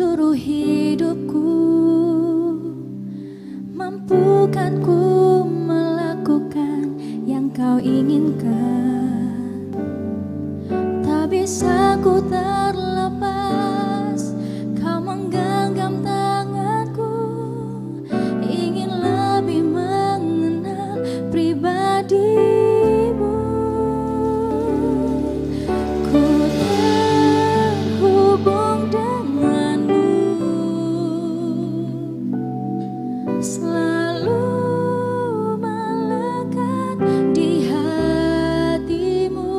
seluruh hidupku. Mampukan ku melakukan yang kau inginkan. Tak bisa ku terlepas, kau menggenggam tanganku. Ingin lebih mengenal pribadimu. Ku terhubung denganmu, selalu melekat di hatimu.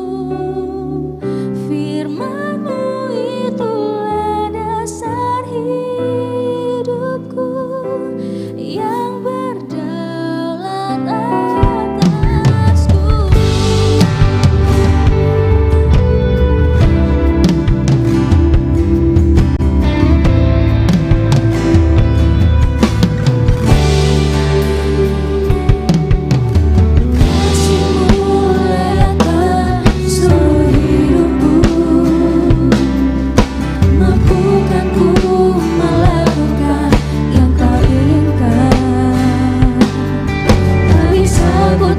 Firman-Mu itulah dasar hidupku yang berdaulat atasku.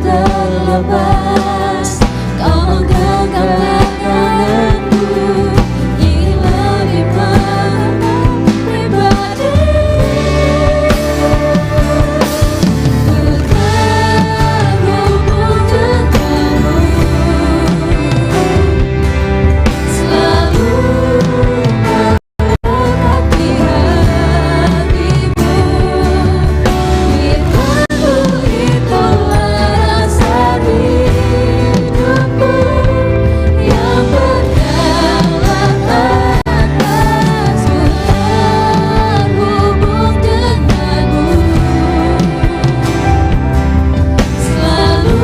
Terlepas, kau menggenggam tanganku. Ingin lebih mengenal pribadimu. Ku terhubung denganmu, selalu melekat di hatimu. Firman-Mu itulah dasar hidupku yang berdaulat atasku. Terhubung denganmu, selalu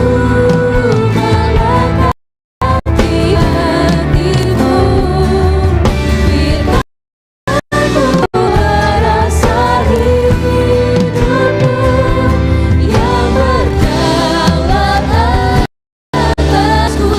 melekat di hatimu. Firman-Mu dasar hidupku yang berdaulat atasku.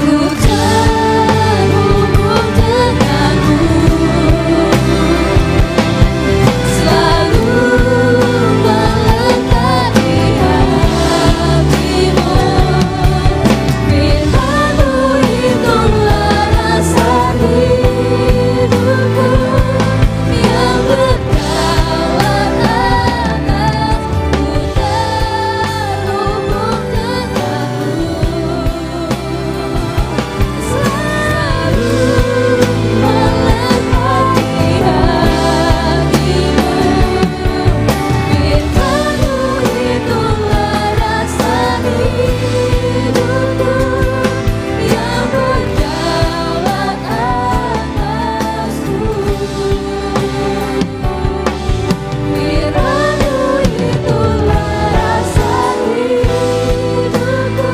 Ku terhubung denganmu, selalu melekat di hatimu. Firman-Mu itulah dasar hidupku yang berdaulat atasku. Terhubung denganmu, selalu melekat di hatimu. Firman-Mu itulah dasar hidupku yang berdaulat atasku. Firman-Mu itulah dasar hidupku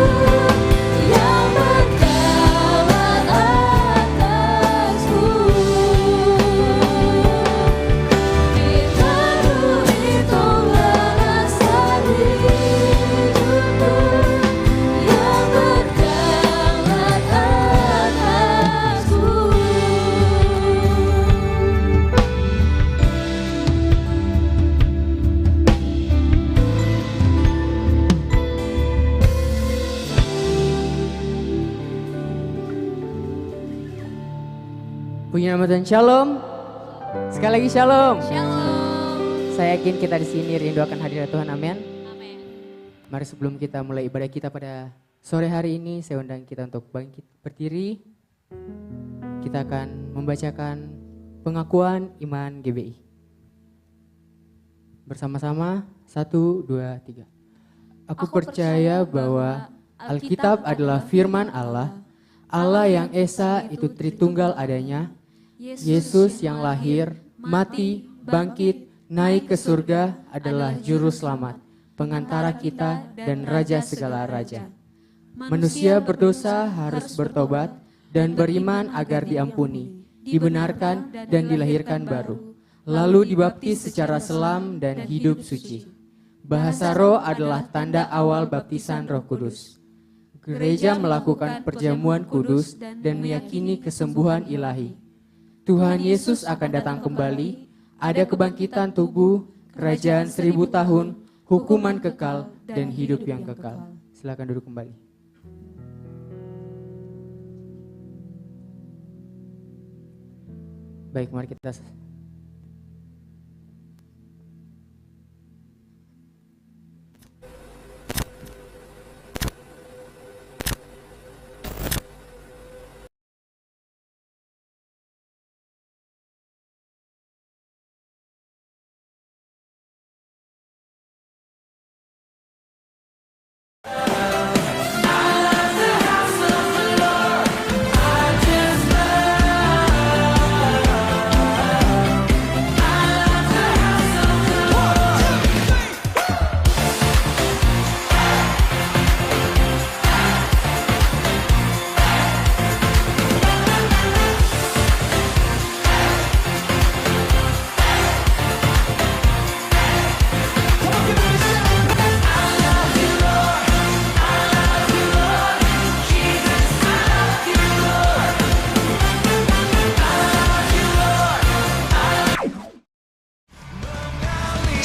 yang berdaulat atasku. Firman-Mu itulah dasar hidupku yang berdaulat atasku. Punya nama dan shalom. Sekali lagi shalom. Shalom. Saya yakin kita di sini rindu akan hadirat Tuhan, amin. Amin. Mari sebelum kita mulai ibadah kita pada sore hari ini, saya undang kita untuk bangkit berdiri. Kita akan membacakan pengakuan iman GBI. Bersama-sama, 1, 2, 3. Aku percaya bahwa Alkitab adalah firman Allah, Allah yang Esa itu Tritunggal adanya, Yesus yang lahir, mati, bangkit, naik ke surga adalah juru selamat, pengantara kita dan raja segala raja. Manusia berdosa harus bertobat dan beriman agar diampuni, dibenarkan dan dilahirkan baru, lalu dibaptis secara selam dan hidup suci. Bahasa roh adalah tanda awal baptisan Roh Kudus. Gereja melakukan perjamuan kudus dan meyakini kesembuhan ilahi. Tuhan Yesus akan datang kembali. Ada kebangkitan tubuh, kerajaan 1000 tahun, hukuman kekal, dan hidup yang kekal. Silakan duduk kembali. Baik, mari kita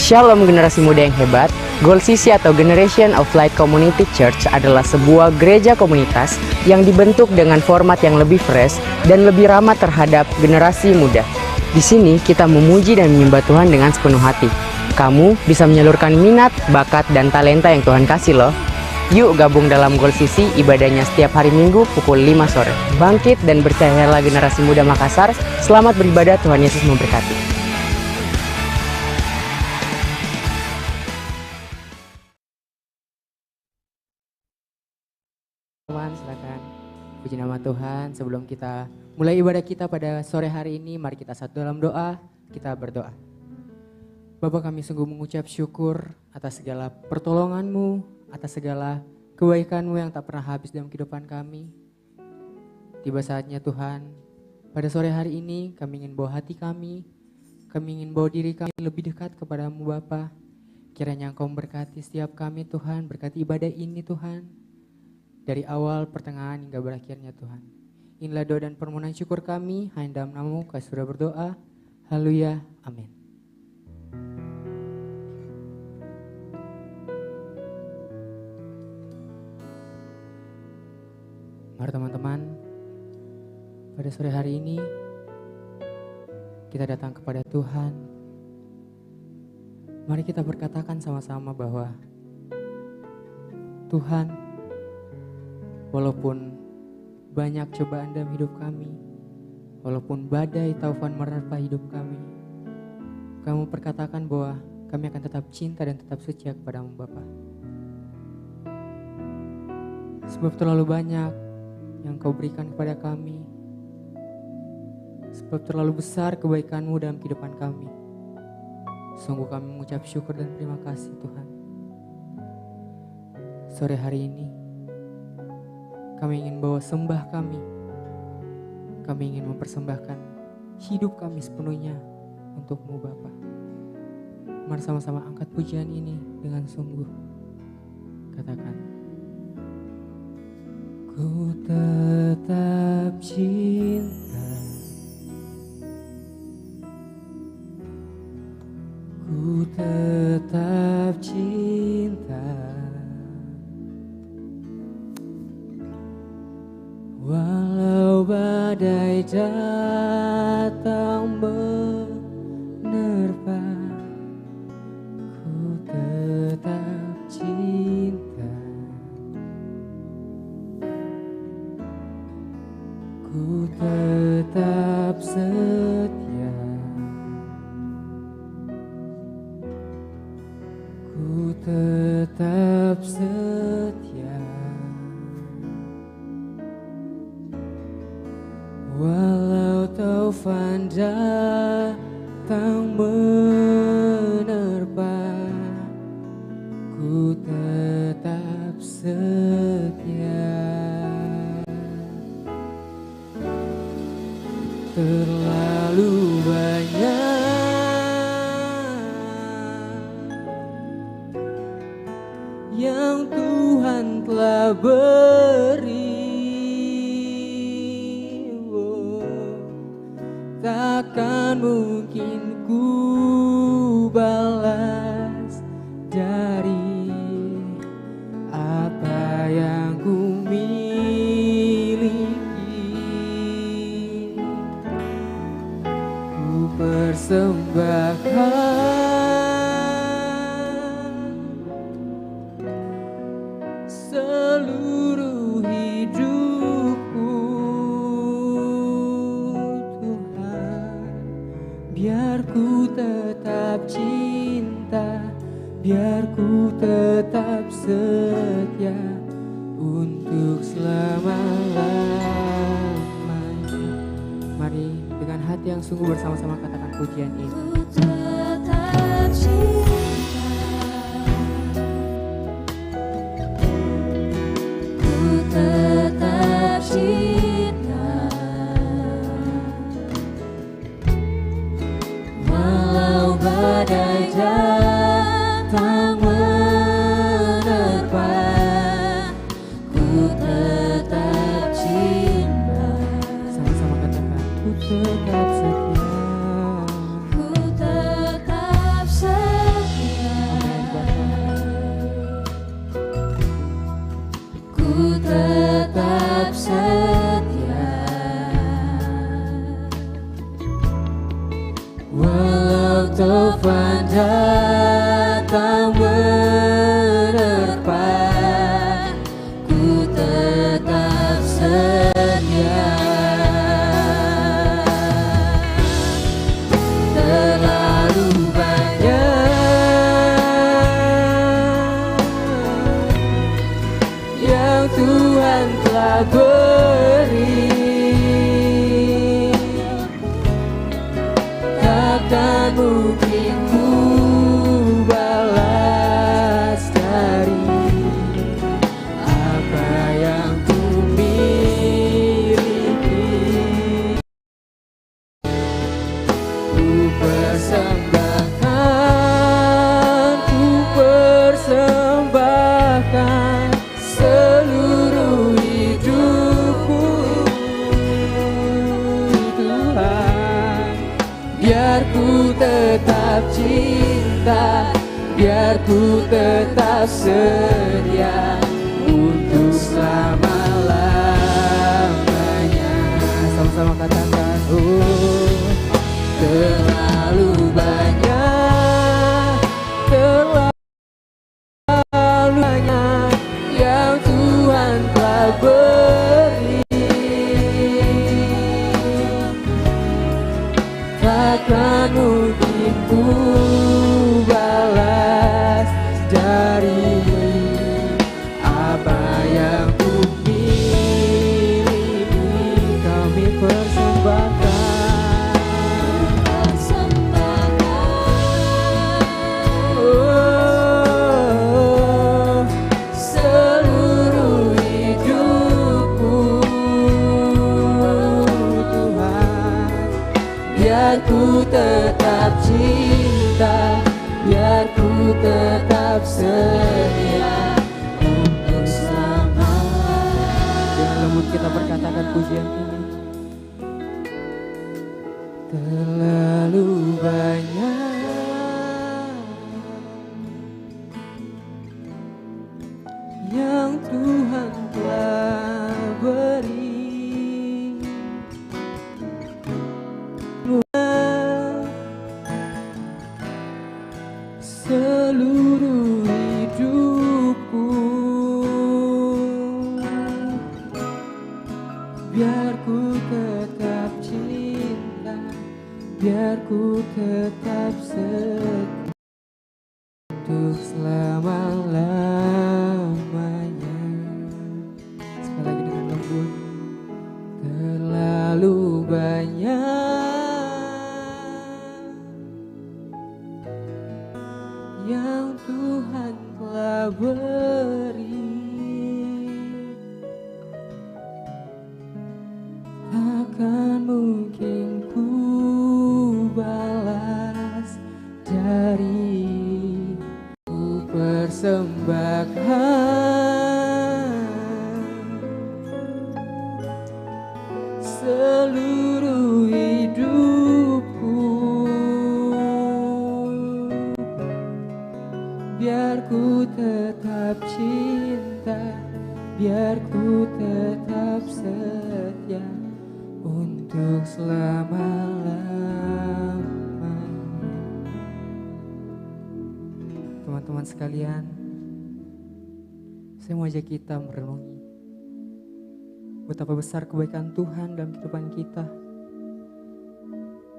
Shalom generasi muda yang hebat. GoalCC atau Generation of Light Community Church adalah sebuah gereja komunitas yang dibentuk dengan format yang lebih fresh dan lebih ramah terhadap generasi muda. Di sini kita memuji dan menyembah Tuhan dengan sepenuh hati. Kamu bisa menyalurkan minat, bakat, dan talenta yang Tuhan kasih loh. Yuk gabung dalam GoalCC, ibadahnya setiap hari Minggu pukul 5 sore. Bangkit dan bercayalah generasi muda Makassar. Selamat beribadah, Tuhan Yesus memberkati. Teman, silakan puji nama Tuhan. Sebelum kita mulai ibadah kita pada sore hari ini, mari kita satu dalam doa. Kita berdoa. Bapa, kami sungguh mengucap syukur atas segala pertolongan-Mu, atas segala kebaikan-Mu yang tak pernah habis dalam kehidupan kami. Tiba saatnya Tuhan, pada sore hari ini kami ingin bawa hati kami ingin bawa diri kami lebih dekat kepada-Mu Bapa. Kiranya Engkau memberkati setiap kami Tuhan, berkati ibadah ini Tuhan. Dari awal, pertengahan, hingga berakhirnya Tuhan. Inilah doa dan permohonan syukur kami. Hanya dalam nama-Mu kami sudah berdoa. Haleluya. Amin. Mari teman-teman, pada sore hari ini kita datang kepada Tuhan. Mari kita berkatakan sama-sama bahwa Tuhan, walaupun banyak cobaan dalam hidup kami, walaupun badai taufan menerpa hidup kami, kamu perkatakan bahwa kami akan tetap cinta dan tetap setia kepada-Mu Bapa. Sebab terlalu banyak yang Kau berikan kepada kami, sebab terlalu besar kebaikan-Mu dalam kehidupan kami. Sungguh kami mengucap syukur dan terima kasih Tuhan. Sore hari ini kami ingin bawa sembah kami. Kami ingin mempersembahkan hidup kami sepenuhnya untuk-Mu Bapa. Mari sama-sama angkat pujian ini dengan sungguh. Katakan, ku tetap cinta, ku tetap cinta, walau badai datang menerpa, Ku tetap setia, walau taufan datang menerpa. Ku tetap setia. Terlalu banyak yang Tuhan telah beri, takkan mungkin ku balas dari apa yang ku miliki. Ku persembahkan seluruh hidupku, Tuhan. Biar ku tetap cinta, biar ku tetap setia untuk selama-lamanya. Mari dengan hati yang sungguh bersama-sama katakan pujian ini. Ku tetap cinta, ku tetap cinta, walau badai datang menerpa. Ku tetap cinta, Sama-sama katakan ku tetap setia. ku tetap setia, ku tetap setia, walau taufan datang menerpa. Ku tetap setia. Terlalu banyak yang Tuhan telah beri, takkan mungkin ku balas dari apa yang ku miliki. Ku persembahkan seluruh hidupku, Tuhan. Biar ku tetap cinta, biar ku tetap setia untuk selama-lamanya. Sama-sama katakan, oh, terlalu banyak, terlalu banyak yang Tuhan telah beri, takkan mungkin ku balas dari apa yang ku miliki. Kami persembahkan, oh, seluruh hidupku, Tuhan. Biar ku tetap cinta, biar ku tetap setia untuk selamanya. Dengan lembut kita berkatakan pujian ini. Terlalu banyak yang Tuhan telah beri, seluruh hidupku, biar ku tetap cinta, biar ku tetap setia untuk selama-lamanya. Sekali lagi dengan lembut. Terlalu banyak yang Tuhan telah beri, takkan mungkin ku balas dari ku persembahkan seluruh hidupku, biar ku tetap cinta, biar ku tetap setia untuk selama-lamanya. Teman-teman sekalian, saya mau ajak kita merenungi betapa besar kebaikan Tuhan dalam kehidupan kita,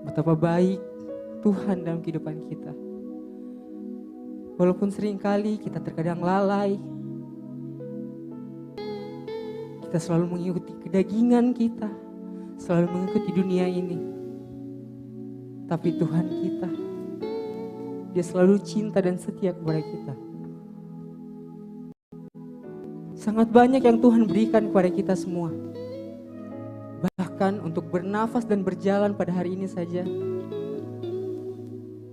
betapa baik Tuhan dalam kehidupan kita. Walaupun seringkali kita terkadang lalai, kita selalu mengikuti kedagingan kita, selalu mengikuti dunia ini. Tapi Tuhan kita, Dia selalu cinta dan setia kepada kita. Sangat banyak yang Tuhan berikan kepada kita semua. Bahkan untuk bernafas dan berjalan pada hari ini saja,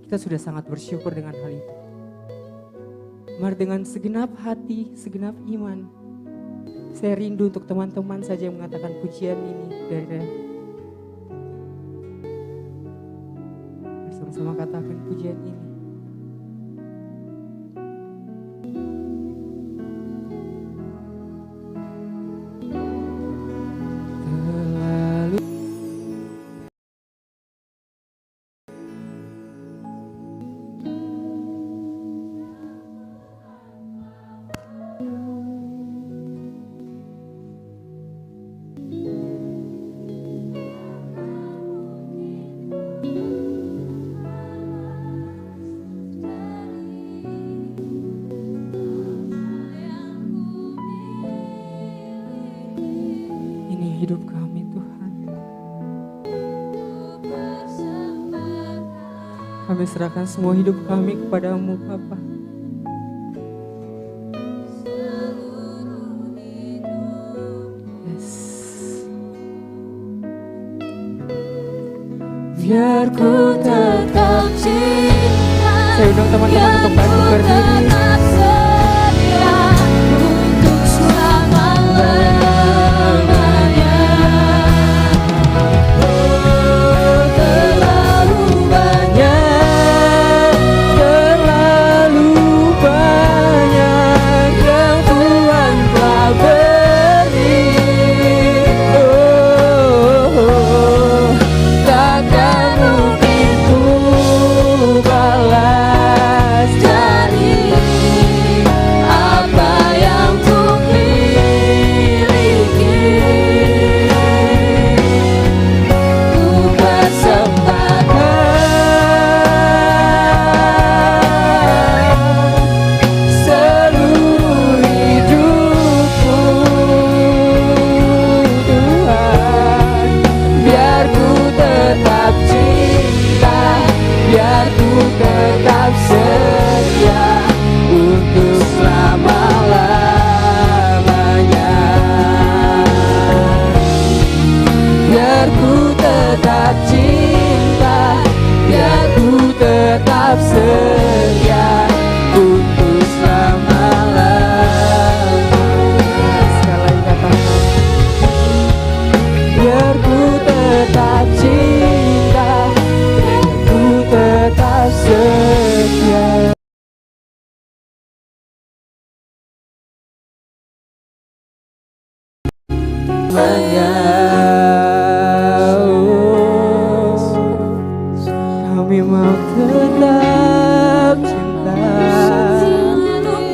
kita sudah sangat bersyukur dengan hal itu. Mari dengan segenap hati, segenap iman, saya rindu untuk teman-teman saja yang mengatakan pujian ini dari bersama-sama katakan pujian ini. Hidup kami Tuhan, kami serahkan semua hidup kami kepadamu Bapa. Yes. Biar ku tetap cinta, saya undang teman-teman untuk bangkit berdiri. Kami mau tetap cinta,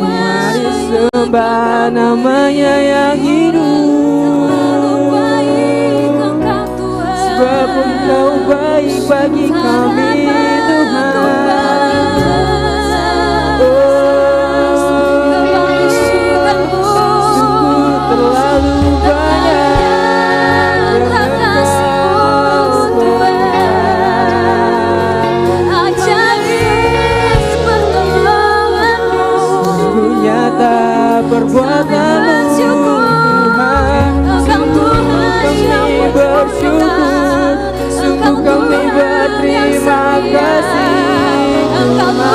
mari sembah namanya yang hidup, sebab Engkau baik bagi kami Tuhan. Oh, nyata perbuatan-Mu Tuhan. Sungguh kami bersyukur, sungguh kami berterima kasih Tuhan.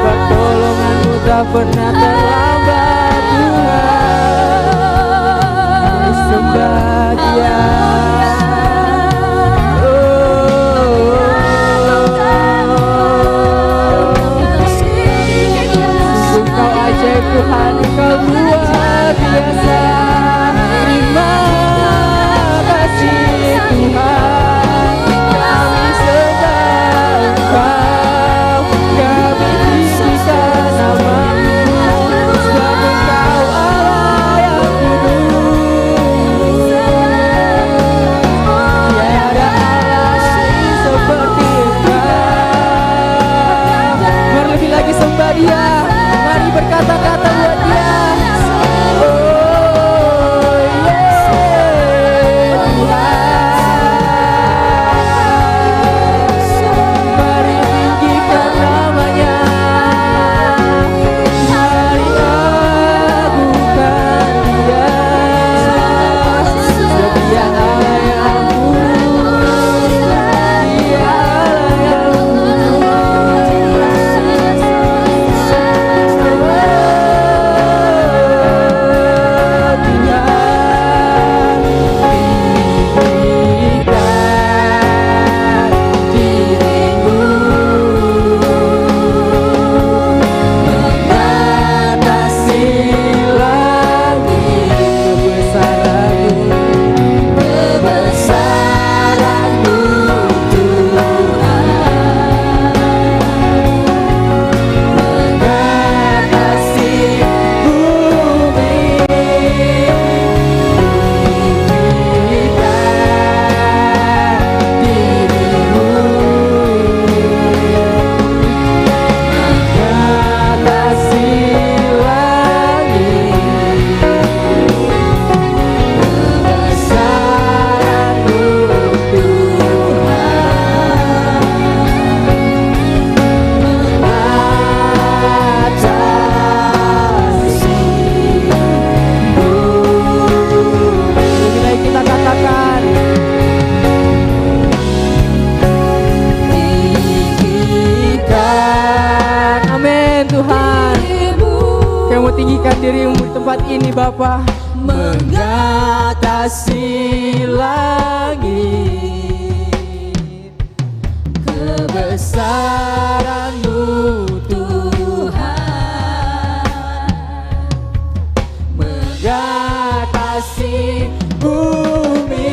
Pertolongan-Mu tak pernah terlambat Tuhan. Sembah Dia. Sungguh Kau ajaib Tuhan, Kau luar biasa. Terima kasih Tuhan, kami sembah Engkau, kami tinggikan nama-Mu, sebab Engkau Allah yang kudus. Tiada Allah seperti Engkau. Mari lebih lagi sembah Dia, mari berkata-kata buat Dia. Tinggikan diri-Mu di tempat ini Bapa. Mengatasi langit, kebesaran-Mu Tuhan. Mengatasi bumi,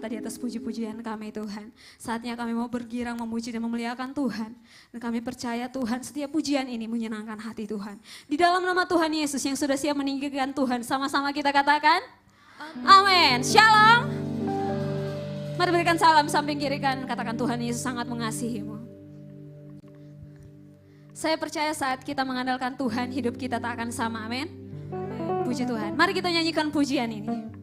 tahta di atas puji-pujian kami Tuhan. Saatnya kami mau bergirang memuji dan memuliakan Tuhan. Dan kami percaya Tuhan setiap pujian ini menyenangkan hati Tuhan. Di dalam nama Tuhan Yesus yang sudah siap meninggikan Tuhan, sama-sama kita katakan amin. Shalom. Mari berikan salam samping kiri kan, katakan Tuhan Yesus sangat mengasihimu. Saya percaya saat kita mengandalkan Tuhan, hidup kita tak akan sama, amin. Puji Tuhan. Mari kita nyanyikan pujian ini.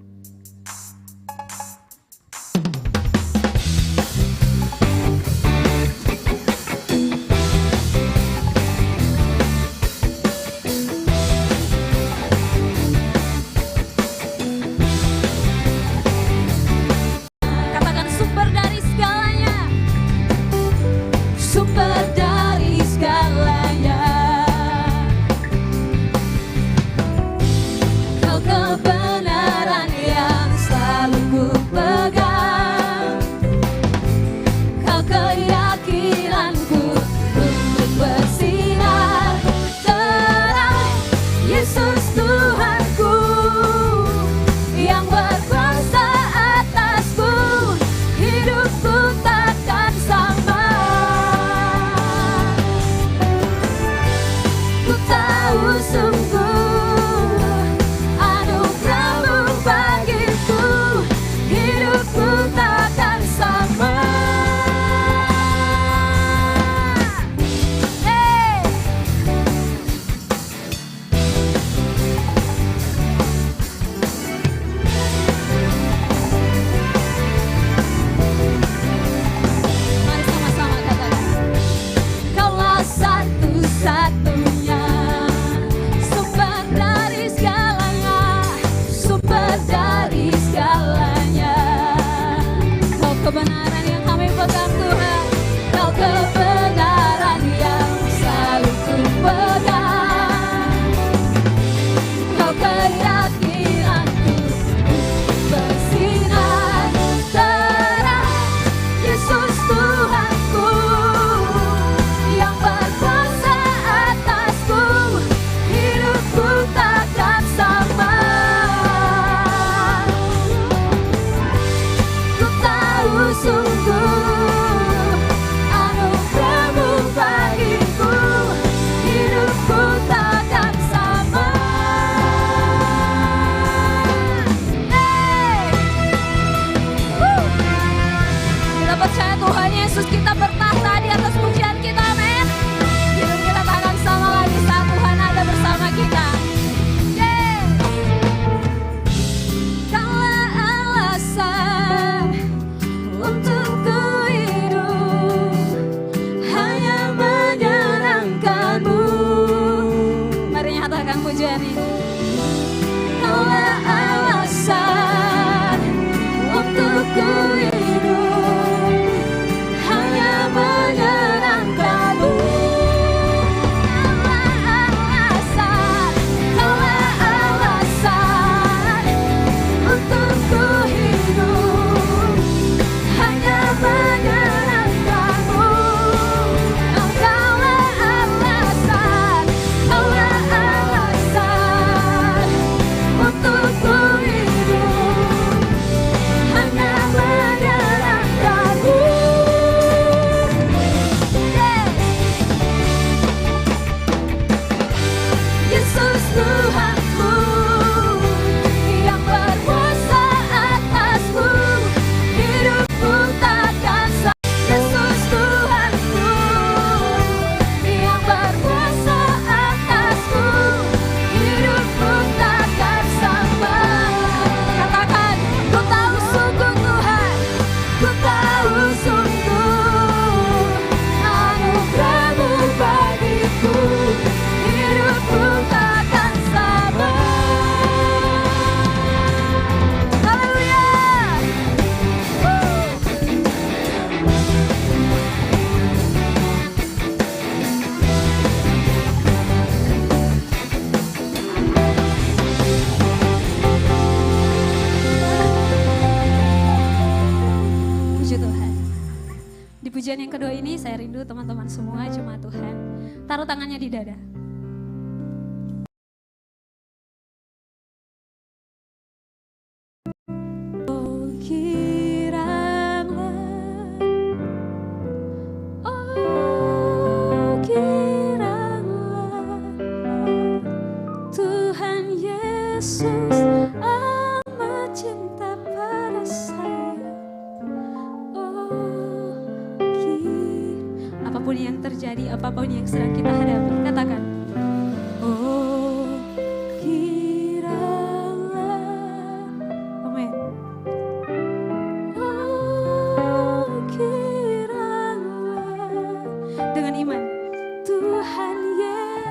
Katakan sumber dari segalanya. Sumber dari segalanya. Kau kebenaran yang selalu ku pegang. Kau keyakinanku untuk bersinar terang. Yesus Tuhanku yang berkuasa atasku, hidupku takkan sama. Ku tahu sungguh anugerah-Mu bagiku, hidupku takkan sama. Hey. Mari sama-sama katakan. Kaulah satu-satunya sumber dari segalanya, sumber dari segalanya. Kau kebenaran yang kami pegang Tuhan, Kau kebenaran yang selalu ku pegang. Kau keyakinanku bersinar terang. Yesus Tuhanku yang berkuasa atasku, hidupku takkan sama. Ku tahu sungguh anugerah-Mu bagiku, hidupku takkan sama. Hey. Kita percaya Tuhan Yesus, kita bertahta di atas pujian kita, amin. Hidup kita tak akan sama lagi saat Tuhan ada bersama kita. Yeah. Kaulah alasan untuk ku hidup, hanya menyenangkan-Mu. Mari nyatakan pujian ini. Kaulah alasan untuk ku hidup, hanya menyenangkan-Mu. Kaulah alasan untuk ku hidup, hanya menyenangkan-Mu. Kaulah alasan untuk ku hidup, hanya menyenangkan-Mu. Yesus Tuhanku yang berkuasa atasku, hidupku takkan sama. Yesus Tuhanku yang berkuasa atasku, hidupku takkan sama. Katakan, ku tahu sungguh Tuhan, ku tahu sungguh anugerah-Mu bagiku, hidupku takkan sama. Haleluya. Puji Tuhan. Di pujian yang kedua ini saya rindu teman-teman semua jemaat Tuhan taruh tangannya di dada. Oh, kira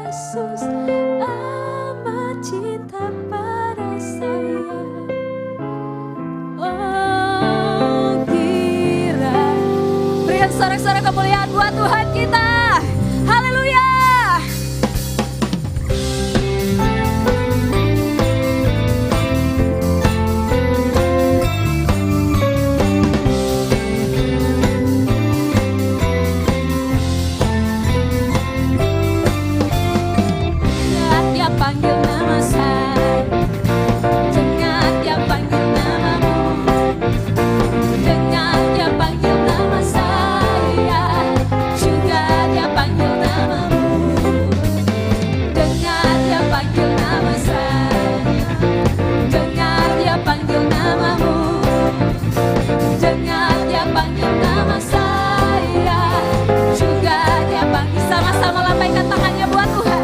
Yesus amat cinta pada saya. Oh kira. Berikan sorak-sorak kemuliaan buat Tuhan kita. Haleluya. Panggil nama saya, dengar dia panggil namamu, dengar dia panggil nama saya, juga dia panggil namamu, dengar dia panggil nama saya, dengar dia panggil namamu, dengar dia panggil nama saya, juga dia panggil. Sama-sama lambaikan tangannya buat Tuhan.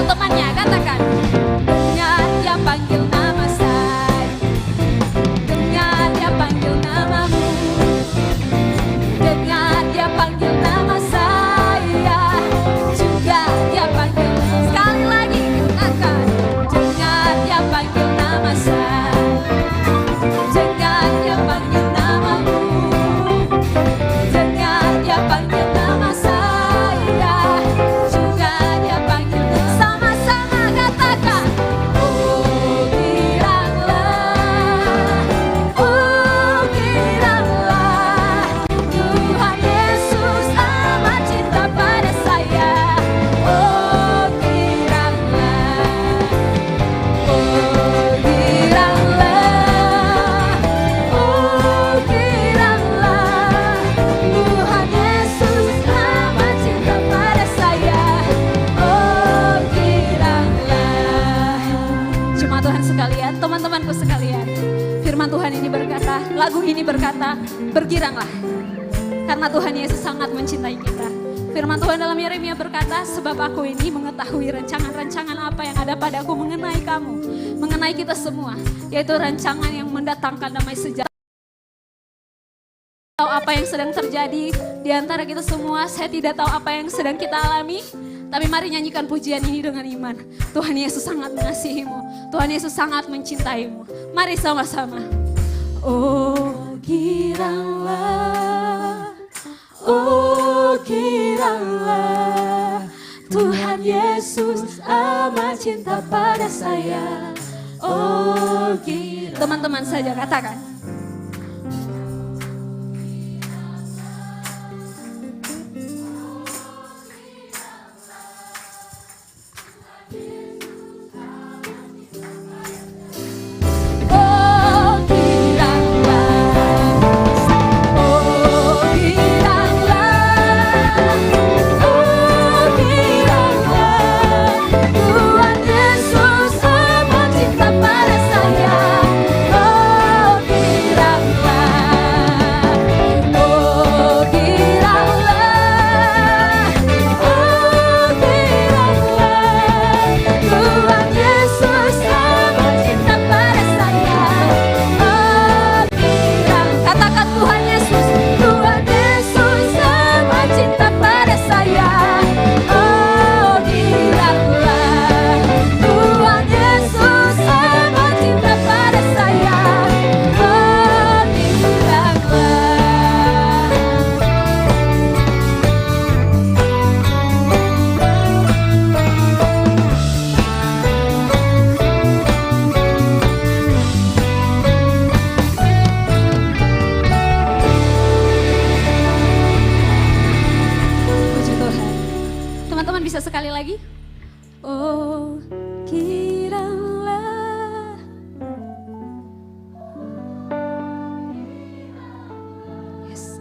Temannya katakan, dengar dia panggil nama saya, dengar dia panggil namamu, dengar dia panggil nama saya, juga dia panggil. Sekali lagi katakan, dengar dia panggil nama saya, dengar dia panggil namamu, dengar dia panggil nama saya, juga dia panggil. Teman-temanku sekalian, firman Tuhan ini berkata, lagu ini berkata, bergiranglah, karena Tuhan Yesus sangat mencintai kita. Firman Tuhan dalam Yeremia berkata, sebab aku ini mengetahui rancangan-rancangan apa yang ada padaku mengenai kamu, mengenai kita semua, yaitu rancangan yang mendatangkan damai sejahtera. Tahu apa yang sedang terjadi di antara kita semua, saya tidak tahu apa yang sedang kita alami. Tapi mari nyanyikan pujian ini dengan iman. Tuhan Yesus sangat mengasihimu. Tuhan Yesus sangat mencintaimu. Mari sama-sama. Oh giranglah, oh giranglah, Tuhan Yesus amat cinta pada saya. Oh giranglah. Teman-teman saja katakan. Sekali lagi. Oh, giranglah. Yes.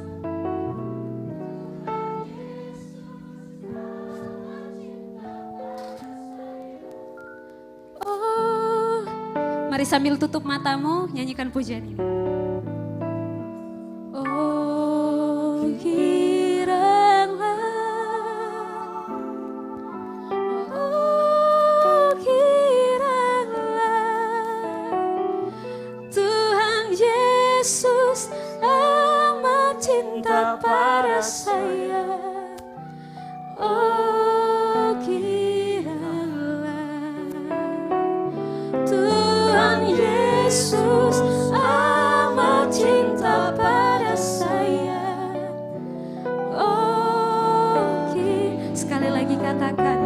Oh, mari sambil tutup matamu nyanyikan pujian ini. Oh, giranglah. Oh, giranglah. Yesus amat cinta pada saya. Oh, sekali lagi katakan.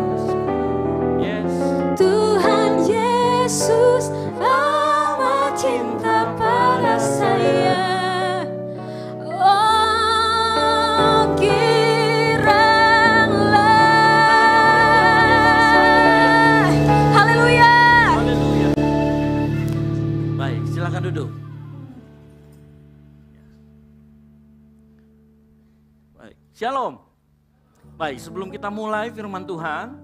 Yes. Tuhan Yesus amat cinta pada saya. Oh, kiranglah. Haleluya. Haleluya. Baik, silakan duduk. Baik, shalom. Baik, sebelum kita mulai firman Tuhan,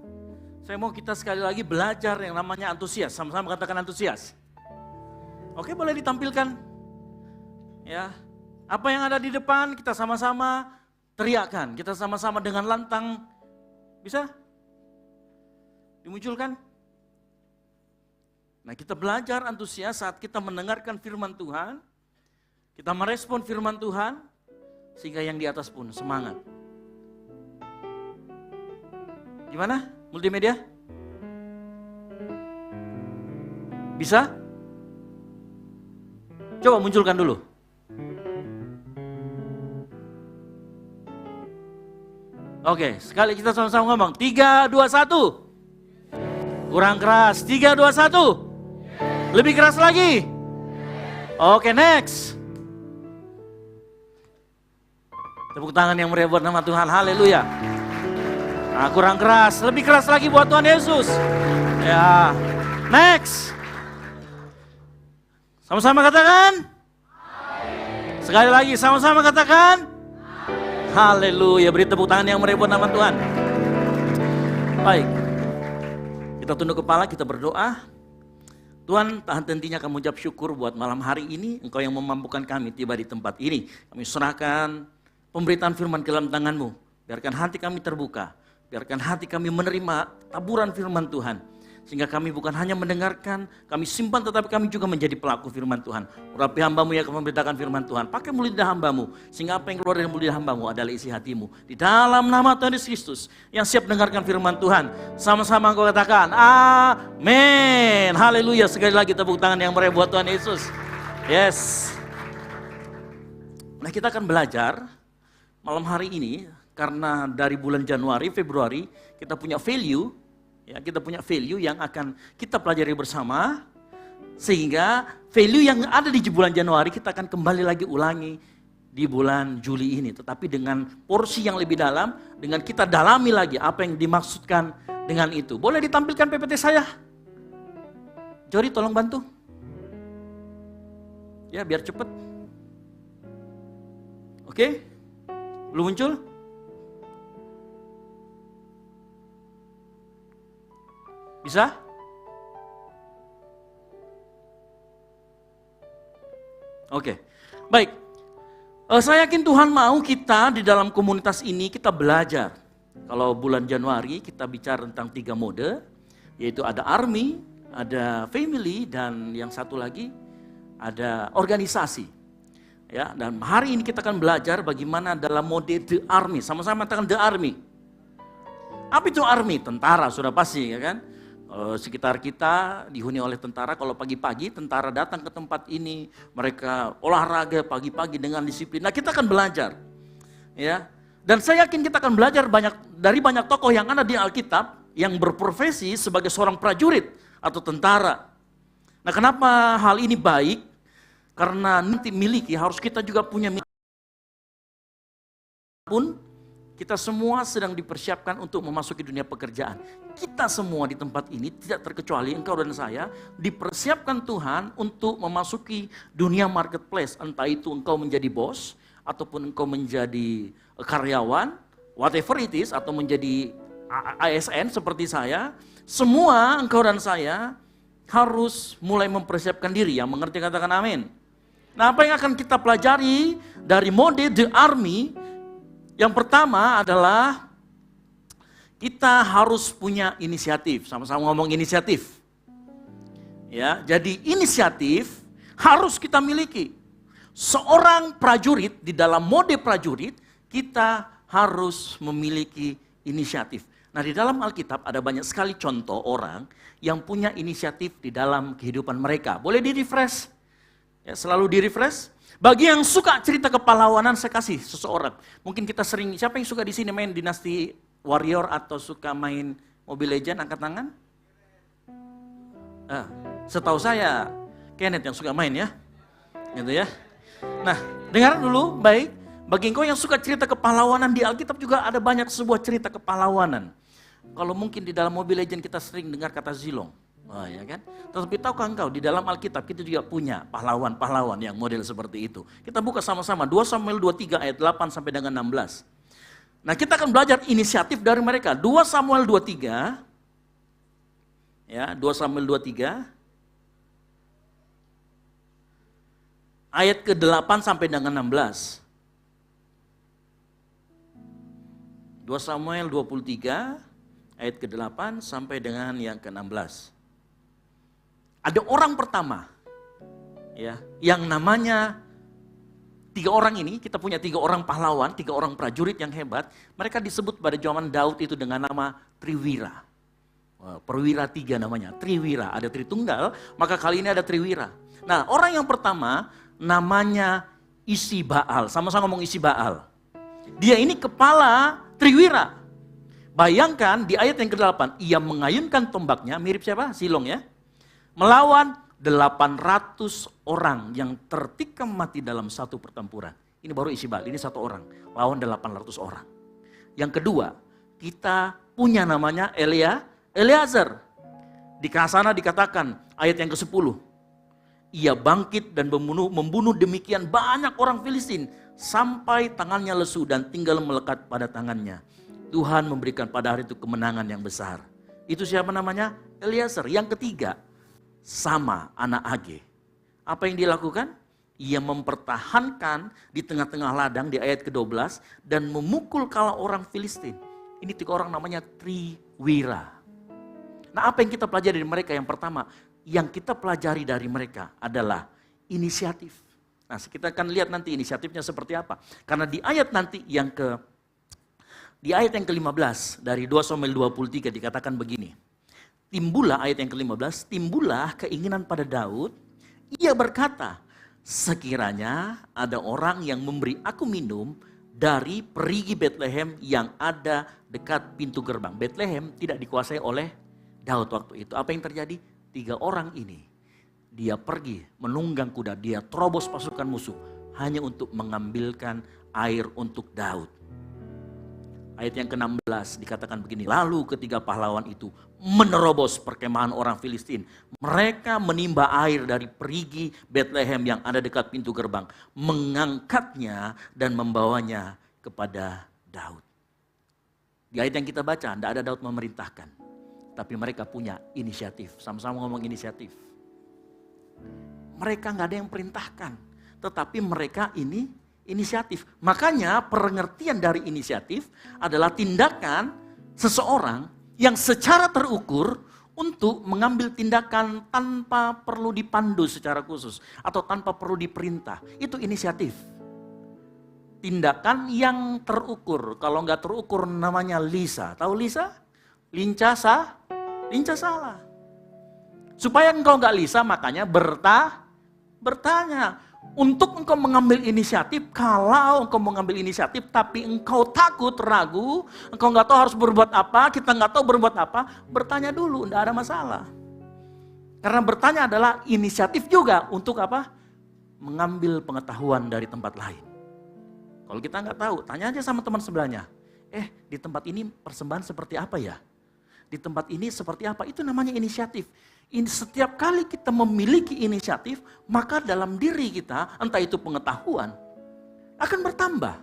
saya mau kita sekali lagi belajar yang namanya antusias. Sama-sama katakan antusias. Oke, boleh ditampilkan. Ya, apa yang ada di depan kita sama-sama teriakkan. Kita sama-sama dengan lantang. Bisa? Dimunculkan? Nah, kita belajar antusias saat kita mendengarkan firman Tuhan. Kita merespon firman Tuhan. Sehingga yang di atas pun semangat. Gimana? Multimedia? Bisa? Coba munculkan dulu. Oke, sekali kita sama-sama ngomong. 3, 2, 1. Kurang keras. 3, 2, 1. Lebih keras lagi. Oke, next. Tepuk tangan yang meriah buat nama Tuhan. Haleluya. Nah, kurang keras. Lebih keras lagi buat Tuhan Yesus. Ya. Next. Sama-sama katakan. Sekali lagi sama-sama katakan. Haleluya. Beri tepuk tangan yang meriah buat nama Tuhan. Baik. Kita tunduk kepala, kita berdoa. Tuhan, hentinya kami ucap syukur buat malam hari ini. Engkau yang memampukan kami tiba di tempat ini. Kami serahkan pemberitaan firman ke dalam tangan-Mu. Biarkan hati kami terbuka. Biarkan hati kami menerima taburan firman Tuhan. Sehingga kami bukan hanya mendengarkan, kami simpan tetapi kami juga menjadi pelaku firman Tuhan. Urapi hamba-Mu yang akan memberitakan firman Tuhan. Pakai mulut lidah hamba-Mu. Sehingga apa yang keluar dari mulut lidah hamba-Mu adalah isi hati-Mu. Di dalam nama Tuhan Yesus Kristus yang siap mendengarkan firman Tuhan. Sama-sama engkau katakan, amin. Haleluya. Sekali lagi tepuk tangan yang meriah buat Tuhan Yesus. Yes. Nah, kita akan belajar malam hari ini. Karena dari bulan Januari, Februari kita punya value, ya kita punya value yang akan kita pelajari bersama, sehingga value yang ada di bulan Januari kita akan kembali lagi ulangi di bulan Juli ini, tetapi dengan porsi yang lebih dalam, dengan kita dalami lagi apa yang dimaksudkan dengan itu. Boleh ditampilkan PPT saya? Jori tolong bantu. Ya biar cepet. Oke, belum muncul? Bisa? Oke, baik. Saya yakin Tuhan mau kita di dalam komunitas ini kita belajar. Kalau bulan Januari kita bicara tentang 3 mode, yaitu ada army, ada family, dan yang satu lagi ada organisasi. Ya, dan hari ini kita akan belajar bagaimana dalam mode the army. Sama-sama katakan the army. Apa itu army? Tentara, sudah pasti ya kan? Sekitar kita dihuni oleh tentara. Kalau pagi-pagi tentara datang ke tempat ini, mereka olahraga pagi-pagi dengan disiplin. Nah, kita akan belajar, ya. Dan saya yakin kita akan belajar dari banyak tokoh yang ada di Alkitab yang berprofesi sebagai seorang prajurit atau tentara. Nah, kenapa hal ini baik? Karena nanti harus kita juga punya pun. Kita semua sedang dipersiapkan untuk memasuki dunia pekerjaan. Kita semua di tempat ini, tidak terkecuali engkau dan saya, dipersiapkan Tuhan untuk memasuki dunia marketplace. Entah itu engkau menjadi bos, ataupun engkau menjadi karyawan, whatever it is, atau menjadi ASN seperti saya. Semua engkau dan saya harus mulai mempersiapkan diri. Yang mengerti katakan amin. Nah, apa yang akan kita pelajari dari mode the army? Yang pertama adalah kita harus punya inisiatif. Sama-sama ngomong inisiatif. Ya, jadi inisiatif harus kita miliki. Seorang prajurit di dalam mode prajurit kita harus memiliki inisiatif. Nah, di dalam Alkitab ada banyak sekali contoh orang yang punya inisiatif di dalam kehidupan mereka. Boleh di-refresh? Ya, selalu di-refresh. Bagi yang suka cerita kepahlawanan, saya kasih seseorang. Mungkin kita sering, siapa yang suka di sini main Dinasti Warrior atau suka main Mobile Legends, angkat tangan? Setahu saya, Kenneth yang suka main ya. Gitu ya. Nah, dengar dulu, baik. Bagi engkau yang suka cerita kepahlawanan, di Alkitab juga ada banyak sebuah cerita kepahlawanan. Kalau mungkin di dalam Mobile Legends kita sering dengar kata Zilong. Oh, ya kan? Tetapi tahukah engkau di dalam Alkitab kita juga punya pahlawan-pahlawan yang model seperti itu. Kita buka sama-sama 2 Samuel 23 ayat 8 sampai dengan 16. Nah, kita akan belajar inisiatif dari mereka. 2 Samuel 23. Ya, 2 Samuel 23. Ayat ke-8 sampai dengan 16. 2 Samuel 23 ayat ke-8 sampai dengan yang ke-16. Ada orang pertama ya, yang namanya 3 orang ini, kita punya 3 orang pahlawan, 3 orang prajurit yang hebat. Mereka disebut pada zaman Daud itu dengan nama Triwira. Perwira 3 namanya, Triwira. Ada Tritunggal, maka kali ini ada Triwira. Nah, orang yang pertama namanya Isibaal. Sama-sama ngomong Isibaal. Dia ini kepala Triwira. Bayangkan di ayat yang ke-8, ia mengayunkan tombaknya, mirip siapa? Silong ya. Melawan 800 orang yang tertikam mati dalam satu pertempuran. Ini baru Isibaal, ini 1 orang. Lawan 800 orang. Yang kedua, kita punya namanya Eleazar. Di sana dikatakan, ayat yang ke-10. Ia bangkit dan membunuh demikian banyak orang Filistin. Sampai tangannya lesu dan tinggal melekat pada tangannya. Tuhan memberikan pada hari itu kemenangan yang besar. Itu siapa namanya? Eleazar. Yang ketiga, Sama anak Age. Apa yang dilakukan? Ia mempertahankan di tengah-tengah ladang di ayat ke-12 dan memukul kala orang Filistin. Ini 3 orang namanya Triwira. Nah, apa yang kita pelajari dari mereka? Yang pertama, yang kita pelajari dari mereka adalah inisiatif. Nah, kita akan lihat nanti inisiatifnya seperti apa. Karena di ayat nanti di ayat yang ke-15 dari 2 Samuel 23 dikatakan begini. Timbullah ayat yang ke-15, timbullah keinginan pada Daud. Ia berkata, sekiranya ada orang yang memberi aku minum dari perigi Betlehem yang ada dekat pintu gerbang. Betlehem tidak dikuasai oleh Daud waktu itu. Apa yang terjadi? 3 orang ini, dia pergi menunggang kuda, dia terobos pasukan musuh hanya untuk mengambilkan air untuk Daud. Ayat yang ke-16 dikatakan begini, lalu ketiga pahlawan itu menerobos perkemahan orang Filistin. Mereka menimba air dari perigi Betlehem yang ada dekat pintu gerbang, mengangkatnya dan membawanya kepada Daud. Di ayat yang kita baca, tidak ada Daud memerintahkan, tapi mereka punya inisiatif. Sama-sama ngomong inisiatif. Mereka nggak ada yang perintahkan, tetapi mereka ini inisiatif. Makanya pengertian dari inisiatif adalah tindakan seseorang yang secara terukur untuk mengambil tindakan tanpa perlu dipandu secara khusus atau tanpa perlu diperintah. Itu inisiatif. Tindakan yang terukur. Kalau nggak terukur namanya Lisa. Tahu Lisa? Lincah salah. Supaya engkau nggak Lisa makanya bertanya. Untuk engkau mengambil inisiatif, kalau engkau mengambil inisiatif tapi engkau takut, ragu, engkau nggak tahu harus berbuat apa, kita nggak tahu berbuat apa, bertanya dulu, nggak ada masalah. Karena bertanya adalah inisiatif juga untuk apa? Mengambil pengetahuan dari tempat lain. Kalau kita nggak tahu, tanya aja sama teman sebelahnya. Di tempat ini persembahan seperti apa ya? Di tempat ini seperti apa? Itu namanya inisiatif. Setiap kali kita memiliki inisiatif, maka dalam diri kita, entah itu pengetahuan, akan bertambah.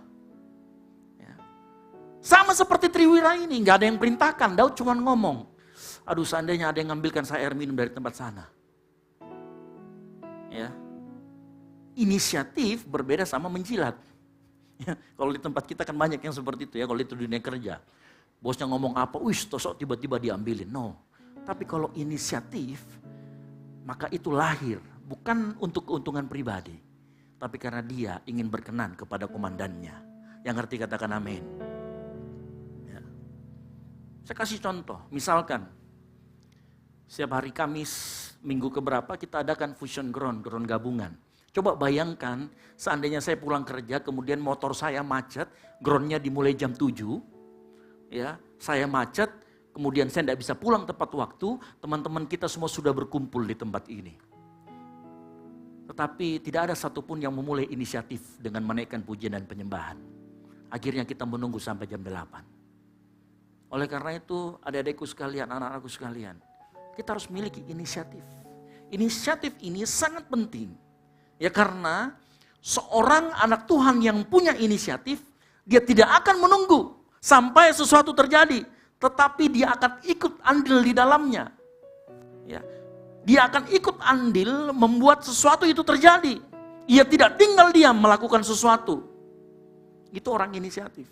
Ya. Sama seperti Triwira ini, nggak ada yang perintahkan. Daud cuma ngomong, aduh seandainya ada yang ngambilkan saya air minum dari tempat sana. Ya. Inisiatif berbeda sama menjilat. Ya. Kalau di tempat kita kan banyak yang seperti itu ya, kalau itu dunia kerja. Bosnya ngomong apa, tosok tiba-tiba diambilin. No. Tapi kalau inisiatif, maka itu lahir. Bukan untuk keuntungan pribadi. Tapi karena dia ingin berkenan kepada komandannya. Yang ngerti katakan amin. Ya. Saya kasih contoh, misalkan setiap hari Kamis, minggu keberapa kita adakan fusion ground gabungan. Coba bayangkan seandainya saya pulang kerja, kemudian motor saya macet, groundnya dimulai jam 7, ya, saya macet, kemudian saya tidak bisa pulang tepat waktu, teman-teman kita semua sudah berkumpul di tempat ini. Tetapi tidak ada satupun yang memulai inisiatif dengan menaikkan pujian dan penyembahan. Akhirnya kita menunggu sampai jam 8. Oleh karena itu, adik-adikku sekalian, anak-anakku sekalian, kita harus memiliki inisiatif. Inisiatif ini sangat penting. Ya karena seorang anak Tuhan yang punya inisiatif, dia tidak akan menunggu sampai sesuatu terjadi, tetapi dia akan ikut andil di dalamnya. Ya. Dia akan ikut andil membuat sesuatu itu terjadi. Ia tidak tinggal diam melakukan sesuatu. Itu orang inisiatif.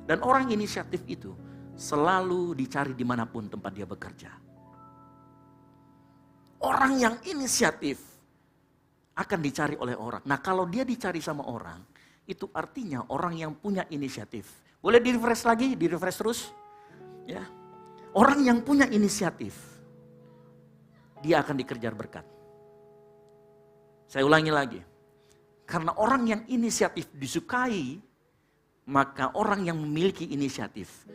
Dan orang inisiatif itu selalu dicari dimanapun tempat dia bekerja. Orang yang inisiatif akan dicari oleh orang. Nah kalau dia dicari sama orang, itu artinya orang yang punya inisiatif. Boleh di-refresh lagi, di-refresh terus. Ya. Orang yang punya inisiatif, dia akan dikejar berkat. Saya ulangi lagi. Karena orang yang inisiatif disukai, maka orang yang memiliki inisiatif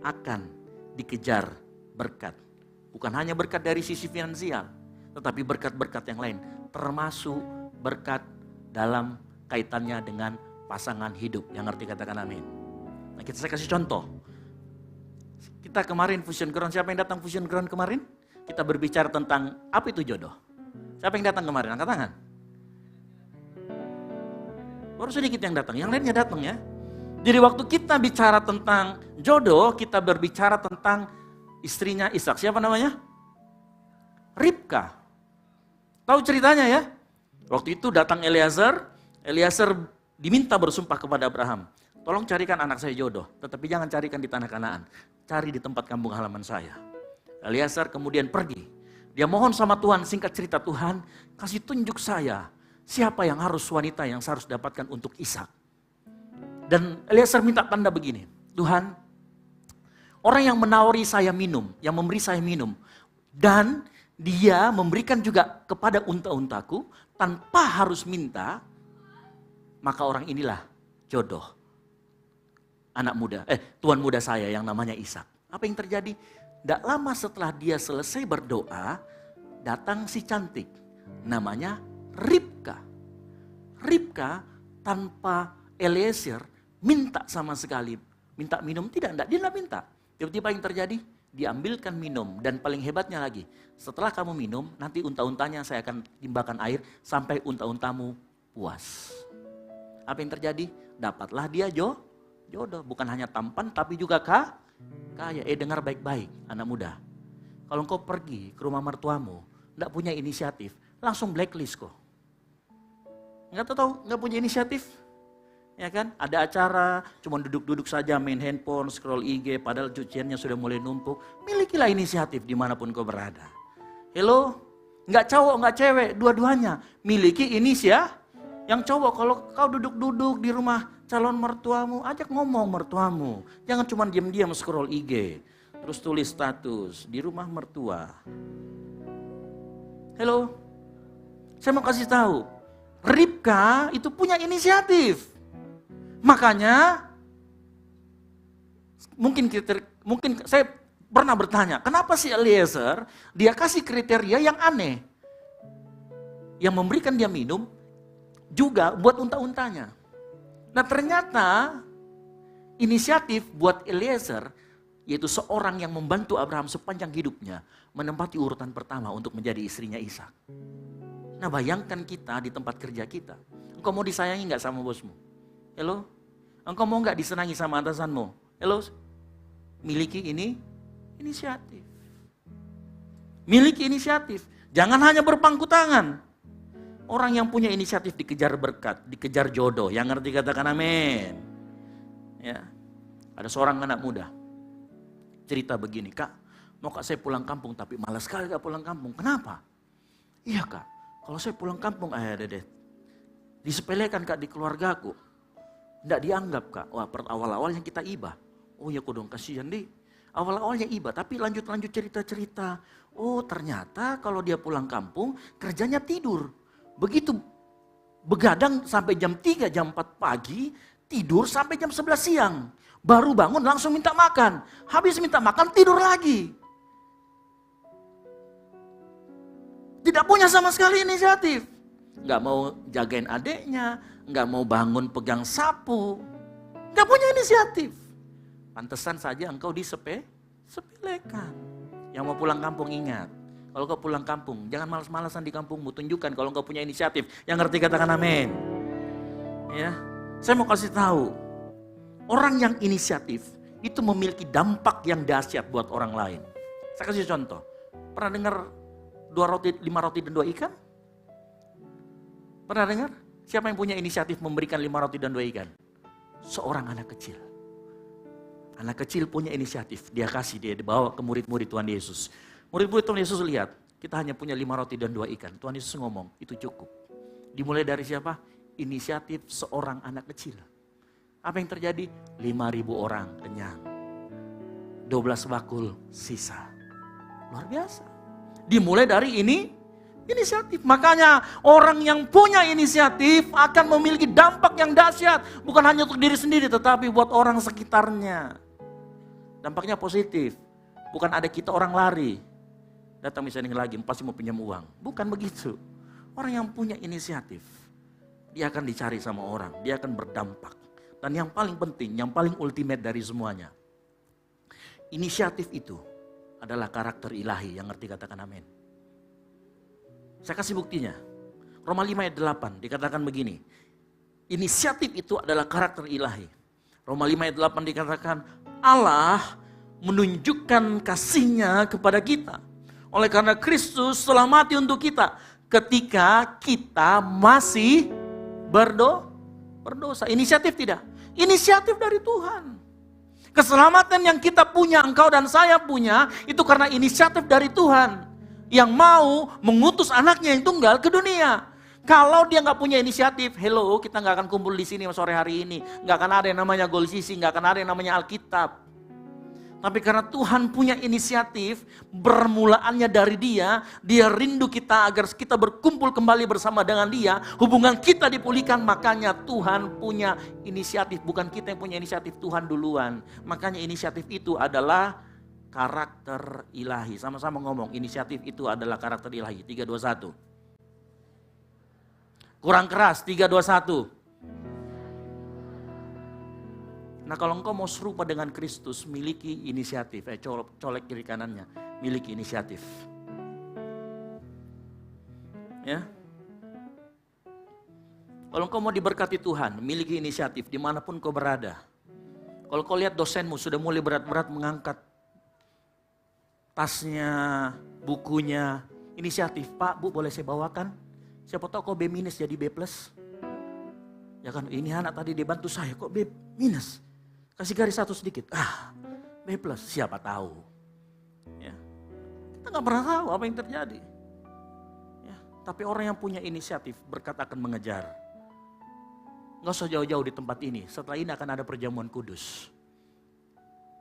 akan dikejar berkat. Bukan hanya berkat dari sisi finansial, tetapi berkat-berkat yang lain. Termasuk berkat dalam kaitannya dengan pasangan hidup. Yang ngerti katakan amin. Nah, saya kasih contoh. Kita kemarin Fusion Ground, siapa yang datang Fusion Ground kemarin? Kita berbicara tentang apa itu jodoh. Siapa yang datang kemarin? Angkat tangan. Baru sedikit yang datang, yang lainnya datang ya. Jadi waktu kita bicara tentang jodoh, kita berbicara tentang istrinya Ishak. Siapa namanya? Ribka. Tahu ceritanya ya? Waktu itu datang Eliezer diminta bersumpah kepada Abraham. Tolong carikan anak saya jodoh, tetapi jangan carikan di tanah Kanaan. Cari di tempat kampung halaman saya. Eliezer kemudian pergi. Dia mohon sama Tuhan, singkat cerita, Tuhan kasih tunjuk saya siapa yang harus wanita yang saya harus dapatkan untuk Ishak. Dan Eliezer minta tanda begini, Tuhan, orang yang menawari saya minum, yang memberi saya minum, dan dia memberikan juga kepada unta-untaku tanpa harus minta, maka orang inilah jodoh anak muda, tuan muda saya yang namanya Ishak. Apa yang terjadi? Tidak lama setelah dia selesai berdoa, datang si cantik, namanya Ribka. Ribka tanpa Eliezer minta sama sekali, minta minum tidak, dia tidak minta. Tiba-tiba yang terjadi, diambilkan minum dan paling hebatnya lagi, setelah kamu minum, nanti unta-untanya saya akan timbahkan air sampai unta-untamu puas. Apa yang terjadi? Dapatlah dia jodoh, bukan hanya tampan tapi juga kaya. Dengar baik-baik anak muda. Kalau engkau pergi ke rumah mertuamu, tidak punya inisiatif, langsung blacklist kok. Nggak punya inisiatif. Ya kan, ada acara, cuma duduk-duduk saja main handphone, scroll IG, padahal cuciannya sudah mulai numpuk. Milikilah inisiatif dimanapun kau berada. Hello, nggak cowok, nggak cewek, dua-duanya. Miliki inisiatif. Yang cowok, kalau kau duduk-duduk di rumah calon mertuamu, ajak ngomong mertuamu. Jangan cuma diam-diam scroll IG, terus tulis status di rumah mertua. Hello, saya mau kasih tahu, Ribka itu punya inisiatif. Makanya mungkin saya pernah bertanya, kenapa si Eliezer dia kasih kriteria yang aneh. Yang memberikan dia minum juga buat unta-untanya. Nah ternyata inisiatif buat Eliezer, yaitu seorang yang membantu Abraham sepanjang hidupnya, menempati urutan pertama untuk menjadi istrinya Ishak. Nah bayangkan kita di tempat kerja kita, engkau mau disayangi gak sama bosmu? Hello? Engkau mau gak disenangi sama atasanmu? Hello? Miliki inisiatif. Miliki inisiatif. Jangan hanya berpangku tangan. Orang yang punya inisiatif dikejar berkat, dikejar jodoh. Yang ngerti katakan amin. Ya. Ada seorang anak muda. Cerita begini, Kak, mau Kak saya pulang kampung tapi malas sekali Kak pulang kampung. Kenapa? Iya Kak, kalau saya pulang kampung, Dede, disepelekan Kak di keluargaku. Tidak dianggap Kak. Wah, awal-awal yang kita iba. Oh ya kok dong kasihan deh. Awal-awalnya iba, tapi lanjut-lanjut cerita-cerita. Oh ternyata kalau dia pulang kampung, kerjanya tidur. Begitu begadang sampai jam 3, jam 4 pagi, tidur sampai jam 11 siang. Baru bangun langsung minta makan. Habis minta makan tidur lagi. Tidak punya sama sekali inisiatif. Gak mau jagain adeknya, gak mau bangun pegang sapu. Gak punya inisiatif. Pantesan saja engkau disepelekan. Yang mau pulang kampung ingat. Kalau kau pulang kampung, jangan malas-malasan di kampungmu. Tunjukkan kalau engkau punya inisiatif. Yang ngerti katakan amin. Ya, saya mau kasih tahu. Orang yang inisiatif itu memiliki dampak yang dahsyat buat orang lain. Saya kasih contoh. Pernah dengar 5 roti dan 2 ikan? Pernah dengar? Siapa yang punya inisiatif memberikan 5 roti dan 2 ikan? Seorang anak kecil. Anak kecil punya inisiatif, dia kasih, dia dibawa ke murid-murid Tuhan Yesus. Murid-murid Tuhan Yesus lihat, kita hanya punya 5 roti dan 2 ikan. Tuhan Yesus ngomong, itu cukup. Dimulai dari siapa? Inisiatif seorang anak kecil. Apa yang terjadi? 5.000 orang kenyang. 12 bakul sisa. Luar biasa. Dimulai dari inisiatif. Makanya orang yang punya inisiatif akan memiliki dampak yang dahsyat. Bukan hanya untuk diri sendiri, tetapi buat orang sekitarnya. Dampaknya positif. Bukan ada kita orang lari. Datang misalnya lagi, pasti mau pinjam uang. Bukan begitu. Orang yang punya inisiatif, dia akan dicari sama orang. Dia akan berdampak. Dan yang paling penting, yang paling ultimate dari semuanya. Inisiatif itu adalah karakter ilahi. Yang ngerti katakan amin. Saya kasih buktinya. Roma 5 ayat 8 dikatakan begini. Inisiatif itu adalah karakter ilahi. Roma 5 ayat 8 dikatakan Allah menunjukkan kasih-Nya kepada kita. Oleh karena Kristus telah mati untuk kita. Ketika kita masih berdosa. Inisiatif tidak? Inisiatif dari Tuhan. Keselamatan yang kita punya, engkau dan saya punya, itu karena inisiatif dari Tuhan. Yang mau mengutus anaknya yang tunggal ke dunia. Kalau dia nggak punya inisiatif, hello, kita nggak akan kumpul di sini sore hari ini. Nggak akan ada yang namanya Golsisi, nggak akan ada yang namanya Alkitab. Tapi karena Tuhan punya inisiatif, bermulaannya dari Dia rindu kita agar kita berkumpul kembali bersama dengan Dia, hubungan kita dipulihkan, makanya Tuhan punya inisiatif, bukan kita yang punya inisiatif, Tuhan duluan. Makanya inisiatif itu adalah karakter ilahi. Sama-sama ngomong, inisiatif itu adalah karakter ilahi. 3, 2, 1. Kurang keras, 3, 2, 1. Nah kalau engkau mau serupa dengan Kristus, miliki inisiatif. Colek kiri kanannya, miliki inisiatif. Ya. Kalau engkau mau diberkati Tuhan, miliki inisiatif dimanapun kau berada. Kalau kau lihat dosenmu sudah mulai berat-berat mengangkat tasnya, bukunya, inisiatif. Pak, Bu boleh saya bawakan? Siapa tahu kau B- jadi B+. Ya kan, ini anak tadi dia bantu saya, kok B-. Kasih garis 1 sedikit. B+, siapa tahu. Ya. Kita gak pernah tahu apa yang terjadi. Ya. Tapi orang yang punya inisiatif, berkat akan mengejar. Gak usah jauh-jauh di tempat ini. Setelah ini akan ada perjamuan kudus.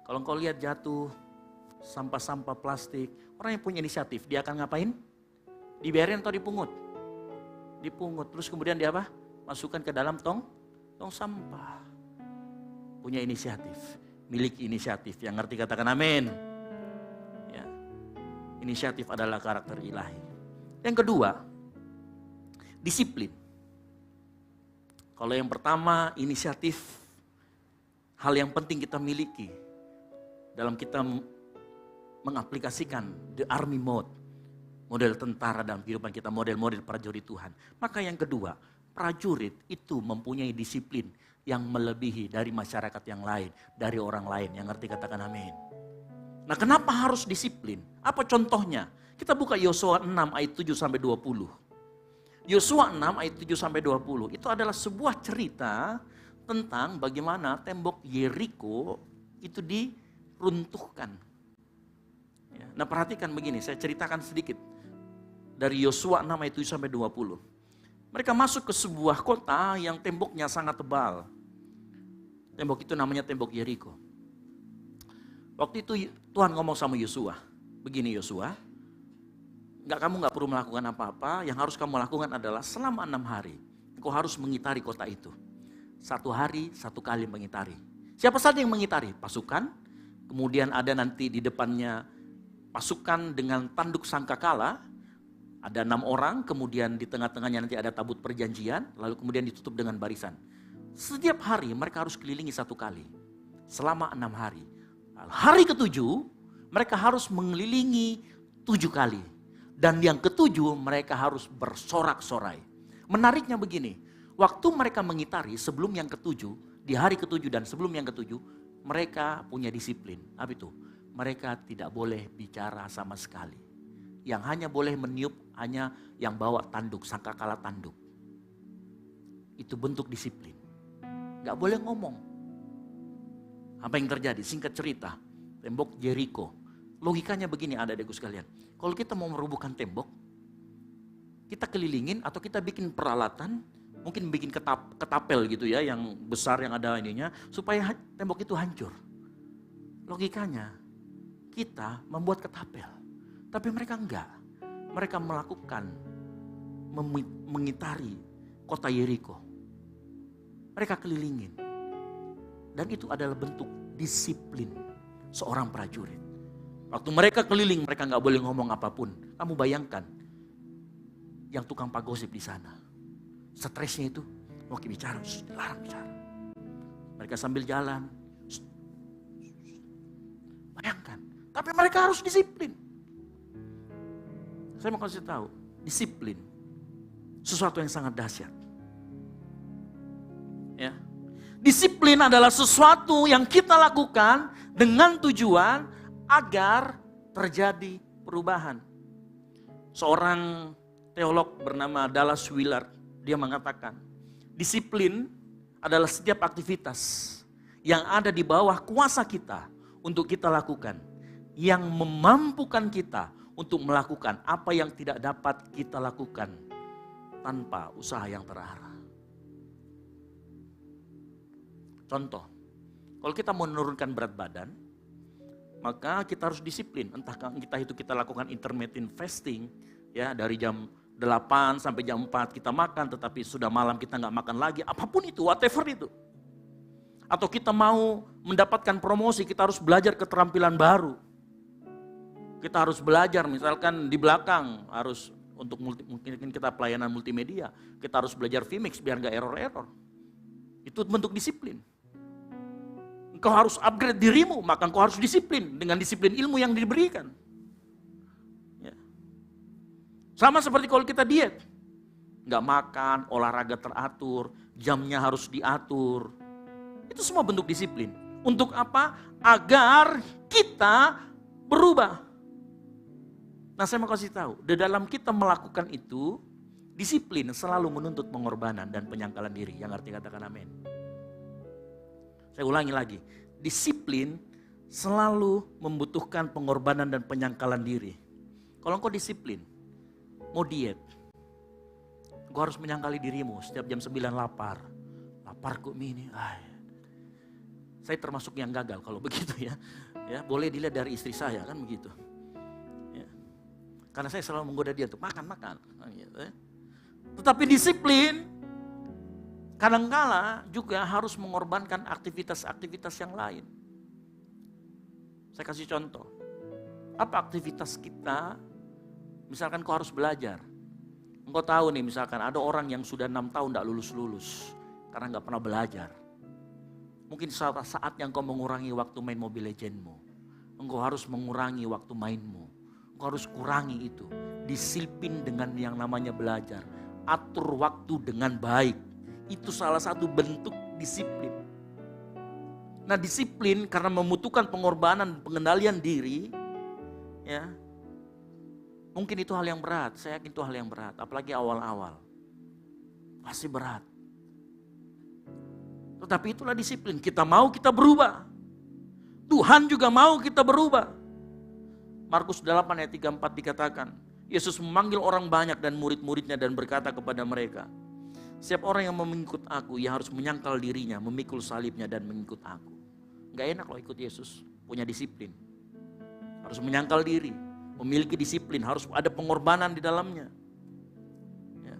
Kalau engkau lihat jatuh, sampah-sampah plastik, orang yang punya inisiatif, dia akan ngapain? Dibiarin atau dipungut? Dipungut, terus kemudian dia apa? Masukkan ke dalam tong sampah. Punya inisiatif, miliki inisiatif. Yang ngerti katakan amin. Ya. Inisiatif adalah karakter ilahi. Yang kedua, disiplin. Kalau yang pertama, inisiatif, hal yang penting kita miliki dalam kita mengaplikasikan the army mode, model tentara dalam kehidupan kita, model-model prajurit Tuhan. Maka yang kedua, prajurit itu mempunyai disiplin yang melebihi dari masyarakat yang lain, dari orang lain. Yang ngerti katakan amin. Nah kenapa harus disiplin? Apa contohnya? Kita buka Yosua 6 ayat 7 sampai 20. Yosua 6 ayat 7 sampai 20 itu adalah sebuah cerita tentang bagaimana tembok Yeriko itu diruntuhkan. Ya, nah perhatikan begini, saya ceritakan sedikit. Dari Yosua 6 ayat 7 sampai 20. Mereka masuk ke sebuah kota yang temboknya sangat tebal. Tembok itu namanya tembok Yeriko. Waktu itu Tuhan ngomong sama Yosua, begini Yosua, kamu nggak perlu melakukan apa-apa, yang harus kamu lakukan adalah selama 6 hari, engkau harus mengitari kota itu. 1 hari 1 kali mengitari. Siapa saja yang mengitari? Pasukan, kemudian ada nanti di depannya pasukan dengan tanduk sangkakala, ada 6 orang, kemudian di tengah-tengahnya nanti ada tabut perjanjian, lalu kemudian ditutup dengan barisan. Setiap hari mereka harus kelilingi 1 kali, selama 6 hari. Hari ke-7 mereka harus mengelilingi 7 kali. Dan yang ke-7 mereka harus bersorak-sorai. Menariknya begini, waktu mereka mengitari sebelum yang ke-7, di hari ke-7 dan sebelum yang ke-7, mereka punya disiplin. Apa itu? Mereka tidak boleh bicara sama sekali. Yang hanya boleh meniup hanya yang bawa tanduk, sangkakala tanduk. Itu bentuk disiplin. Gak boleh ngomong. Apa yang terjadi? Singkat cerita, tembok Jericho. Logikanya begini adek-adekku sekalian. Kalau kita mau merobohkan tembok, kita kelilingin atau kita bikin peralatan, mungkin bikin ketapel gitu ya, yang besar yang ada ininya, supaya tembok itu hancur. Logikanya, kita membuat ketapel. Tapi mereka enggak. Mereka melakukan, mengitari kota Jericho. Mereka kelilingin. Dan itu adalah bentuk disiplin seorang prajurit. Waktu mereka keliling, mereka nggak boleh ngomong apapun. Kamu bayangkan, yang tukang pagosip di sana, stresnya itu mau bicara, larang bicara. Mereka sambil jalan, bayangkan. Tapi mereka harus disiplin. Saya mau kasih tahu, disiplin sesuatu yang sangat dahsyat. Ya. Disiplin adalah sesuatu yang kita lakukan dengan tujuan agar terjadi perubahan. Seorang teolog bernama Dallas Willard, dia mengatakan, disiplin adalah setiap aktivitas yang ada di bawah kuasa kita untuk kita lakukan, yang memampukan kita untuk melakukan apa yang tidak dapat kita lakukan tanpa usaha yang terarah. Contoh, kalau kita mau menurunkan berat badan, maka kita harus disiplin. Entah itu kita lakukan intermittent fasting, ya dari jam 8 sampai jam 4 kita makan, tetapi sudah malam kita nggak makan lagi, apapun itu, whatever itu. Atau kita mau mendapatkan promosi, kita harus belajar keterampilan baru. Kita harus belajar, misalkan di belakang harus untuk mungkin kita pelayanan multimedia, kita harus belajar Vmix biar nggak error-error. Itu bentuk disiplin. Engkau harus upgrade dirimu, maka engkau harus disiplin dengan disiplin ilmu yang diberikan. Ya. Sama seperti kalau kita diet, nggak makan, olahraga teratur, jamnya harus diatur. Itu semua bentuk disiplin. Untuk apa? Agar kita berubah. Nah, saya mau kasih tahu, di dalam kita melakukan itu, disiplin selalu menuntut pengorbanan dan penyangkalan diri. Yang arti katakan amin. Saya ulangi lagi, disiplin selalu membutuhkan pengorbanan dan penyangkalan diri. Kalau engkau disiplin, mau diet, engkau harus menyangkali dirimu setiap jam 9 lapar. Lapar kok ini. Saya termasuk yang gagal kalau begitu ya. Ya, boleh dilihat dari istri saya kan begitu. Ya. Karena saya selalu menggoda dia untuk makan. Gitu, ya. Tetapi disiplin kadangkala juga harus mengorbankan aktivitas-aktivitas yang lain. Saya kasih contoh. Apa aktivitas kita? Misalkan kau harus belajar. Engkau tahu nih misalkan ada orang yang sudah 6 tahun tidak lulus-lulus. Karena nggak pernah belajar. Mungkin saat yang kau mengurangi waktu main Mobile Legends-mu. Engkau harus mengurangi waktu mainmu. Engkau harus kurangi itu. Disiplin dengan yang namanya belajar. Atur waktu dengan baik. Itu salah satu bentuk disiplin. Nah, disiplin karena membutuhkan pengorbanan, pengendalian diri, ya. Mungkin itu hal yang berat, saya yakin itu hal yang berat, apalagi awal-awal. Pasti berat. Tetapi itulah disiplin, kita mau kita berubah. Tuhan juga mau kita berubah. Markus 8 ayat 34 dikatakan, Yesus memanggil orang banyak dan murid-muridnya dan berkata kepada mereka, setiap orang yang mengikut aku, ia harus menyangkal dirinya, memikul salibnya dan mengikut aku. Gak enak loh ikut Yesus. punya disiplin. Harus menyangkal diri, memiliki disiplin, harus ada pengorbanan di dalamnya. Ya.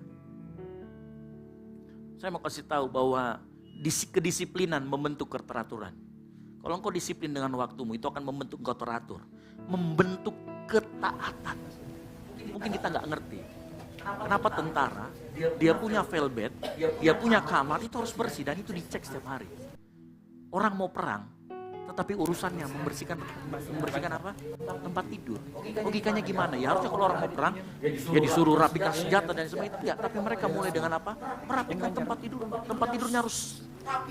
Saya mau kasih tahu bahwa kedisiplinan membentuk keteraturan. Kalau engkau disiplin dengan waktumu, itu akan membentuk engkau teratur. Membentuk ketaatan. Mungkin kita nggak ngerti. Kenapa tentara, dia punya velvet, dia punya kamar, itu harus bersih dan itu dicek setiap hari. Orang mau perang, tetapi urusannya membersihkan apa? Tempat tidur. Logikanya gimana? Ya harusnya kalau orang mau perang, ya disuruh rapikan senjata dan sebagainya. Enggak, tapi mereka mulai dengan apa? Merapikan tempat tidur. Tempat tidurnya harus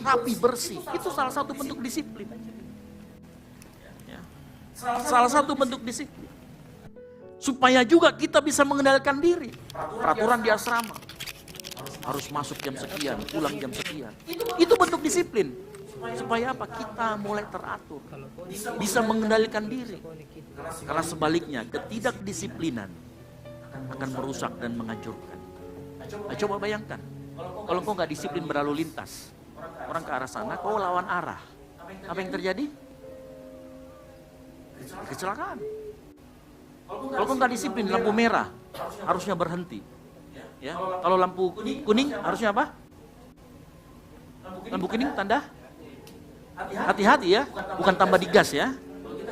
rapi, bersih. Itu salah satu bentuk disiplin. Ya. Salah satu bentuk disiplin. Supaya juga kita bisa mengendalikan diri. Peraturan di asrama. Harus masuk jam sekian, pulang jam sekian. Itu bentuk disiplin. Supaya apa? Kita mulai teratur. Bisa mengendalikan diri. Karena sebaliknya, ketidakdisiplinan akan merusak dan menghancurkan. Nah, coba bayangkan. Kalau kau nggak disiplin berlalu lintas. Orang ke arah sana, kau lawan arah. Apa yang terjadi? Kecelakaan. Kalau kau nggak disiplin, lampu merah harusnya berhenti. Ya, kalau lampu kuning harusnya apa? Lampu kuning tanda hati-hati ya, bukan tambah digas ya.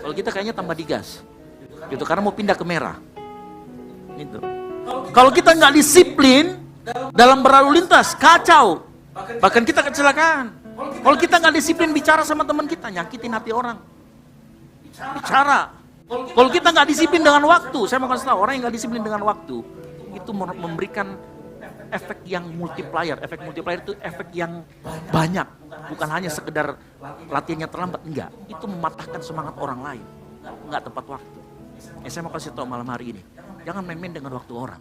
Kalau kita kayaknya tambah digas, gitu karena mau pindah ke merah. Gitu. Kalau kita nggak disiplin dalam berlalu lintas, kacau. Bahkan kita kecelakaan. Kalau kita nggak disiplin bicara sama teman kita, nyakitin hati orang. Bicara. Kalau kita nggak disiplin dengan waktu, saya mau kasih tahu, orang yang nggak disiplin dengan waktu, itu memberikan efek yang multiplier. Efek multiplier itu efek yang banyak. Bukan hanya sekedar latihannya terlambat, enggak. Itu mematahkan semangat orang lain. Enggak tepat waktu. Saya mau kasih tahu malam hari ini, jangan main-main dengan waktu orang.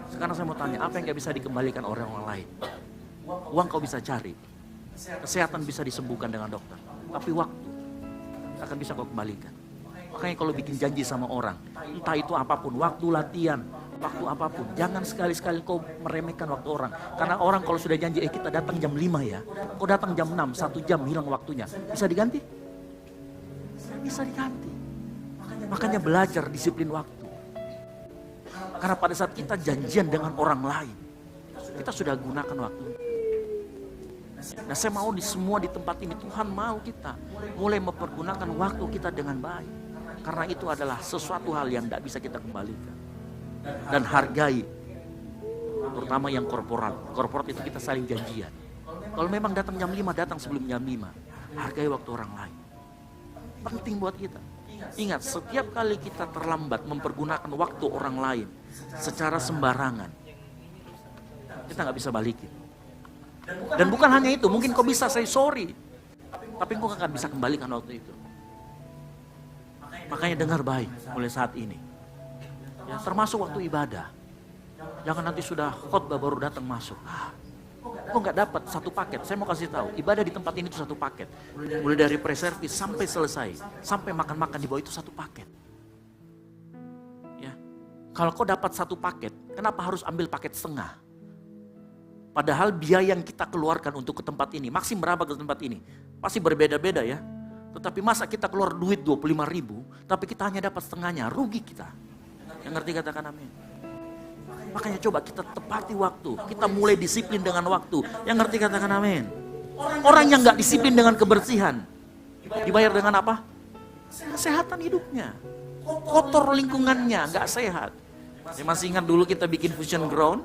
Sekarang saya mau tanya, apa yang nggak bisa dikembalikan orang lain? Uang kau bisa cari, kesehatan bisa disembuhkan dengan dokter, tapi waktu akan bisa kau kembalikan. Makanya kalau bikin janji sama orang, entah itu apapun, waktu latihan, waktu apapun, jangan sekali-sekali kau meremehkan waktu orang. Karena orang kalau sudah janji, kita datang jam 5 ya, kau datang jam 6, 1 jam hilang waktunya. Bisa diganti? Bisa diganti. Makanya belajar disiplin waktu. Karena pada saat kita janjian dengan orang lain, kita sudah gunakan waktu. Nah, saya mau semua di tempat ini, Tuhan mau kita mulai mempergunakan waktu kita dengan baik. Karena itu adalah sesuatu hal yang tidak bisa kita kembalikan. Dan hargai, terutama yang korporat. Korporat itu kita saling janjian. Kalau memang datang jam 5, datang sebelum jam 5. Hargai waktu orang lain. Penting buat kita. Ingat, setiap kali kita terlambat mempergunakan waktu orang lain secara sembarangan, kita nggak bisa balikin. Dan bukan hanya itu, mungkin kau bisa say sorry, tapi kau nggak akan bisa kembalikan waktu itu. Makanya dengar baik mulai saat ini. Ya, termasuk waktu ibadah. Jangan nanti sudah khotbah baru datang masuk. Kok nggak dapat satu paket? Saya mau kasih tahu, ibadah di tempat ini itu satu paket. Mulai dari pre-service sampai selesai, sampai makan-makan di bawah itu satu paket. Ya, kalau kau dapat satu paket, kenapa harus ambil paket setengah? Padahal biaya yang kita keluarkan untuk ke tempat ini, maksim berapa ke tempat ini? Pasti berbeda-beda ya. Tetapi masa kita keluar duit 25.000, tapi kita hanya dapat setengahnya, rugi kita. Yang ngerti katakan amin. Makanya coba kita tepati waktu, kita mulai disiplin dengan waktu. Yang ngerti katakan amin. Orang yang gak disiplin dengan kebersihan, dibayar dengan apa? Kesehatan hidupnya. Kotor lingkungannya, gak sehat. Saya masih ingat dulu kita bikin fusion ground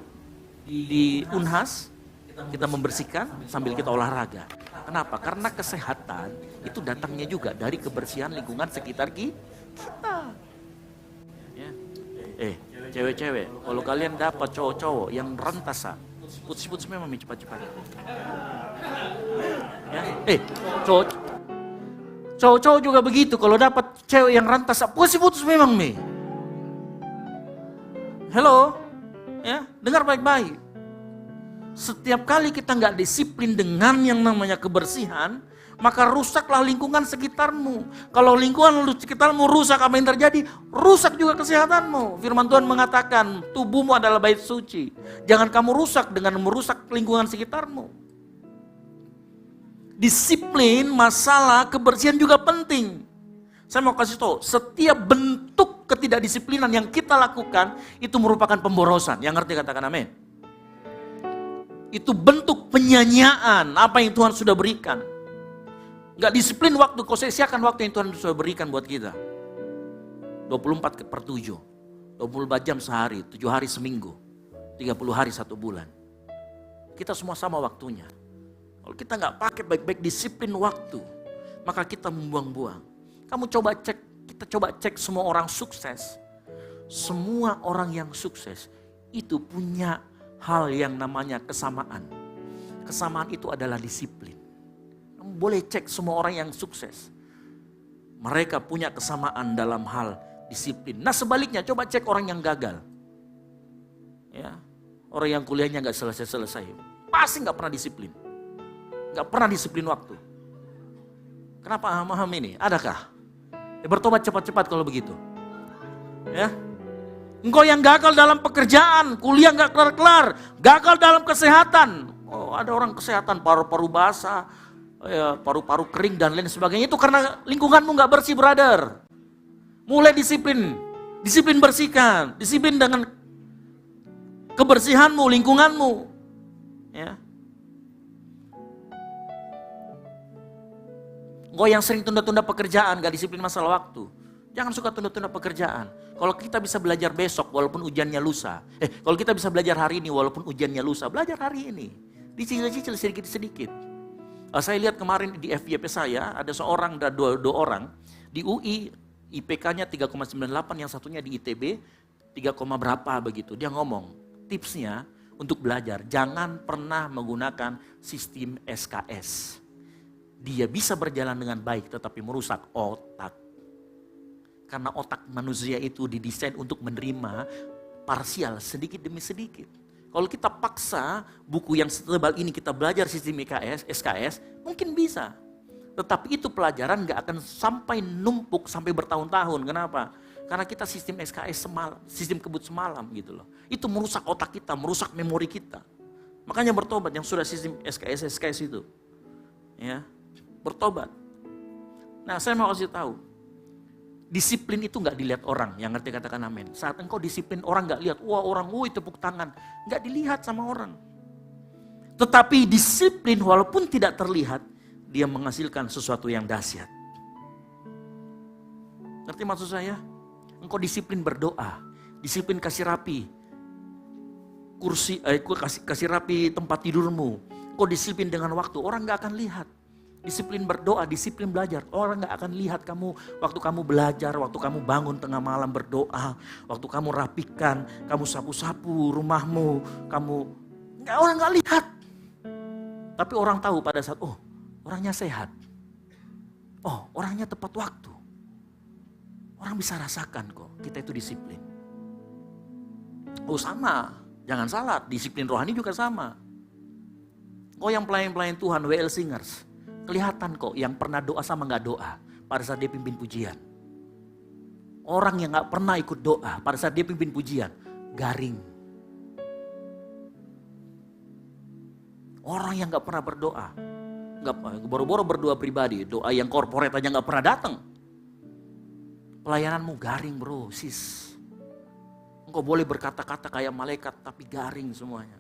di Unhas, kita membersihkan sambil kita olahraga. Kenapa? Karena kesehatan itu datangnya juga dari kebersihan lingkungan sekitar kita. Ya. Cewek-cewek, kalau kalian dapat cowok-cowok yang rentasa, putus-putus memang cepat-cepat. Ya. Cowok-cowok juga begitu, kalau dapat cewek yang rentasa, putus-putus memang nih. Hello, ya, dengar baik-baik. Setiap kali kita nggak disiplin dengan yang namanya kebersihan, maka rusaklah lingkungan sekitarmu. Kalau lingkungan sekitarmu rusak, apa yang terjadi? Rusak juga kesehatanmu. Firman Tuhan mengatakan, tubuhmu adalah bait suci. Jangan kamu rusak dengan merusak lingkungan sekitarmu. Disiplin masalah kebersihan juga penting. Saya mau kasih tahu, setiap bentuk ketidakdisiplinan yang kita lakukan itu merupakan pemborosan. Yang ngerti katakan amin. Itu bentuk penyanyian apa yang Tuhan sudah berikan. Gak disiplin waktu, kau sia-siakan waktu yang Tuhan sudah berikan buat kita. 24/7, 24 jam sehari, 7 hari seminggu, 30 hari 1 bulan. Kita semua sama waktunya. Kalau kita gak pakai baik-baik disiplin waktu, maka kita membuang-buang. Kamu coba cek, kita coba cek semua orang sukses. Semua orang yang sukses itu punya hal yang namanya kesamaan. Kesamaan itu adalah disiplin. Kamu boleh cek semua orang yang sukses. Mereka punya kesamaan dalam hal disiplin. Nah sebaliknya coba cek orang yang gagal. Ya, orang yang kuliahnya gak selesai-selesai. Pasti gak pernah disiplin. Gak pernah disiplin waktu. Kenapa paham ini? Adakah? Bertobat cepat-cepat kalau begitu. Ya. Engkau yang gagal dalam pekerjaan, kuliah gak kelar-kelar, gagal dalam kesehatan. Oh, ada orang kesehatan paru-paru basah, ya, paru-paru kering dan lain sebagainya. Itu karena lingkunganmu gak bersih, brother. Mulai disiplin. Disiplin bersihkan, disiplin dengan kebersihanmu, lingkunganmu. Ya. Engkau yang sering tunda-tunda pekerjaan, gak disiplin masalah waktu. Jangan suka tunda-tunda pekerjaan. Kalau kita bisa belajar besok walaupun ujiannya lusa. Kalau kita bisa belajar hari ini walaupun ujiannya lusa. Belajar hari ini. Dicicil-cicil sedikit-sedikit. Saya lihat kemarin di FYP saya ada seorang dan dua orang. Di UI IPK-nya 3,98, yang satunya di ITB 3, berapa begitu. Dia ngomong tipsnya untuk belajar. Jangan pernah menggunakan sistem SKS. Dia bisa berjalan dengan baik tetapi merusak otak. Karena otak manusia itu didesain untuk menerima parsial sedikit demi sedikit. Kalau kita paksa buku yang setebal ini kita belajar sistem SKS, mungkin bisa. Tetapi itu pelajaran gak akan sampai numpuk sampai bertahun-tahun. Kenapa? Karena kita sistem SKS semalam, sistem kebut semalam gitu loh. Itu merusak otak kita, merusak memori kita. Makanya bertobat yang sudah sistem SKS itu. Ya. Bertobat. Nah saya mau kasih tahu, disiplin itu gak dilihat orang, yang ngerti katakan amin. Saat engkau disiplin orang gak lihat, wah orang tepuk tangan, gak dilihat sama orang. Tetapi disiplin walaupun tidak terlihat, dia menghasilkan sesuatu yang dahsyat. Ngerti maksud saya? Engkau disiplin berdoa, disiplin kasih rapi kasih rapi tempat tidurmu. Engkau disiplin dengan waktu, orang gak akan lihat. Disiplin berdoa, disiplin belajar. Orang gak akan lihat kamu waktu kamu belajar, waktu kamu bangun tengah malam berdoa, waktu kamu rapikan, kamu sapu-sapu rumahmu, orang gak lihat. Tapi orang tahu pada saat, oh orangnya sehat. Oh orangnya tepat waktu. Orang bisa rasakan kok, kita itu disiplin. Oh sama, jangan salah, disiplin rohani juga sama. Oh yang pelayan-pelayan Tuhan, WL Singers. Kelihatan kok yang pernah doa sama gak doa pada saat dia pimpin pujian. Orang yang gak pernah ikut doa pada saat dia pimpin pujian, garing. Orang yang gak pernah berdoa, boro-boro berdoa pribadi, doa yang korporat aja gak pernah datang. Pelayananmu garing bro, sis. Engkau boleh berkata-kata kayak malaikat tapi garing semuanya.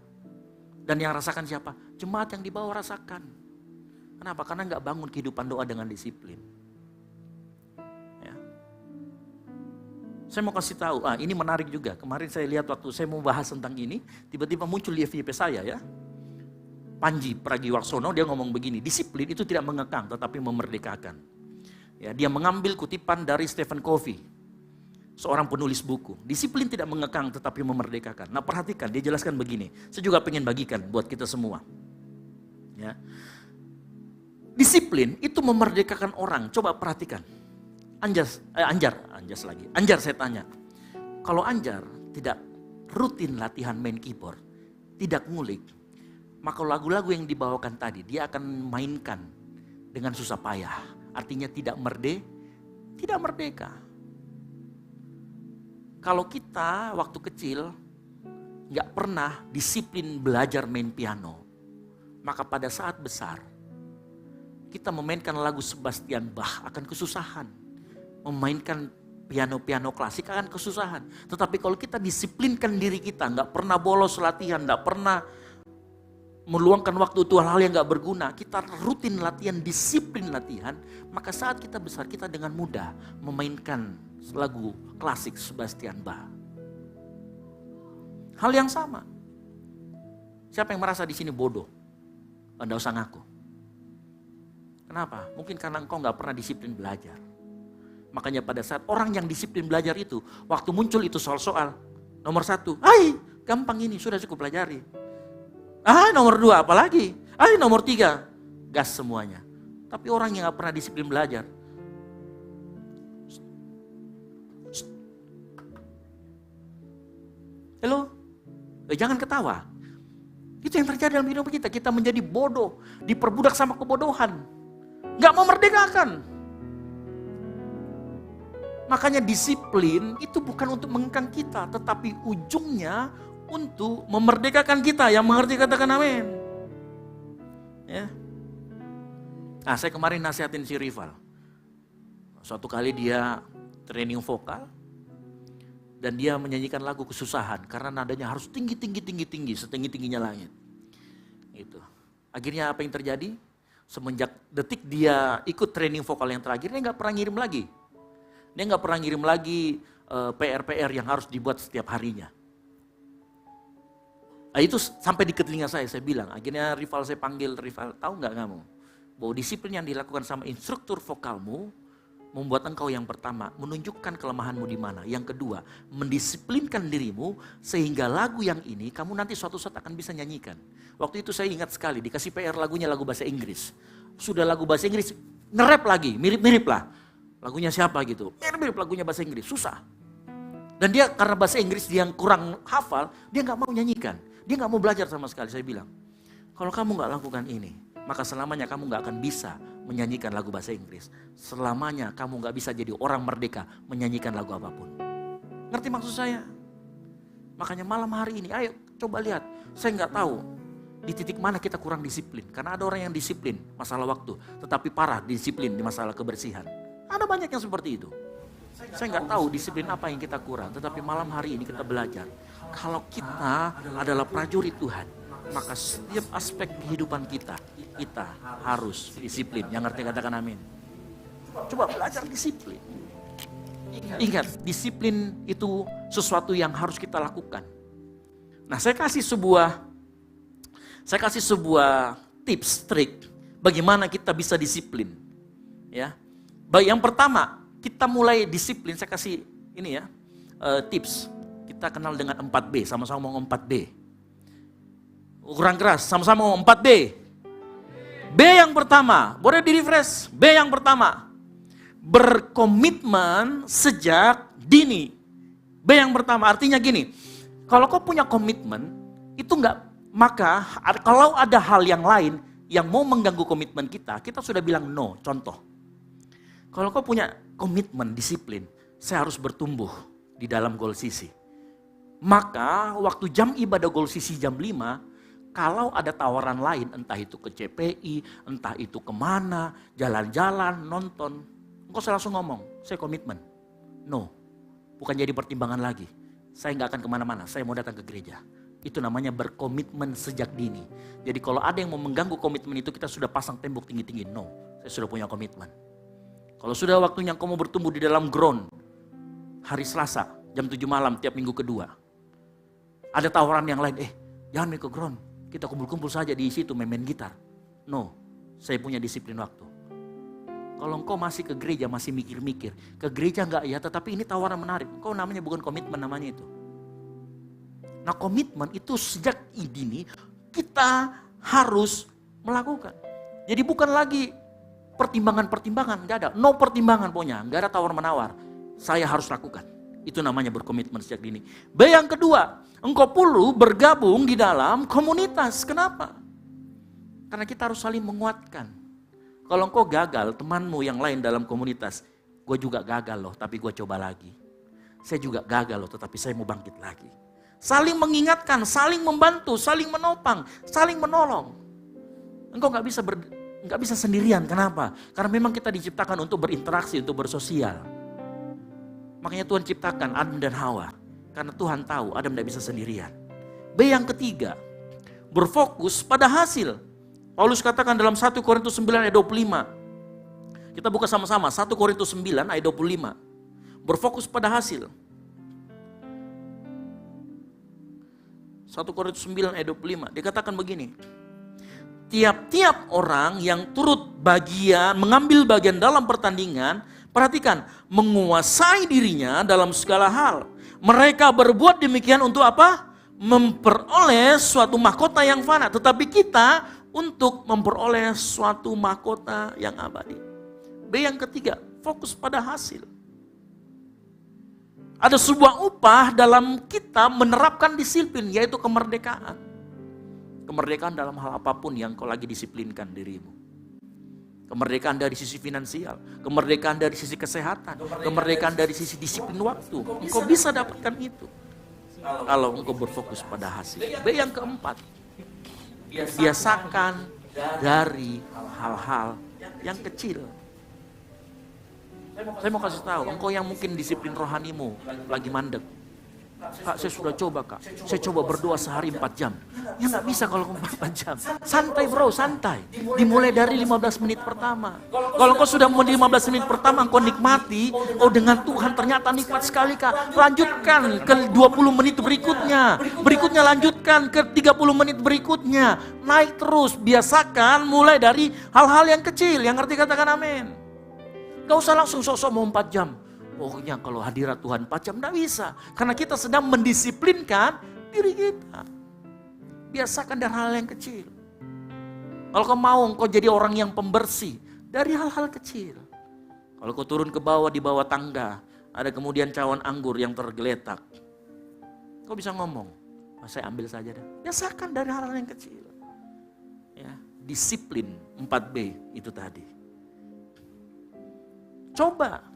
Dan yang rasakan siapa? Jemaat yang di bawah rasakan. Kenapa? Karena gak bangun kehidupan doa dengan disiplin. Ya. Saya mau kasih tahu, ini menarik juga. Kemarin saya lihat waktu saya mau bahas tentang ini, tiba-tiba muncul di FYP saya ya. Panji Pragiwaksono dia ngomong begini, disiplin itu tidak mengekang tetapi memerdekakan. Ya, dia mengambil kutipan dari Stephen Covey, seorang penulis buku. Disiplin tidak mengekang tetapi memerdekakan. Nah perhatikan, dia jelaskan begini. Saya juga pengen bagikan buat kita semua. Ya. Disiplin itu memerdekakan orang. Coba perhatikan. Anjar saya tanya. Kalau Anjar tidak rutin latihan main keyboard, tidak ngulik, maka lagu-lagu yang dibawakan tadi dia akan mainkan dengan susah payah. Artinya tidak merdeka. Kalau kita waktu kecil gak pernah disiplin belajar main piano, maka pada saat besar kita memainkan lagu Sebastian Bach akan kesusahan. Memainkan piano-piano klasik akan kesusahan. Tetapi kalau kita disiplinkan diri kita, gak pernah bolos latihan, gak pernah meluangkan waktu untuk hal-hal yang gak berguna, kita rutin latihan, disiplin latihan, maka saat kita besar kita dengan mudah memainkan lagu klasik Sebastian Bach. Hal yang sama. Siapa yang merasa di sini bodoh? Anda usah ngaku. Kenapa? Mungkin karena engkau gak pernah disiplin belajar. Makanya pada saat orang yang disiplin belajar itu, waktu muncul itu soal-soal, nomor 1, gampang ini, sudah cukup pelajari. Nomor 2, apalagi? Nomor 3, gas semuanya. Tapi orang yang gak pernah disiplin belajar, halo? Jangan ketawa. Itu yang terjadi dalam hidup kita. Kita menjadi bodoh, diperbudak sama kebodohan. Gak mau merdekakan. Makanya disiplin itu bukan untuk mengekang kita, tetapi ujungnya untuk memerdekakan kita. Yang mengerti katakan amin. Ya. Saya kemarin nasihatin si Rival. Suatu kali dia training vokal dan dia menyanyikan lagu kesusahan karena nadanya harus tinggi, setinggi-tingginya langit. Gitu. Akhirnya apa yang terjadi? Semenjak detik dia ikut training vokal yang terakhir, dia gak pernah ngirim lagi. Dia gak pernah ngirim lagi PR-PR yang harus dibuat setiap harinya. Itu sampai di telinga saya bilang, akhirnya Rival saya panggil, Rival, tahu gak kamu? Bahwa disiplin yang dilakukan sama instruktur vokalmu, membuat engkau yang pertama, menunjukkan kelemahanmu di mana. Yang kedua, mendisiplinkan dirimu, sehingga lagu yang ini, kamu nanti suatu saat akan bisa nyanyikan. Waktu itu saya ingat sekali, dikasih PR lagunya lagu bahasa Inggris. Sudah lagu bahasa Inggris, nge-rap lagi, mirip-mirip lah. Lagunya siapa gitu, mirip lagunya bahasa Inggris, susah. Dan dia karena bahasa Inggris dia yang kurang hafal, dia gak mau nyanyikan. Dia gak mau belajar sama sekali. Saya bilang, kalau kamu gak lakukan ini, maka selamanya kamu gak akan bisa menyanyikan lagu bahasa Inggris. Selamanya kamu gak bisa jadi orang merdeka menyanyikan lagu apapun. Ngerti maksud saya? Makanya malam hari ini, ayo coba lihat. Saya gak tahu di titik mana kita kurang disiplin. Karena ada orang yang disiplin masalah waktu, tetapi parah disiplin di masalah kebersihan. Ada banyak yang seperti itu. Saya nggak tahu disiplin apa yang kita kurang, tetapi malam hari ini kita belajar. Kalau kita adalah prajurit Tuhan, maka setiap aspek kehidupan kita harus disiplin. Yang ngerti katakan amin. Coba belajar disiplin. Ingat, disiplin itu sesuatu yang harus kita lakukan. Nah, saya kasih sebuah tips, trik bagaimana kita bisa disiplin. Ya. Baik, yang pertama, kita mulai disiplin, saya kasih ini ya, tips. Kita kenal dengan 4B, sama-sama ngomong 4B. Kurang keras, sama-sama ngomong 4B. B yang pertama, boleh di-refresh. B yang pertama, berkomitmen sejak dini. B yang pertama, artinya gini, kalau kau punya komitmen, itu maka kalau ada hal yang lain yang mau mengganggu komitmen kita sudah bilang no, contoh. Kalau kau punya komitmen, disiplin, saya harus bertumbuh di dalam Goal Sisi. Maka waktu jam ibadah Goal Sisi jam 5, kalau ada tawaran lain, entah itu ke CPI, entah itu kemana, jalan-jalan, nonton, engkau langsung ngomong, saya komitmen. No, bukan jadi pertimbangan lagi. Saya nggak akan kemana-mana, saya mau datang ke gereja. Itu namanya berkomitmen sejak dini. Jadi kalau ada yang mau mengganggu komitmen itu, kita sudah pasang tembok tinggi-tinggi. No, saya sudah punya komitmen. Kalau sudah waktunya kamu bertumbuh di dalam ground, hari Selasa, jam 7 malam tiap minggu kedua. Ada tawaran yang lain, jangan main ke ground, kita kumpul-kumpul saja di situ main gitar. No, saya punya disiplin waktu. Kalau engkau masih ke gereja, masih mikir-mikir, ke gereja enggak ya, tetapi ini tawaran menarik. Engkau namanya bukan komitmen namanya itu. Nah, komitmen itu sejak dini kita harus melakukan. Jadi bukan lagi pertimbangan-pertimbangan, enggak ada. No pertimbangan pokoknya, enggak ada tawar-menawar. Saya harus lakukan. Itu namanya berkomitmen sejak dini. B yang kedua, engkau perlu bergabung di dalam komunitas. Kenapa? Karena kita harus saling menguatkan. Kalau engkau gagal, temanmu yang lain dalam komunitas, gue juga gagal loh, tapi gue coba lagi. Saya juga gagal loh, tetapi saya mau bangkit lagi. Saling mengingatkan, saling membantu, saling menopang, saling menolong. Engkau gak bisa Nggak bisa sendirian, kenapa? Karena memang kita diciptakan untuk berinteraksi, untuk bersosial. Makanya Tuhan ciptakan Adam dan Hawa. Karena Tuhan tahu Adam tidak bisa sendirian. B yang ketiga, berfokus pada hasil. Paulus katakan dalam 1 Korintus 9 ayat 25. Kita buka sama-sama, 1 Korintus 9 ayat 25. Berfokus pada hasil. 1 Korintus 9 ayat 25, dikatakan begini. Tiap-tiap orang yang turut mengambil bagian dalam pertandingan, perhatikan, menguasai dirinya dalam segala hal. Mereka berbuat demikian untuk apa? Memperoleh suatu mahkota yang fana. Tetapi kita untuk memperoleh suatu mahkota yang abadi. B yang ketiga, fokus pada hasil. Ada sebuah upah dalam kita menerapkan disiplin, yaitu kemerdekaan. Kemerdekaan dalam hal apapun yang kau lagi disiplinkan dirimu. Kemerdekaan dari sisi finansial, kemerdekaan dari sisi kesehatan, kemerdekaan dari sisi disiplin waktu. Engkau bisa dapatkan itu kalau engkau berfokus pada hasil. B yang keempat, biasakan dari hal-hal yang kecil. Saya mau kasih tahu, engkau yang mungkin disiplin rohanimu lagi mandek. Kak, saya sudah coba kak, saya coba berdoa sehari 4 jam. Ya gak bisa kalau 4 jam. Santai bro, santai. Dimulai dari 15 menit pertama. Kalau engkau sudah mau di 15 menit pertama, engkau nikmati, oh dengan Tuhan ternyata nikmat sekali kak. Lanjutkan ke 20 menit berikutnya. Berikutnya lanjutkan ke 30 menit berikutnya. Naik terus, biasakan mulai dari hal-hal yang kecil. Yang ngerti katakan amin. Gak usah langsung sok-sok mau 4 jam. Pokoknya kalau hadirat Tuhan 4 jam, tidak bisa. Karena kita sedang mendisiplinkan diri kita. Biasakan dari hal yang kecil. Kalau kau mau, kau jadi orang yang pembersih. Dari hal-hal kecil. Kalau kau turun ke bawah, di bawah tangga, ada kemudian cawan anggur yang tergeletak. Kau bisa ngomong, saya ambil saja dah. Biasakan dari hal-hal yang kecil. Ya, disiplin 4B itu tadi. Coba.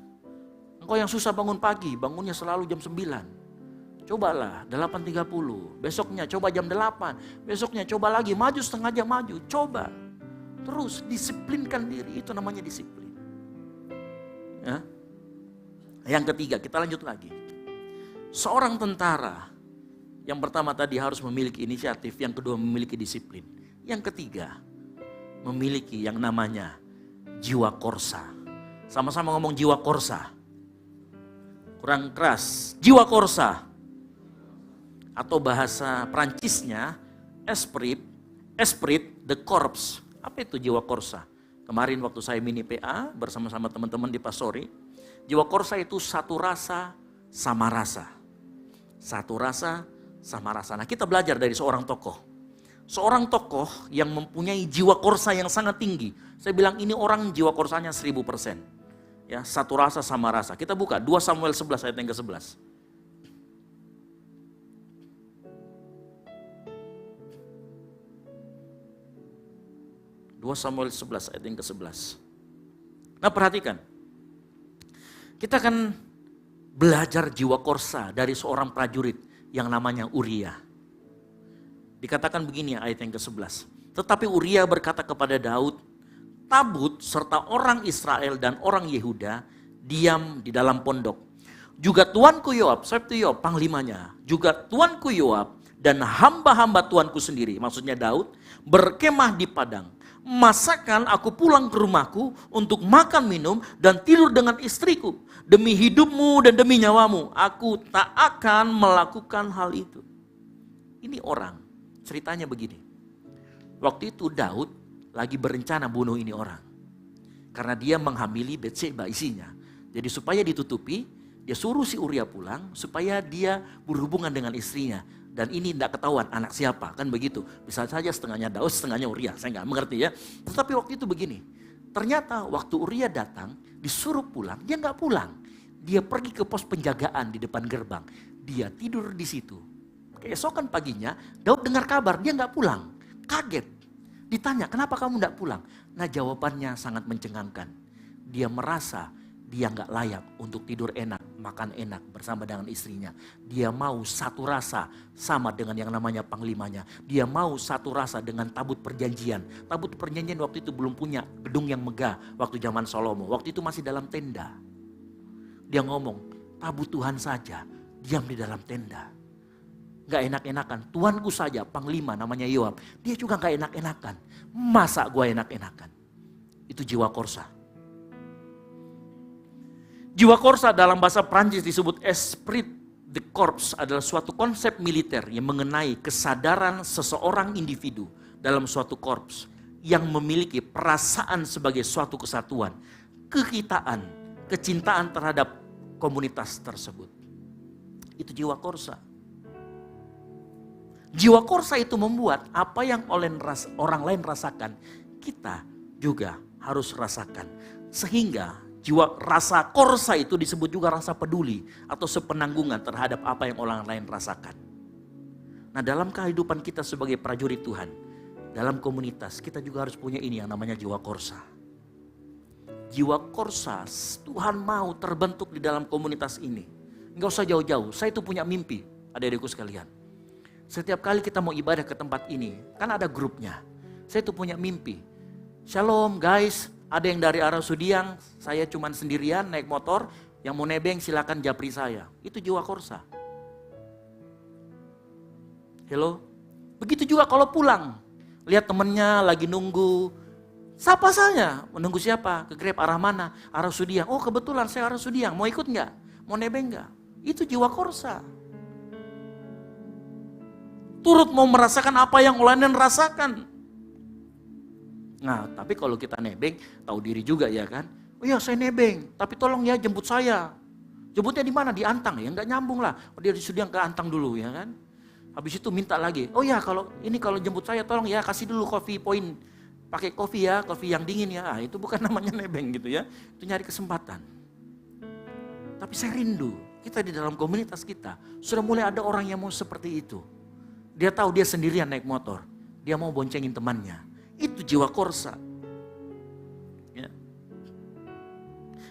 Engkau yang susah bangun pagi, bangunnya selalu jam 9. Cobalah 8.30. Besoknya coba jam 8. Besoknya coba lagi, maju setengah jam maju. Coba. Terus disiplinkan diri, itu namanya disiplin. Ya. Yang ketiga, kita lanjut lagi. Seorang tentara, yang pertama tadi harus memiliki inisiatif, yang kedua memiliki disiplin. Yang ketiga, memiliki yang namanya jiwa korsa. Sama-sama ngomong jiwa korsa. Kurang keras, jiwa korsa. Atau bahasa Prancisnya, esprit de corps. Apa itu jiwa korsa? Kemarin waktu saya mini PA bersama-sama teman-teman di Pasori, jiwa korsa itu satu rasa sama rasa. Satu rasa sama rasa. Nah, kita belajar dari seorang tokoh. Seorang tokoh yang mempunyai jiwa korsa yang sangat tinggi. Saya bilang ini orang jiwa korsanya 1000%. Ya, satu rasa sama rasa. Kita buka 2 Samuel 11 ayat yang ke-11. 2 Samuel 11 ayat yang ke-11. Nah, perhatikan. Kita akan belajar jiwa korsa dari seorang prajurit yang namanya Uria. Dikatakan begini ayat yang ke-11. Tetapi Uria berkata kepada Daud, tabut serta orang Israel dan orang Yehuda diam di dalam pondok. Juga tuanku Yoab, Yoab panglimanya, juga tuanku Yoab dan hamba-hamba tuanku sendiri, maksudnya Daud, berkemah di padang. Masakan aku pulang ke rumahku untuk makan minum dan tidur dengan istriku. Demi hidupmu dan demi nyawamu, aku tak akan melakukan hal itu. Ini orang, ceritanya begini. Waktu itu Daud lagi berencana bunuh ini orang. Karena dia menghamili Betseba isinya. Jadi supaya ditutupi, dia suruh si Uria pulang supaya dia berhubungan dengan istrinya. Dan ini tidak ketahuan anak siapa, kan begitu. Bisa saja setengahnya Daud, setengahnya Uria, saya nggak mengerti ya. Tetapi waktu itu begini, ternyata waktu Uria datang, disuruh pulang, dia nggak pulang. Dia pergi ke pos penjagaan di depan gerbang. Dia tidur di situ. Keesokan paginya, Daud dengar kabar, dia nggak pulang. Kaget. Ditanya, kenapa kamu tidak pulang? Nah, jawabannya sangat mencengangkan. Dia merasa dia nggak layak untuk tidur enak, makan enak bersama dengan istrinya. Dia mau satu rasa sama dengan yang namanya panglimanya. Dia mau satu rasa dengan tabut perjanjian. Tabut perjanjian waktu itu belum punya gedung yang megah waktu zaman Salomo. Waktu itu masih dalam tenda. Dia ngomong, tabut Tuhan saja diam di dalam tenda. Gak enak-enakan, tuanku saja panglima namanya Yoab. Dia juga gak enak-enakan. Masa gue enak-enakan? Itu jiwa korsa. Jiwa korsa dalam bahasa Prancis disebut esprit de corps adalah suatu konsep militer yang mengenai kesadaran seseorang individu dalam suatu korps yang memiliki perasaan sebagai suatu kesatuan, kekitaan, kecintaan terhadap komunitas tersebut. Itu jiwa korsa. Jiwa korsa itu membuat apa yang orang lain rasakan, kita juga harus rasakan. Sehingga jiwa rasa korsa itu disebut juga rasa peduli atau sepenanggungan terhadap apa yang orang lain rasakan. Nah, dalam kehidupan kita sebagai prajurit Tuhan, dalam komunitas kita juga harus punya ini yang namanya jiwa korsa. Jiwa korsa Tuhan mau terbentuk di dalam komunitas ini. Enggak usah jauh-jauh, saya itu punya mimpi, adik-adikku sekalian. Setiap kali kita mau ibadah ke tempat ini, kan ada grupnya. Saya itu punya mimpi. Shalom guys, ada yang dari arah Sudiang, saya cuman sendirian naik motor, yang mau nebeng silakan japri saya. Itu jiwa korsa. Hello? Begitu juga kalau pulang, lihat temennya lagi nunggu, sapa saya, menunggu siapa? Ke Grab arah mana? Arah Sudiang. Oh kebetulan saya arah Sudiang, mau ikut nggak? Mau nebeng nggak? Itu jiwa korsa. Turut mau merasakan apa yang orang lain rasakan. Nah, tapi kalau kita nebeng, tahu diri juga ya kan. Oh ya saya nebeng, tapi tolong ya jemput saya. Jemputnya di mana? Di Antang ya, nggak nyambung lah. Oh, dia disudiang ke Antang dulu ya kan. Habis itu minta lagi. Oh ya kalau jemput saya tolong ya kasih dulu coffee point. Pakai kopi ya, kopi yang dingin ya. Ah, itu bukan namanya nebeng gitu ya. Itu nyari kesempatan. Tapi saya rindu, kita di dalam komunitas kita sudah mulai ada orang yang mau seperti itu. Dia tahu dia sendirian naik motor. Dia mau boncengin temannya. Itu jiwa korsa. Ya.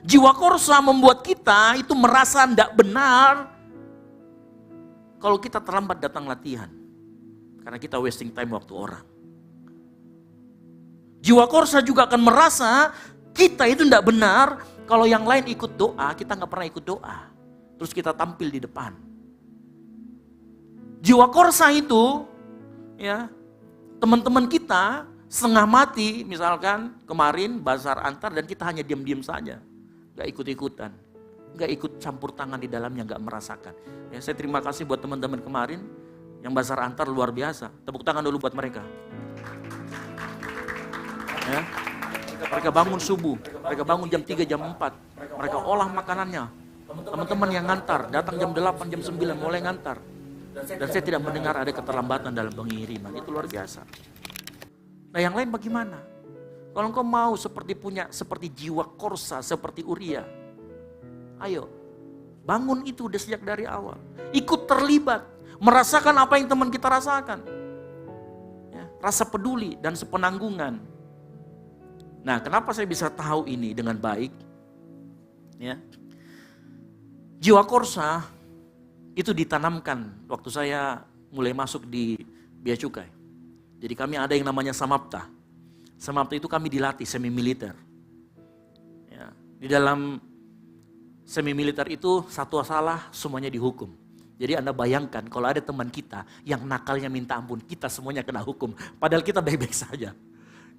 Jiwa korsa membuat kita itu merasa tidak benar kalau kita terlambat datang latihan. Karena kita wasting time waktu orang. Jiwa korsa juga akan merasa kita itu tidak benar kalau yang lain ikut doa, kita nggak pernah ikut doa. Terus kita tampil di depan. Jiwa korsa itu, ya, teman-teman kita setengah mati, misalkan kemarin bazar antar dan kita hanya diam-diam saja, nggak ikut-ikutan, nggak ikut campur tangan di dalamnya, nggak merasakan. Ya, saya terima kasih buat teman-teman kemarin yang bazar antar luar biasa. Tepuk tangan dulu buat mereka. Ya, mereka bangun subuh, mereka bangun jam 3, jam 4, mereka olah makanannya. Teman-teman yang ngantar, datang jam 8, jam 9 mulai ngantar. Dan saya tidak mendengar ada keterlambatan dalam pengiriman. Itu luar biasa. Nah yang lain bagaimana? Kalau engkau mau seperti jiwa korsa, seperti Uria. Ayo, bangun itu udah sejak dari awal. Ikut terlibat, merasakan apa yang teman kita rasakan. Ya, rasa peduli dan sepenanggungan. Nah kenapa saya bisa tahu ini dengan baik? Ya, jiwa korsa itu ditanamkan waktu saya mulai masuk di Bea Cukai. Jadi kami ada yang namanya Samapta. Samapta itu kami dilatih semi militer. Ya, di dalam semi militer itu satu salah semuanya dihukum. Jadi Anda bayangkan kalau ada teman kita yang nakalnya minta ampun, kita semuanya kena hukum. Padahal kita baik-baik saja.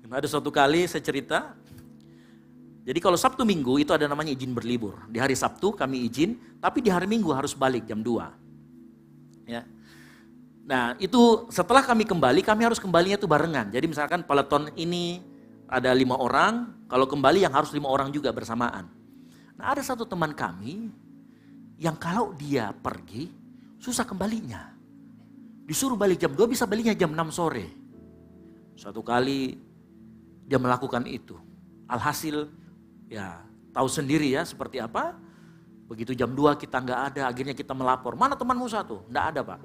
Ada suatu kali saya cerita. Jadi kalau Sabtu Minggu itu ada namanya izin berlibur. Di hari Sabtu kami izin, tapi di hari Minggu harus balik jam 2. Ya. Nah itu setelah kami kembali, kami harus kembalinya itu barengan. Jadi misalkan peleton ini ada 5 orang, kalau kembali yang harus 5 orang juga bersamaan. Nah ada satu teman kami yang kalau dia pergi, susah kembalinya. Disuruh balik jam 2, bisa baliknya jam 6 sore. Suatu kali dia melakukan itu. Alhasil ya tahu sendiri ya seperti apa. Begitu jam 2 kita nggak ada, akhirnya kita melapor. Mana temanmu satu? Nggak ada Pak.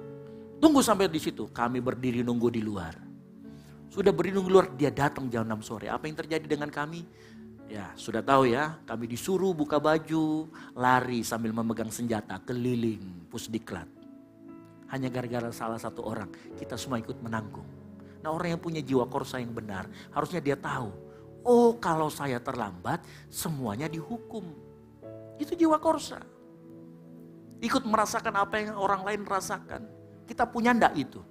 Tunggu sampai di situ. Kami berdiri nunggu di luar. Sudah berdiri nunggu di luar, dia datang jam 6 sore. Apa yang terjadi dengan kami? Ya, sudah tahu ya, kami disuruh buka baju, lari sambil memegang senjata keliling Pusdiklat. Hanya gara-gara salah satu orang, kita semua ikut menanggung. Nah, orang yang punya jiwa korsa yang benar, harusnya dia tahu, oh kalau saya terlambat, semuanya dihukum. Itu jiwa korsa. Ikut merasakan apa yang orang lain rasakan. Kita punya ndak itu?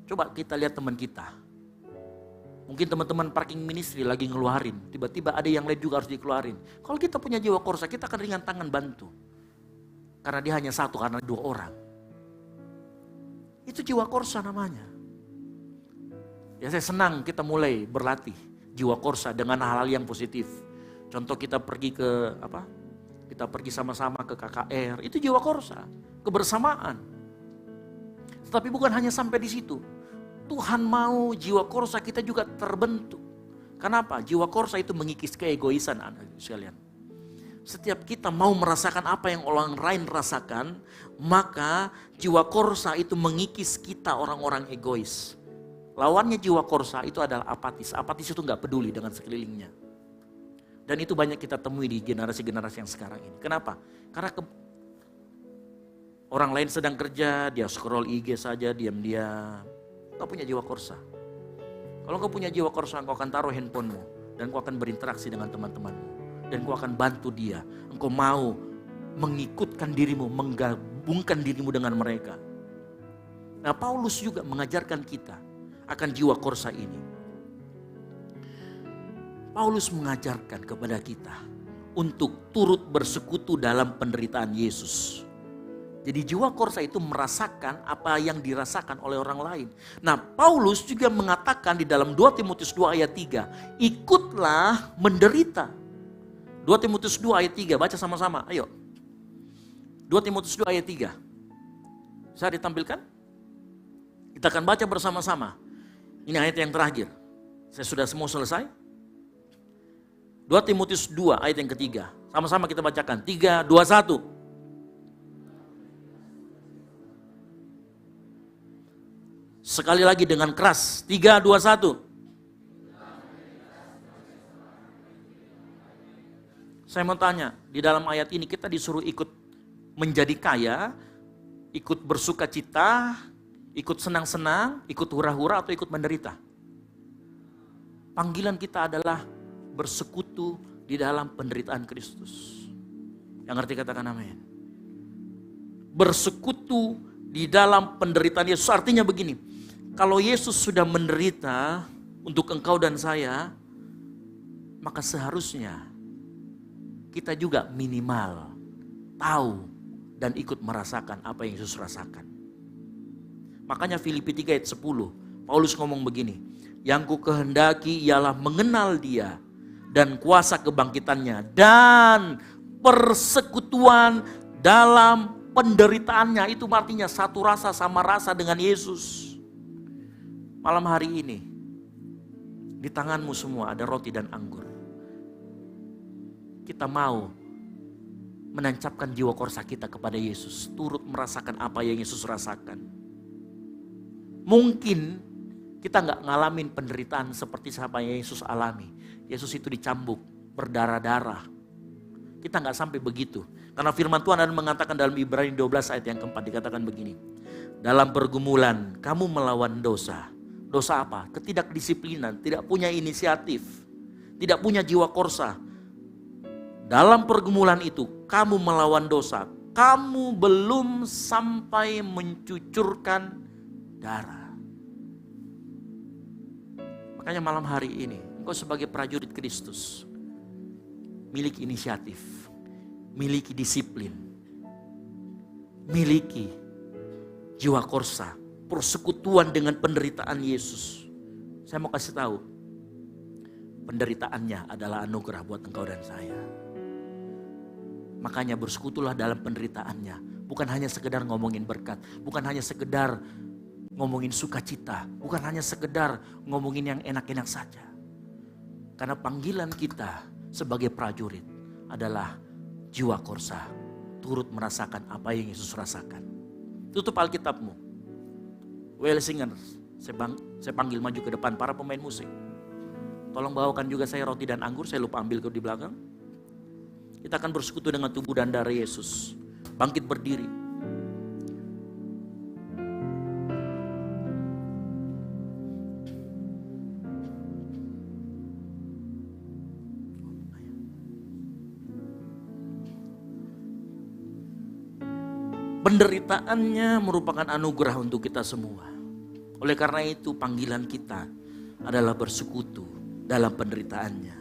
Coba kita lihat teman kita. Mungkin teman-teman parking ministry lagi ngeluarin, tiba-tiba ada yang lain juga harus dikeluarin. Kalau kita punya jiwa korsa, kita akan ringan tangan bantu. Karena dia hanya satu, karena 2 orang. Itu jiwa korsa namanya. Ya, saya senang kita mulai berlatih jiwa korsa dengan hal-hal yang positif. Contoh kita pergi ke Kita pergi sama-sama ke KKR, itu jiwa korsa, kebersamaan. Tetapi bukan hanya sampai di situ. Tuhan mau jiwa korsa kita juga terbentuk. Kenapa? Jiwa korsa itu mengikis keegoisan anak sekalian. Setiap kita mau merasakan apa yang orang lain rasakan, maka jiwa korsa itu mengikis kita orang-orang egois. Lawannya jiwa korsa itu adalah apatis. Apatis itu gak peduli dengan sekelilingnya. Dan itu banyak kita temui di generasi-generasi yang sekarang ini. Kenapa? Karena orang lain sedang kerja, dia scroll IG saja, diam-diam. Kau punya jiwa korsa. Kalau kau punya jiwa korsa, kau akan taruh handphonemu. Dan kau akan berinteraksi dengan teman-temanmu. Dan kau akan bantu dia. Engkau mau mengikutkan dirimu, menggabungkan dirimu dengan mereka. Nah, Paulus juga mengajarkan kita akan jiwa korsa ini. Paulus mengajarkan kepada kita untuk turut bersekutu dalam penderitaan Yesus. Jadi jiwa korsa itu merasakan apa yang dirasakan oleh orang lain. Nah, Paulus juga mengatakan di dalam 2 Timotius 2 ayat 3, ikutlah menderita. 2 Timotius 2 ayat 3, baca sama-sama, ayo. 2 Timotius 2 ayat 3. Bisa ditampilkan? Kita akan baca bersama-sama. Ini ayat yang terakhir. Saya sudah semua selesai. 2 Timotius 2 ayat yang ketiga. Sama-sama kita bacakan. 3, 2, 1. Sekali lagi dengan keras. 3, 2, 1. Saya mau tanya, di dalam ayat ini kita disuruh ikut menjadi kaya, ikut bersuka cita, ikut senang-senang, ikut hura-hura atau ikut menderita? Panggilan kita adalah bersekutu di dalam penderitaan Kristus. Yang ngerti katakan amin. Bersekutu di dalam penderitaan Yesus. Artinya begini, kalau Yesus sudah menderita untuk engkau dan saya, maka seharusnya kita juga minimal tahu dan ikut merasakan apa yang Yesus rasakan. Makanya Filipi 3 ayat 10, Paulus ngomong begini, yang ku kehendaki ialah mengenal dia dan kuasa kebangkitannya dan persekutuan dalam penderitaannya. Itu artinya satu rasa sama rasa dengan Yesus. Malam hari ini di tanganmu semua ada roti dan anggur. Kita mau menancapkan jiwa korsa kita kepada Yesus, turut merasakan apa yang Yesus rasakan. Mungkin kita gak ngalamin penderitaan seperti apa yang Yesus alami. Yesus itu dicambuk, berdarah-darah. Kita gak sampai begitu. Karena firman Tuhan ada mengatakan dalam Ibrani 12 ayat yang keempat dikatakan begini. Dalam pergumulan kamu melawan dosa. Dosa apa? Ketidakdisiplinan, tidak punya inisiatif, tidak punya jiwa korsa. Dalam pergumulan itu kamu melawan dosa. Kamu belum sampai mencucurkan darah. Makanya malam hari ini engkau sebagai prajurit Kristus miliki inisiatif, miliki disiplin, miliki jiwa korsa, persekutuan dengan penderitaan Yesus. Saya mau kasih tahu, penderitaannya adalah anugerah buat engkau dan saya. Makanya bersekutulah dalam penderitaannya. Bukan hanya sekedar ngomongin berkat, bukan hanya sekedar ngomongin sukacita, bukan hanya sekedar ngomongin yang enak-enak saja. Karena panggilan kita sebagai prajurit adalah jiwa korsa, turut merasakan apa yang Yesus rasakan. Tutup Alkitabmu. Well singers, saya panggil maju ke depan para pemain musik. Tolong bawakan juga saya roti dan anggur, saya lupa ambil di belakang. Kita akan bersekutu dengan tubuh dan darah Yesus. Bangkit berdiri. Penderitaannya merupakan anugerah untuk kita semua. Oleh karena itu panggilan kita adalah bersekutu dalam penderitaannya.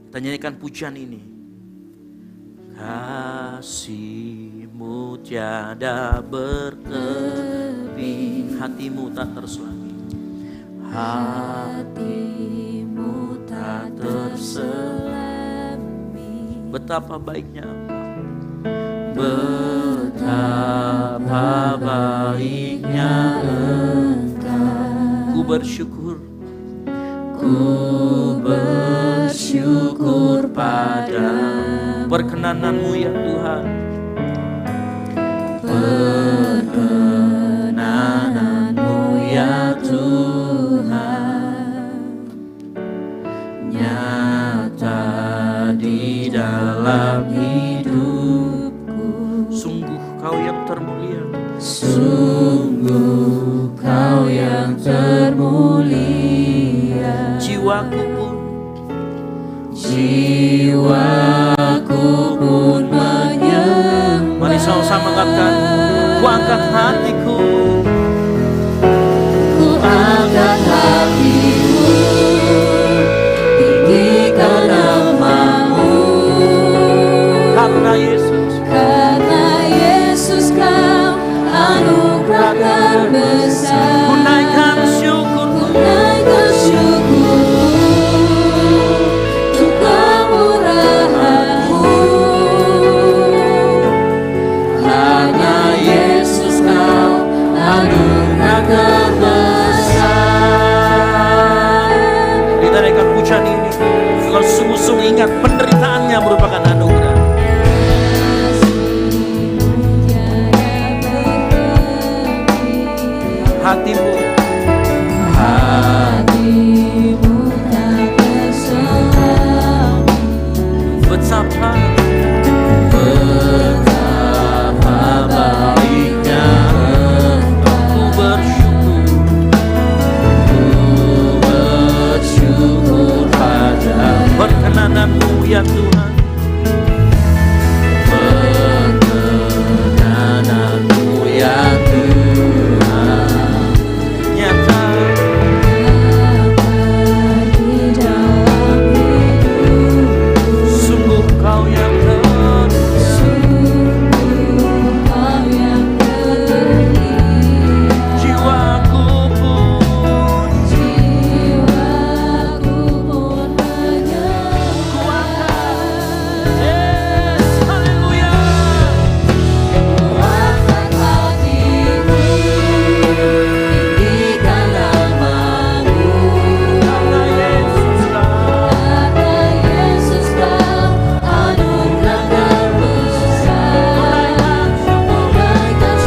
Kita nyanyikan pujian ini. Kasih-Mu tiada bertepi, hatimu tak terselami. Hatimu tak terselami. Betapa baiknya Engkau. Betapa baiknya Engkau. Ku bersyukur. Ku bersyukur pada perkenanan-Mu ya Tuhan. Perkenanan-Mu ya Tuhan. Nyata di dalam hidupku. Sungguh Kau yang termulia. Sungguh Kau yang termulia. Jiwaku pun menyembah. Mari sama-sama angkatkan. Ku angkat hatiku. Ku angkat hatiku. Tinggikan nama-Mu. Karena Yesus Kau anugerah terbesar. Ku naikkan syukurku. Ditarikan pujian ini, kalau sungguh-sungguh ingat penderitaannya merupakan anugerah. Hatimu tak terselami. Betapa baiknya Engkau. Ku bersyukur pada perkenanan-Mu ya Tuhan. Perkenanan-Mu ya Tuhan. Nyata di dalam hidupku. Sungguh Kau yang jiwaku pun menyembah. Yes, haleluya. Ku angkat hatiku, tinggikan nama-Mu. Karena Yesus Kau anugerah terbesar. Naikkan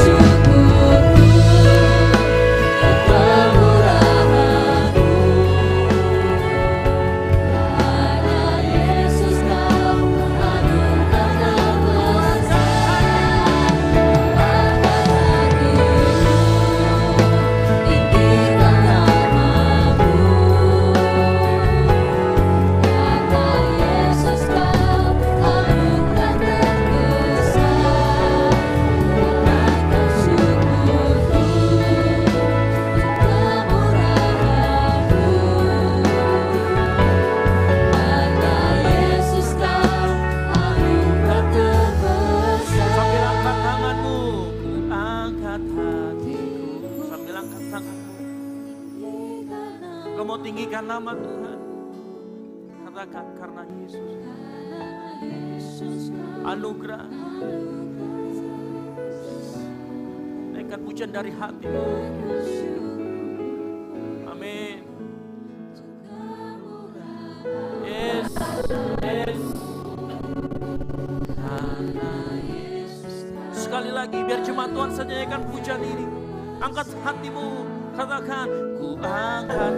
syukurku, kemurahan-Mu. Karena Yesus Kau anugerah terbesar. Angkat hatiku, tinggikan nama-Mu. Karena Yesus Kau anugerah terbesar. Naikkan syukurku, kemurahan-Mu. Karena Yesus Kau anugerah terbesar. Sambil angkat tanganmu, ku angkat hatiku. Sambil angkat tanganmu, kau mau tinggikan nama Tuhan. Katakan karena Yesus anugerah. Naikkan pujian dari hatimu. Amin. Yes, yes. Sekali lagi biar jemaat Tuhan saja nyanyikan pujian ini. Angkat hatimu Katakan, ku angkat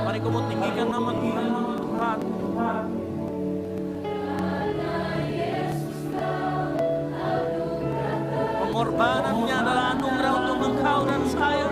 mari kamu tinggikan nama Tuhan. Pengorbanannya adalah anugerah untuk engkau dan saya.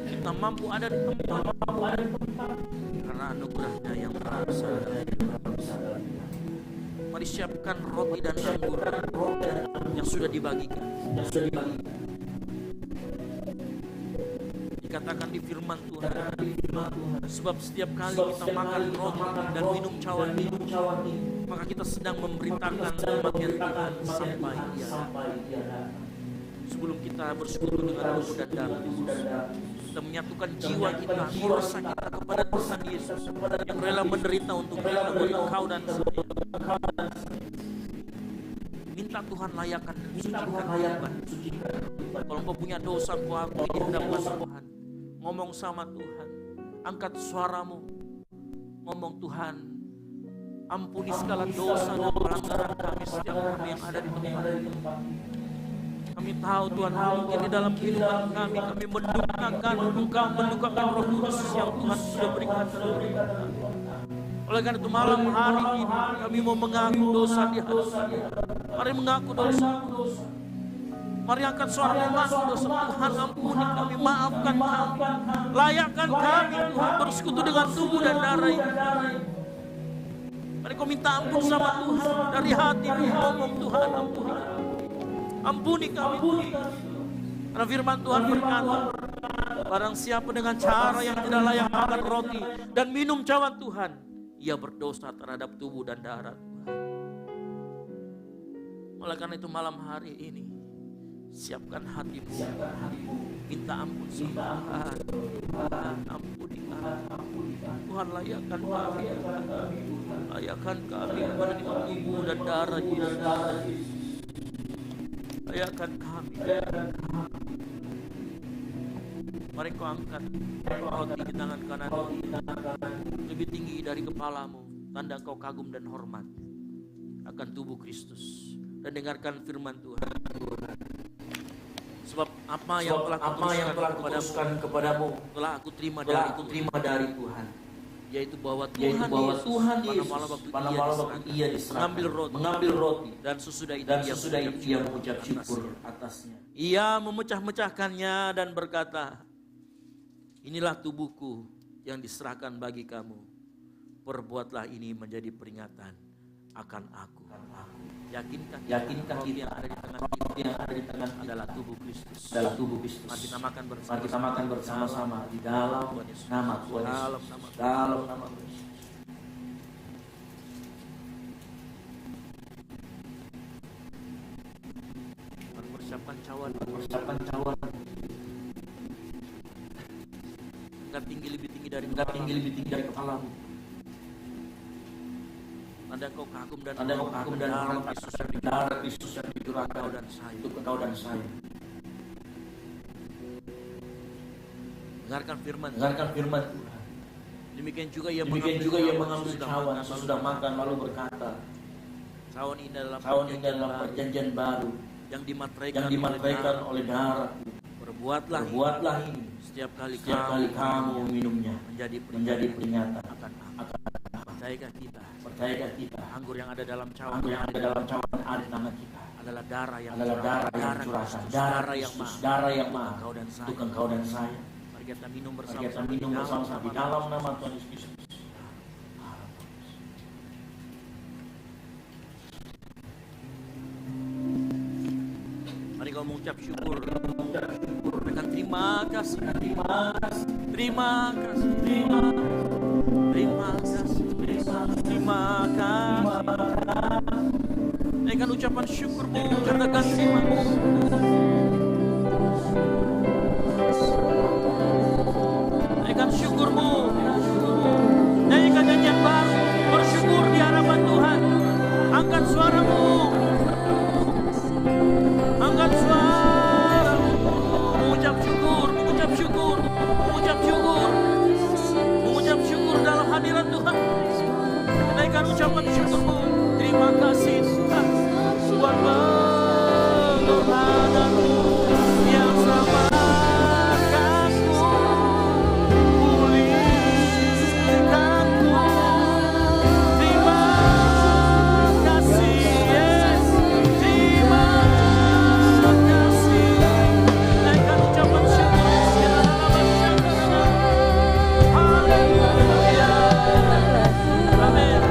Kita mampu ada di tempat karena anugerahnya yang berasa. Mari siapkan roti dan anggur yang sudah dibagikan. Dikatakan di firman Tuhan, sebab setiap kali kita makan roti dan minum cawan ini, maka kita sedang memberitakan kematian Tuhan sampai Dia datang. Sebelum kita bersekutu dengan tubuh dan darah Yesus, kita menyatukan jiwa kita, rasa kita kepada Tuhan Yesus yang rela menderita untuk kita, buat engkau dan saya. Minta Tuhan layakan dan sucikan. Kalau engkau punya dosa, engkau akui di hadapan Tuhan. Ngomong sama Tuhan, angkat suaramu, ngomong, Tuhan, ampuni segala dosa dan pelanggaran kami setiap kami yang ada di tempat. Kami tahu Tuhan, mungkin di dalam kehidupan kami mendukakan Engkau, mendukakan Roh Kudus yang Tuhan sudah berikan. Oleh karena itu malam hari ini kami mau mengaku dosa di hadapan. Mari mengaku dosa. Mari angkat suara mengaku dosa. Tuhan, ampuni kami, maafkan kami, layakkan kami Tuhan bersekutu dengan tubuh dan darah ini. Mari kau minta ampun sama Tuhan dari hati, ngomong, Tuhan ampuni kami. Ampuni kami. Karena firman Tuhan berkata, barang siapa dengan cara yang tidak layak makan roti dan minum cawan Tuhan, ia berdosa terhadap tubuh dan darah Tuhan. Oleh karena itu malam hari ini, siapkan hatimu, minta ampun sama Tuhan. Ampuni kami. Tuhan, layakkan kami, layakkan kami menerima tubuh dan darah Yesus. Layakkan kami. Mari kau angkat roti di tangan kanan lebih tinggi dari kepalamu, tanda kau kagum dan hormat akan tubuh Kristus, dan dengarkan firman Tuhan. Sebab apa yang telah kuteruskan kepadamu telah aku terima dari Tuhan, yaitu bahwa Tuhan Yesus pada malam waktu ia diserahkan mengambil roti dan sesudah itu ia mengucap syukur atasnya. Ia memecah-mecahkannya dan berkata, inilah tubuhku yang diserahkan bagi kamu. Perbuatlah ini menjadi peringatan akan aku. Yakinkah kita yang ada di tengah adalah tubuh Kristus. Mari kita makan bersama-sama di dalam nama Tuhan Yesus. Dalam nama Tuhan Yesus. Persiapkan cawan. Lebih tinggi dari kepalamu. Tanda kau kagum dan hormat darah Kristus yang dicurahkan untuk engkau dan saya. Dengarkan firman Tuhan. Demikian juga ia mengambil cawan sesudah makan lalu berkata, Tahun ini adalah perjanjian baru yang yang dimateraikan oleh darah. Perbuatlah ini setiap kali kali kamu minumnya menjadi peringatan akan percayakah kita anggur yang ada dalam cawan air tanah kita adalah darah yang curahkan, darah yang mahal untuk engkau dan saya. Mari kita minum Mari bersama kita minum bersama di dalam nama Tuhan Yesus Kristus. Mari kau mengucap syukur. Katakan terima kasih. Naikkan ucapan syukurmu. Katakan terima kasih. Naikkan syukurmu. Nyanyikan nyanyian baru. Bersyukur di hadapan Tuhan. Angkat suaramu. Angkat suara, mengucap syukur dalam hadirat Tuhan. Naikkan ucapan syukurmu. Terima kasih Tuhan buat pengorbananmu yang selamatkanku, pulihkanku. Terima kasih Yesus. Terima kasih. Naikkan ucapan syukur. Haleluya. Amin.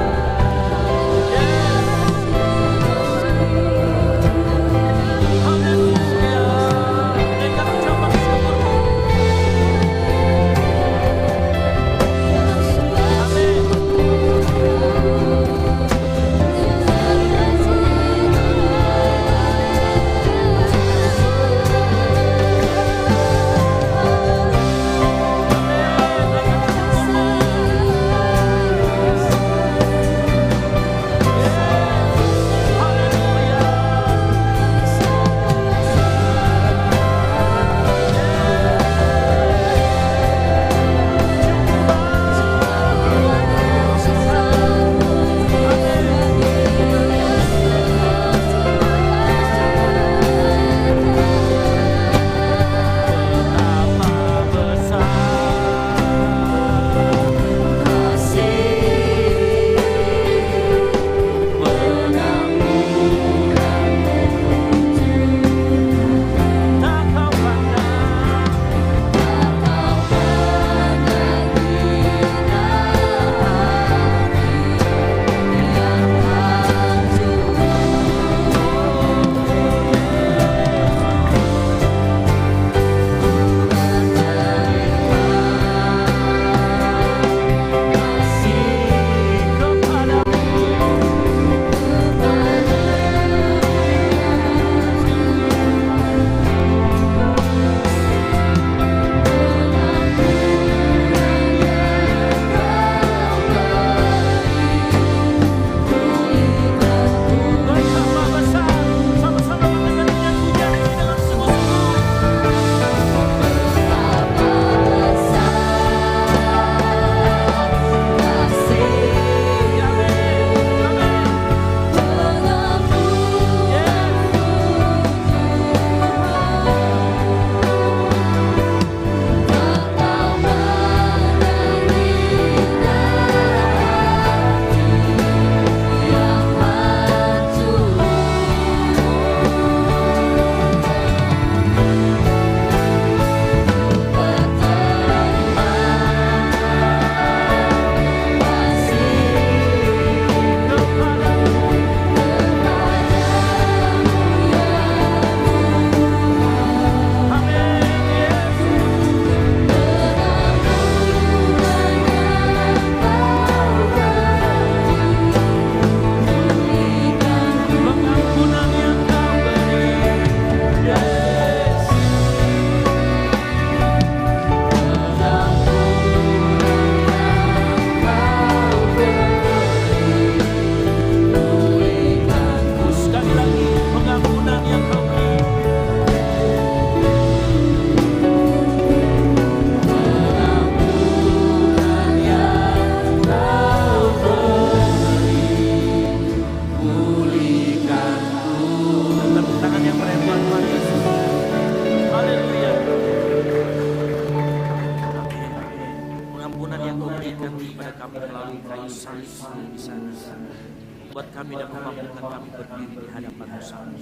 membuat kami dan memampukan kami berdiri di hadapan-Mu sama.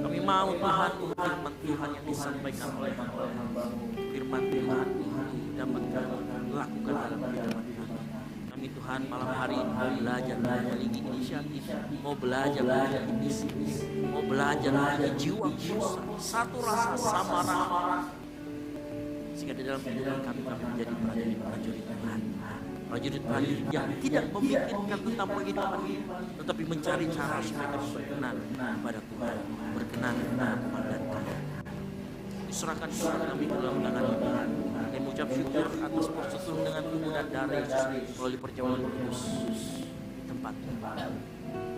Kami mau Tuhan, firman Tuhan yang disampaikan oleh hamba-Mu, firman Tuhan dapat kami lakukan dalam kehidupan kami. Kami Tuhan malam hari ini mau belajar memiliki inisiatif, mau belajar memiliki bisnis, mau belajar memiliki jiwa khusus, satu rasa sama rasa. Sehingga di dalam kehidupan kami menjadi prajurit Tuhan. Prajurit yang tidak memikirkan tentang kehidupan ini, tetapi mencari cara supaya kami berkenan kepada Tuhan, berkenan kepada Tuhan. Diserahkan kami ke dalam tangan Tuhan. Kami mengucap syukur atas persekutuan dengan tubuh dan darah Yesus melalui perjamuan kudus di tempat.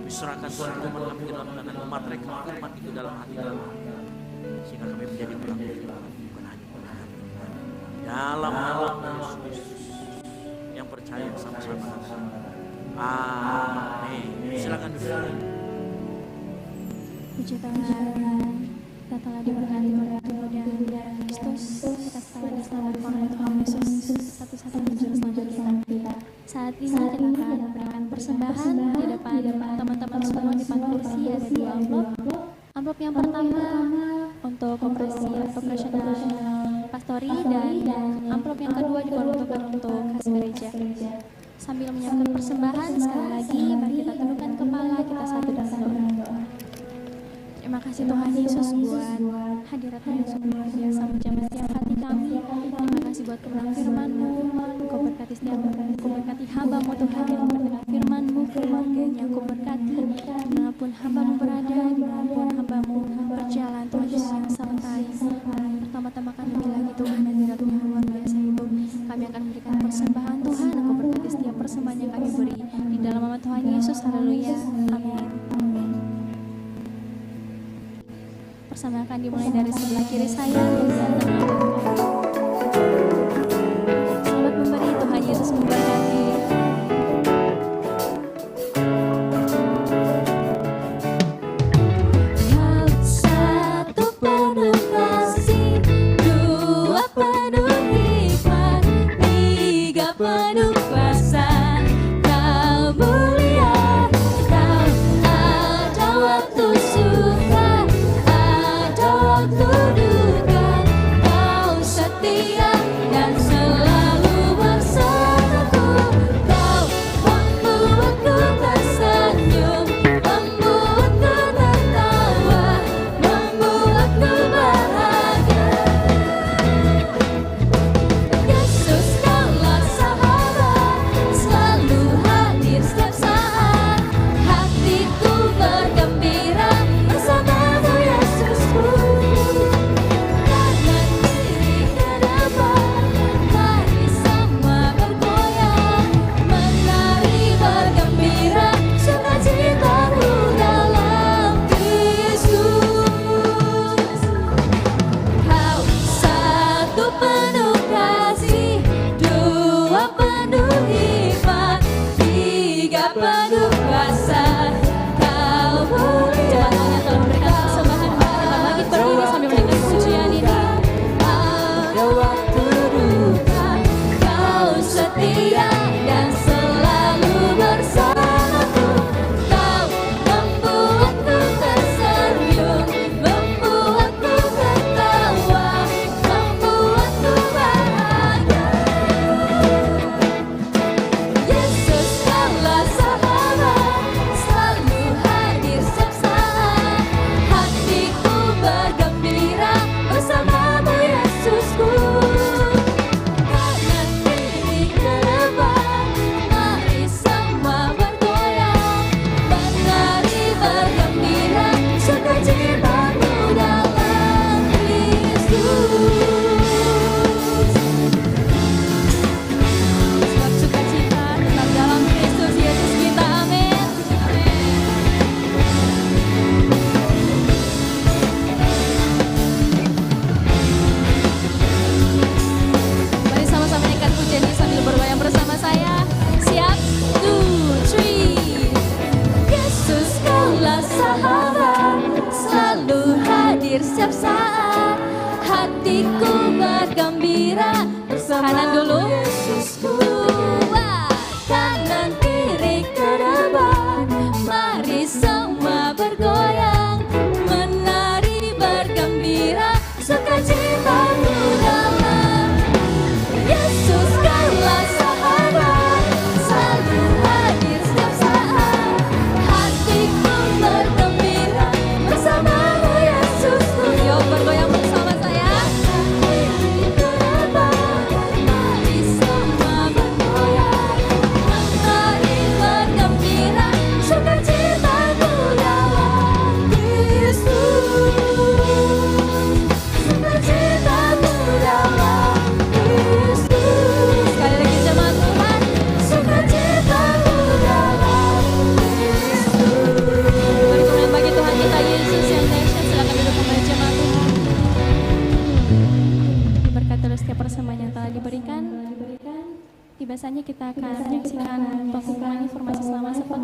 Diserahkan Tuhan firman kami ke dalam tangan, memateraikan firman itu dalam hati kami, sehingga kami menjadi orang Tuhan, bukan hanya orang Tuhan. Dalam nama Yesus yang percaya sama-sama. Amin. Silakan duduk. Puji Tuhan, kita telah diberkati oleh Tuhan dan darah Kristus. Kita telah diselamatkan oleh Tuhan Yesus, satu-satunya juru selamat kita. Saat ini kita akan memberikan persembahan di depan teman-teman semua di depan kursi. Ada 2 amplop. Amplop yang pertama untuk operasional pastori, dan amplop yang kedua diperuntukkan untuk kas gereja. Sambil menyiapkan persembahan, sekali lagi mari kita tundukkan kepala, kita satu dan doa. Terima kasih Tuhan Yesus buat hadirat-Mu yang sungguh luar biasa menjamah setiap hati kami. Terima kasih buat kebenaran firman-Mu. Engkau berkati setiap Engkau berkati hamba-Mu Tuhan yang mendengar firman-Mu, keluarganya Engkau berkati dimanapun hamba-Mu berada, dimanapun hamba-Mu berjalan Tuhan Yesus yang sampai. Pertama-tama kami lagi Tuhan hadirat-Mu yang luar biasa itu. Kami akan memberikan persembahan Tuhan. Engkau berkati setiap persembahan yang kami beri di dalam nama Tuhan Yesus. Haleluya. Amin. Persembahan akan dimulai dari sebelah kiri saya dan tengah. Selamat memberi, Tuhan Yesus memberkati. Satu penuh kasih, 2 penuh hikmat, 3 penuh kuasa. Kau mulia, Kau ada waktu suka, waktu duka, Kau setia dan selalu bersamaku. Kau membuatku tersenyum, membuatku tertawa, membuatku bahagia. Yesus Kaulah sahabat, selalu hadir setiap saat. Hatiku bergembira bersamamu Yesusku. Kanan kiri ke depan, mari semua bergoyang, menari bergembira, sukacitamu dalam Kristus. Kau satu penuh kasih, 2 penuh hikmat, 3 penuh kuasa. Kau mulia. Coba teman-teman kalau memberikan persembahan, kita bangkit berdiri sambil menyanyikan pujian ini. Ada waktu duka, Kau setia dan selalu bersamaku. Kau membuatku tersenyum, membuatku tertawa, membuatku bahagia. Yesus Kaulah sahabat, selalu hadir setiap saat. Hatiku bergembira bersamamu Yesusku. Kanan kiri ke depan, mari semua bergoyang, menari bergembira, sukacitamu dalam Kristus. Sebab sukacita tetap dalam Kristus Yesus kita. Amin. Mari sama-sama nyanyikan pujian ini sambil bergoyang bersama saya. Siap? 2, 3. Yesus Kaulah sahabat, selalu hadir setiap saat. Hatiku bergembira bersama dulu Yesusku. Wah, kanan kiri ke depan,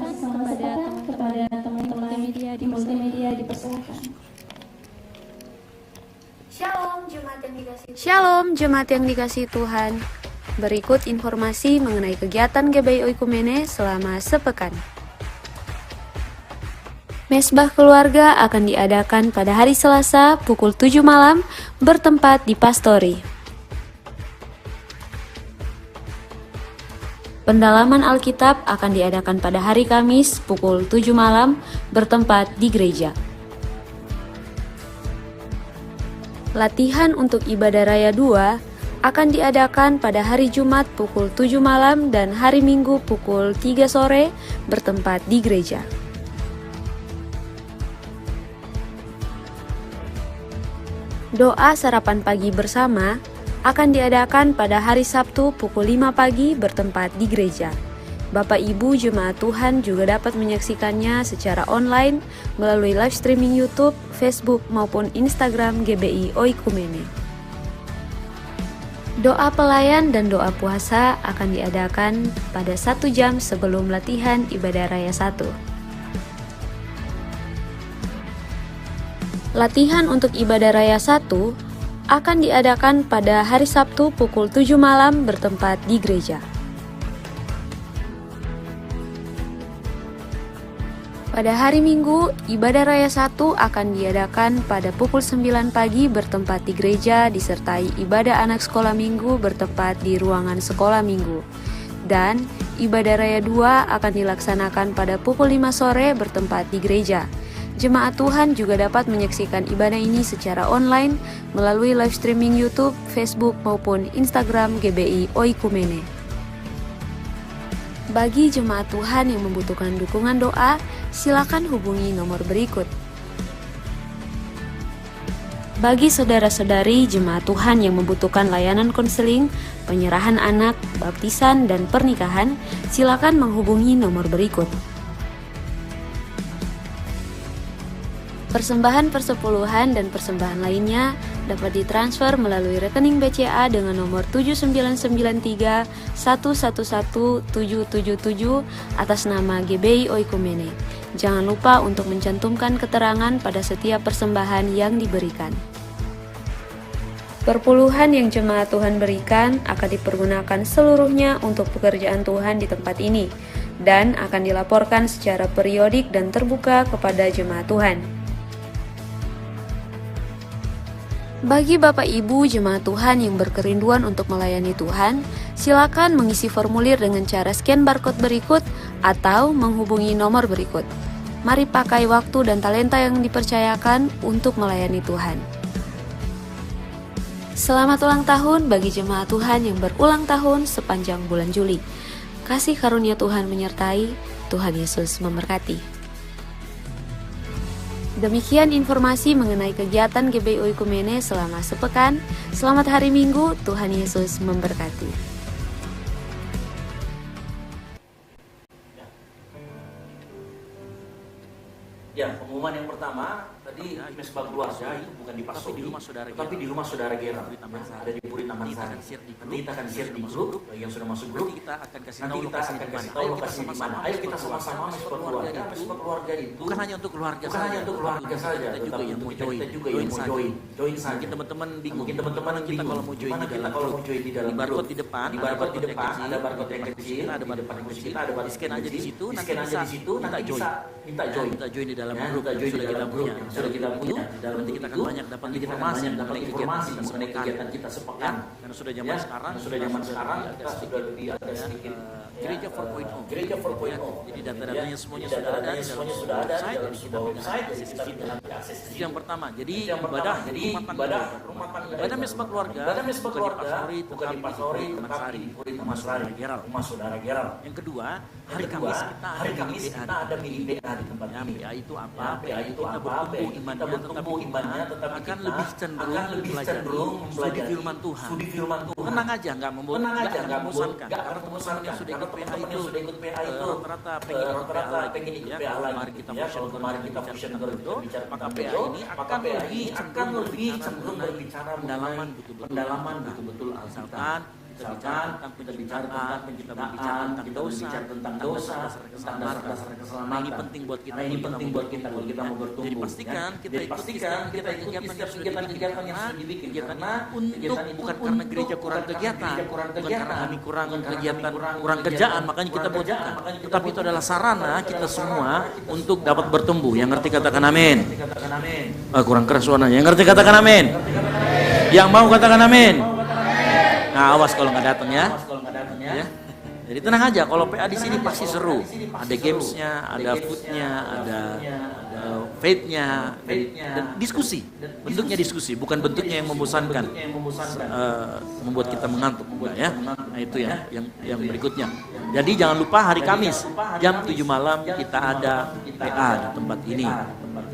kepada teman-teman multimedia dipersilakan. Shalom jemaat yang dikasihi Tuhan. Berikut informasi mengenai kegiatan GBI Oikumene selama sepekan. Mesbah keluarga akan diadakan pada hari Selasa pukul 7 malam bertempat di Pastori. Pendalaman Alkitab akan diadakan pada hari Kamis pukul 7 malam bertempat di gereja. Latihan untuk ibadah raya 2 akan diadakan pada hari Jumat pukul 7 malam dan hari Minggu pukul 3 sore bertempat di gereja. Doa sarapan pagi bersama akan diadakan pada hari Sabtu pukul 5 pagi bertempat di gereja. Bapak Ibu jemaat Tuhan juga dapat menyaksikannya secara online melalui live streaming YouTube, Facebook maupun Instagram GBI Oikumene. Doa pelayan dan doa puasa akan diadakan pada 1 jam sebelum latihan ibadah raya 1. Latihan untuk ibadah raya 1 akan diadakan pada hari Sabtu pukul 7 malam bertempat di gereja. Pada hari Minggu, ibadah raya 1 akan diadakan pada pukul 9 pagi bertempat di gereja disertai ibadah anak sekolah minggu bertempat di ruangan sekolah minggu. Dan ibadah raya 2 akan dilaksanakan pada pukul 5 sore bertempat di gereja. Jemaat Tuhan juga dapat menyaksikan ibadah ini secara online melalui live streaming YouTube, Facebook maupun Instagram GBI Oikumene. Bagi jemaat Tuhan yang membutuhkan dukungan doa, silakan hubungi nomor berikut. Bagi saudara-saudari jemaat Tuhan yang membutuhkan layanan konseling, penyerahan anak, baptisan, dan pernikahan, silakan menghubungi nomor berikut. Persembahan persepuluhan dan persembahan lainnya dapat ditransfer melalui rekening BCA dengan nomor 7993111777 atas nama GBI Oikumene. Jangan lupa untuk mencantumkan keterangan pada setiap persembahan yang diberikan. Perpuluhan yang jemaat Tuhan berikan akan dipergunakan seluruhnya untuk pekerjaan Tuhan di tempat ini dan akan dilaporkan secara periodik dan terbuka kepada jemaat Tuhan. Bagi Bapak Ibu jemaat Tuhan yang berkerinduan untuk melayani Tuhan, silakan mengisi formulir dengan cara scan barcode berikut atau menghubungi nomor berikut. Mari pakai waktu dan talenta yang dipercayakan untuk melayani Tuhan. Selamat ulang tahun bagi jemaat Tuhan yang berulang tahun sepanjang bulan Juli. Kasih karunia Tuhan menyertai, Tuhan Yesus memberkati. Demikian informasi mengenai kegiatan GBI Oikumene selama sepekan. Selamat hari Minggu, Tuhan Yesus memberkati. Ya, pengumuman yang pertama tadi mesbah keluarga itu bukan di Pastori, tapi di rumah saudara Gerald. Ada di Puri Taman Sari. Nanti kita akan share di grup yang sudah masuk grup. Nanti kita akan kasih tahu lokasi di mana. Ayo kita sama-sama mesbah keluarga. Mesbah keluarga itu bukan hanya untuk keluarga saja, tetapi untuk kita juga yang mau join saja. Mungkin teman-teman bingung. Kita kalau mau join di dalam barcode di depan, ada barcode yang kecil, ada barcode yang kecil, ada barcode scan aja di situ, nanti bisa minta join di dalam grup yang sudah kita punya. Nanti kita akan banyak dapat informasi mengenai kegiatan kita sepekan. Karena sudah zaman sekarang kita sudah lebih agak sedikit Gereja 4.0. Jadi data-datanya semuanya sudah ada di dalam website. Itu yang pertama. Jadi ibadah ibadah mesbah keluarga bukan di Pastori, tetapi di Puri Taman Sari, rumah saudara Gerald. Yang kedua, hari Kamis kita ada mini BA di tempatnya. BA itu apa? BA itu apa? Kita bertumbuh imannya, tetapi akan lebih cenderung mempelajari firman Tuhan. Tenang aja, nggak membosankan. Karena teman-teman yang sudah ikut PA itu rata-rata pengen ikut PA lagi. Mari kita fusion berdoa, maka PA ini akan lebih cenderung berbicara pendalaman betul-betul. Misalkan kita bicara tentang dosa, tentang dasar keselamatan. Nah, ini penting buat kita. Kalau kita mau bertumbuh. Jadi pastikan kita ikuti kegiatan yang sudah dibikin. Kegiatan untuk bukan karena gereja kurang kegiatan, bukan karena kami kurang kegiatan, kurang kerjaan, makanya kita butuhkan. Tetapi itu adalah sarana kita semua untuk dapat bertumbuh. Yang ngerti katakan amin. Kurang keras suaranya. Yang ngerti katakan amin. Yang mau katakan amin. Nah, awas kalau nggak datang ya. Ya. Jadi tenang aja, kalau PA di sini pasti seru. Ada gamesnya, ada foodnya, ada faith-nya, dan diskusi. Bentuknya diskusi, bukan bentuknya yang membosankan, membuat kita mengantuk, enggak ya. Nah itu ya, yang berikutnya. Jadi jangan lupa hari Kamis jam 7 malam kita ada PA di tempat ini.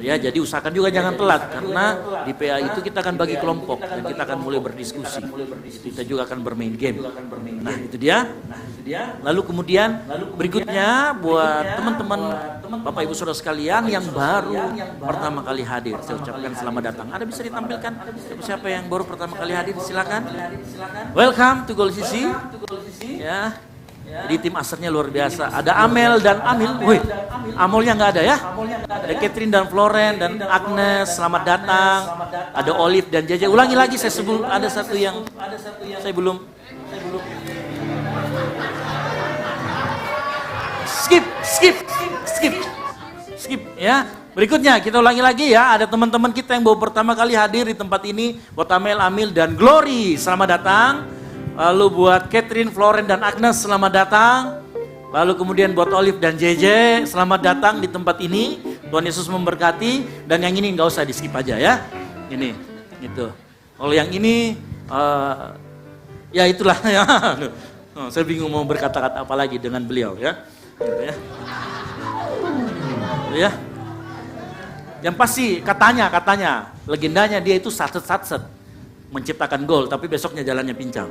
Ya, jadi usahakan juga jangan telat karena di PA itu kita akan bagi kelompok dan kita akan mulai berdiskusi. Kita juga akan bermain game. Nah, itu dia. Lalu kemudian berikutnya buat teman-teman Bapak Ibu Saudara sekalian yang baru pertama kali hadir, saya ucapkan selamat datang. Ada bisa ditampilkan siapa yang baru pertama kali hadir, silakan. Welcome to Goal Sisi. Ya. Jadi tim asernya luar biasa. Ada Amel dan Amil. Wih, Amolnya nggak ada ya? Ada Catherine dan Floren dan Agnes. Selamat datang. Ada Olive dan JJ. Ulangi lagi, saya sebelum ada satu yang saya belum. Skip ya. Berikutnya kita ulangi lagi ya. Ada teman-teman kita yang baru pertama kali hadir di tempat ini. Buat Amel, Amil dan Glory. Selamat datang. Lalu buat Catherine, Floren, dan Agnes, selamat datang. Lalu kemudian buat Olive dan JJ, selamat datang di tempat ini. Tuhan Yesus memberkati. Dan yang ini nggak usah di skip aja ya. Ini, gitu. Kalau yang ini, ya itulah ya. Saya bingung mau berkata-kata apa lagi dengan beliau ya. Gitu ya. Gitu ya. Yang pasti katanya, legendanya dia itu satset menciptakan gol, tapi besoknya jalannya pincang.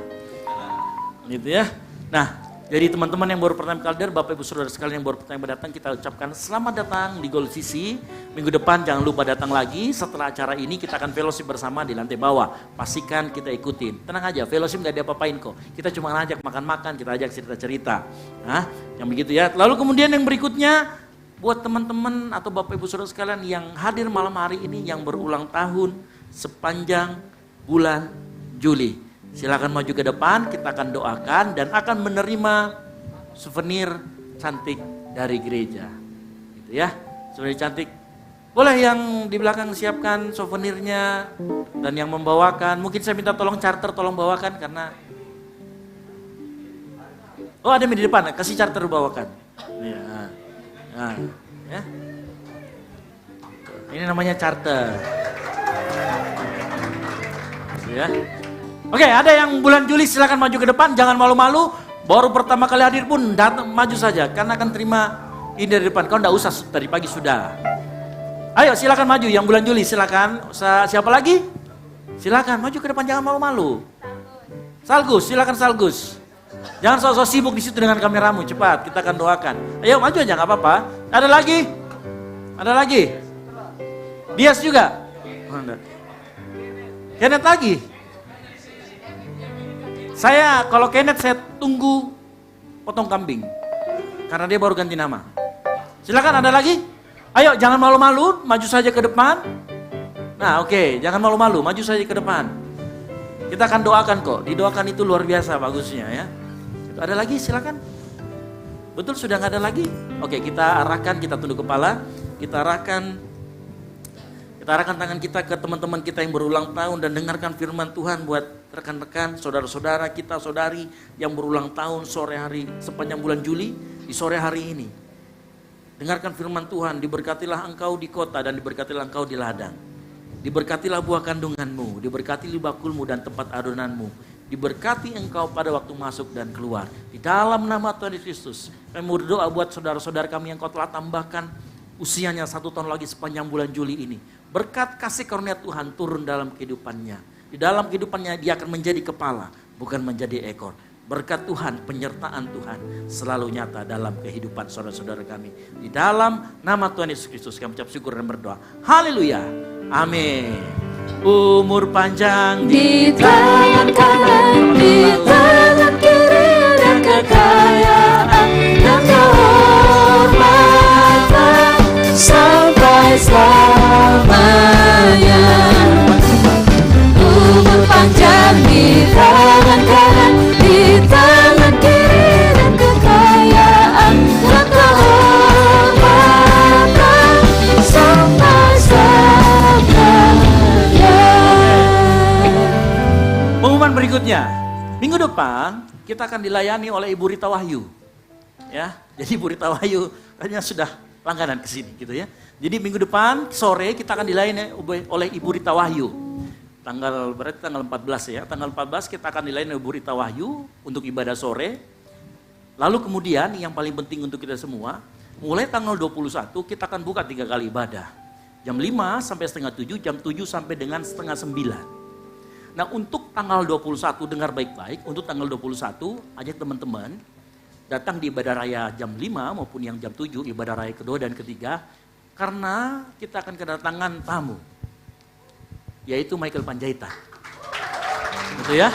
Gitu ya. Nah, jadi teman-teman yang baru pertama kali hadir, Bapak Ibu Saudara sekalian yang baru pertama datang, kita ucapkan selamat datang di Goal Sisi. Minggu depan jangan lupa datang lagi. Setelah acara ini kita akan fellowship bersama di lantai bawah. Pastikan kita ikutin. Tenang aja, fellowship gak diapa-apain kok. Kita cuma ngajak makan-makan, kita ajak cerita-cerita. Nah, yang begitu ya. Lalu kemudian yang berikutnya, buat teman-teman atau Bapak Ibu Saudara sekalian yang hadir malam hari ini yang berulang tahun sepanjang bulan Juli. Silakan maju ke depan, kita akan doakan dan akan menerima souvenir cantik dari gereja. Gitu ya, souvenir cantik. Boleh yang di belakang siapkan souvenirnya dan yang membawakan. Mungkin saya minta tolong charter, tolong bawakan karena... Oh ada di depan, kasih charter bawakan. Ya. Nah, ya. Ini namanya charter. Ya. Oke, ada yang bulan Juli silakan maju ke depan, jangan malu-malu. Baru pertama kali hadir pun datang maju saja, karena akan terima ini dari depan. Kau enggak usah tadi pagi sudah. Ayo silakan maju, yang bulan Juli silakan. Siapa lagi? Silakan maju ke depan, jangan malu-malu. Salgus, silakan Salgus. Jangan sok-sok sibuk di situ dengan kameramu, cepat kita akan doakan. Ayo maju aja, nggak apa-apa. Ada lagi? Ada lagi? Dias juga? Kenneth lagi? Kalau Kenneth saya tunggu potong kambing. Karena dia baru ganti nama. Silakan ada lagi? Ayo jangan malu-malu, maju saja ke depan. Nah oke, jangan malu-malu, maju saja ke depan. Kita akan doakan kok, didoakan itu luar biasa bagusnya ya. Ada lagi silakan. Betul sudah nggak ada lagi? Oke kita arahkan, kita tunduk kepala. Kita arahkan tangan kita ke teman-teman kita yang berulang tahun dan dengarkan firman Tuhan buat rekan-rekan, saudara-saudara kita, saudari yang berulang tahun sore hari sepanjang bulan Juli di sore hari ini. Dengarkan firman Tuhan, diberkatilah engkau di kota dan diberkatilah engkau di ladang. Diberkatilah buah kandunganmu, diberkati bakulmu dan tempat adonanmu. Diberkati engkau pada waktu masuk dan keluar. Di dalam nama Tuhan Yesus Kristus, kami berdoa buat saudara-saudara kami yang kau telah tambahkan usianya 1 tahun lagi sepanjang bulan Juli ini. Berkat kasih karunia Tuhan turun dalam kehidupannya. Di dalam kehidupannya dia akan menjadi kepala, bukan menjadi ekor. Berkat Tuhan, penyertaan Tuhan selalu nyata dalam kehidupan saudara-saudara kami. Di dalam nama Tuhan Yesus Kristus kami ucap syukur dan berdoa. Haleluya. Amin. Umur panjang di tangan kanan, di tangan berikutnya, minggu depan kita akan dilayani oleh Ibu Rita Wahyu. Ya, jadi Ibu Rita Wahyu kayaknya sudah langganan ke sini gitu ya. Jadi minggu depan sore kita akan dilayani oleh Ibu Rita Wahyu. Berarti tanggal 14 ya. Tanggal 14 kita akan dilayani oleh Ibu Rita Wahyu untuk ibadah sore. Lalu kemudian yang paling penting untuk kita semua, mulai tanggal 21 kita akan buka 3 kali ibadah. Jam 5 sampai setengah 7, jam 7 sampai dengan setengah 9. Nah untuk tanggal 21 dengar baik-baik, untuk tanggal 21 ajak teman-teman datang di ibadah raya jam 5 maupun yang jam 7, ibadah raya kedua dan ketiga. Karena kita akan kedatangan tamu, yaitu Michael Panjaitan. Gitu ya.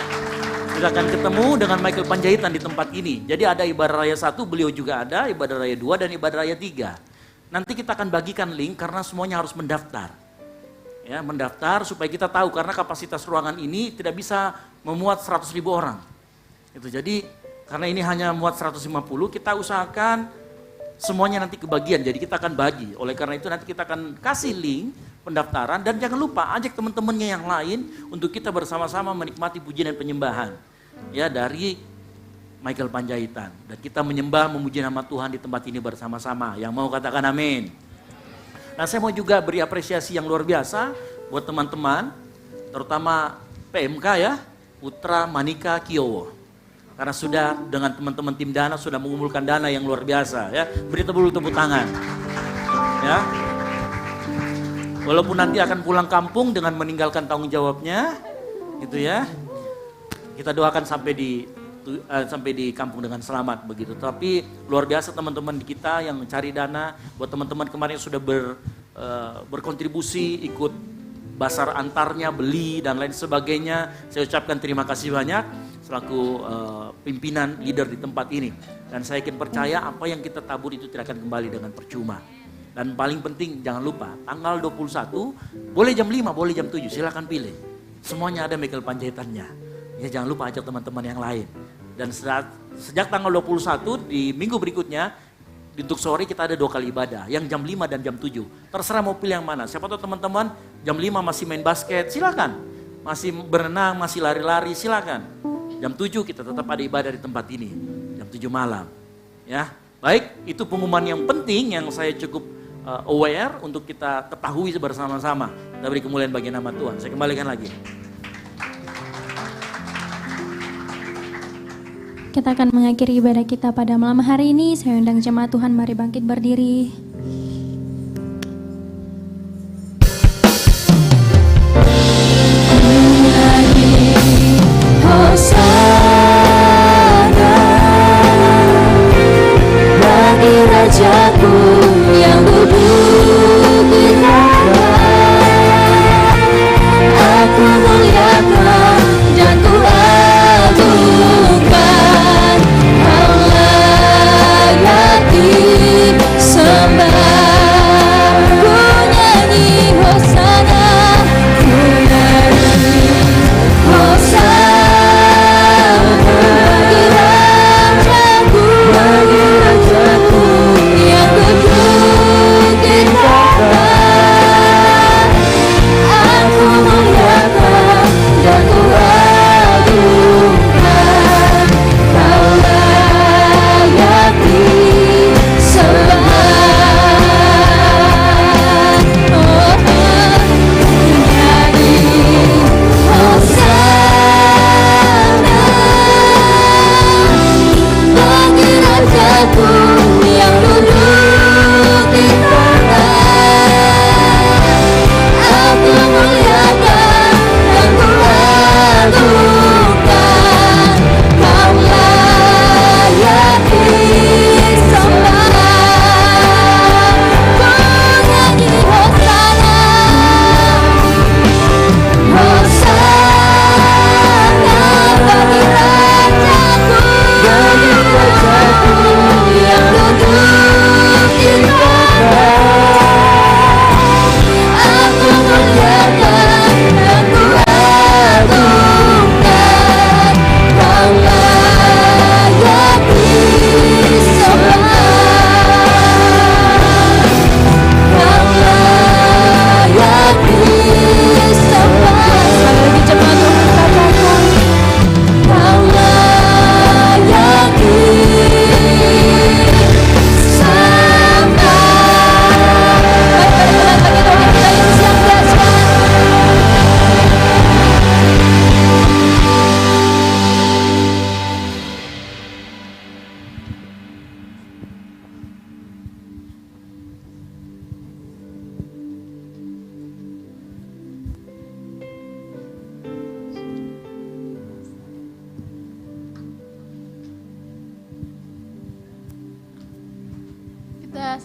Kita akan ketemu dengan Michael Panjaitan di tempat ini. Jadi ada ibadah raya 1, beliau juga ada, ibadah raya 2 dan ibadah raya 3. Nanti kita akan bagikan link karena semuanya harus mendaftar. Ya, mendaftar supaya kita tahu karena kapasitas ruangan ini tidak bisa memuat 100.000 orang. Itu jadi karena ini hanya muat 150, kita usahakan semuanya nanti kebagian. Jadi kita akan bagi. Oleh karena itu nanti kita akan kasih link pendaftaran dan jangan lupa ajak teman-temannya yang lain untuk kita bersama-sama menikmati pujian dan penyembahan. Ya, dari Michael Panjaitan dan kita menyembah memuji nama Tuhan di tempat ini bersama-sama. Yang mau katakan amin. Nah saya mau juga beri apresiasi yang luar biasa buat teman-teman, terutama PMK ya, Putra Manika Kiowo. Karena sudah dengan teman-teman tim dana sudah mengumpulkan dana yang luar biasa ya. Beri tepuk tangan. Ya. Walaupun nanti akan pulang kampung dengan meninggalkan tanggung jawabnya, gitu ya. Kita doakan sampai di kampung dengan selamat begitu. Tapi luar biasa teman-teman kita yang mencari dana, buat teman-teman kemarin yang sudah berkontribusi ikut basar antarnya, beli dan lain sebagainya. Saya ucapkan terima kasih banyak selaku pimpinan leader di tempat ini. Dan saya yakin percaya apa yang kita tabur itu tidak akan kembali dengan percuma. Dan paling penting jangan lupa tanggal 21 boleh jam 5, boleh jam 7, silakan pilih. Semuanya ada Michael Panjaitannya. Ya jangan lupa ajak teman-teman yang lain. Dan sejak tanggal 21 di minggu berikutnya, untuk sore kita ada 2 kali ibadah, yang jam 5 dan jam 7. Terserah mau pilih yang mana, siapa tahu teman-teman jam 5 masih main basket, silakan. Masih berenang, masih lari-lari, silakan. Jam 7 kita tetap ada ibadah di tempat ini, jam 7 malam. Ya, baik, itu pengumuman yang penting yang saya cukup aware untuk kita ketahui bersama-sama. Kita beri kemuliaan bagi nama Tuhan. Saya kembalikan lagi. Kita akan mengakhiri ibadah kita pada malam hari ini. Saya undang jemaat Tuhan, mari bangkit berdiri. Hosana bagi Rajaku yang duduk di tanah. Aku muliakan dan ku agungkan. Sembah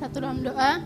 bersatu dalam doa.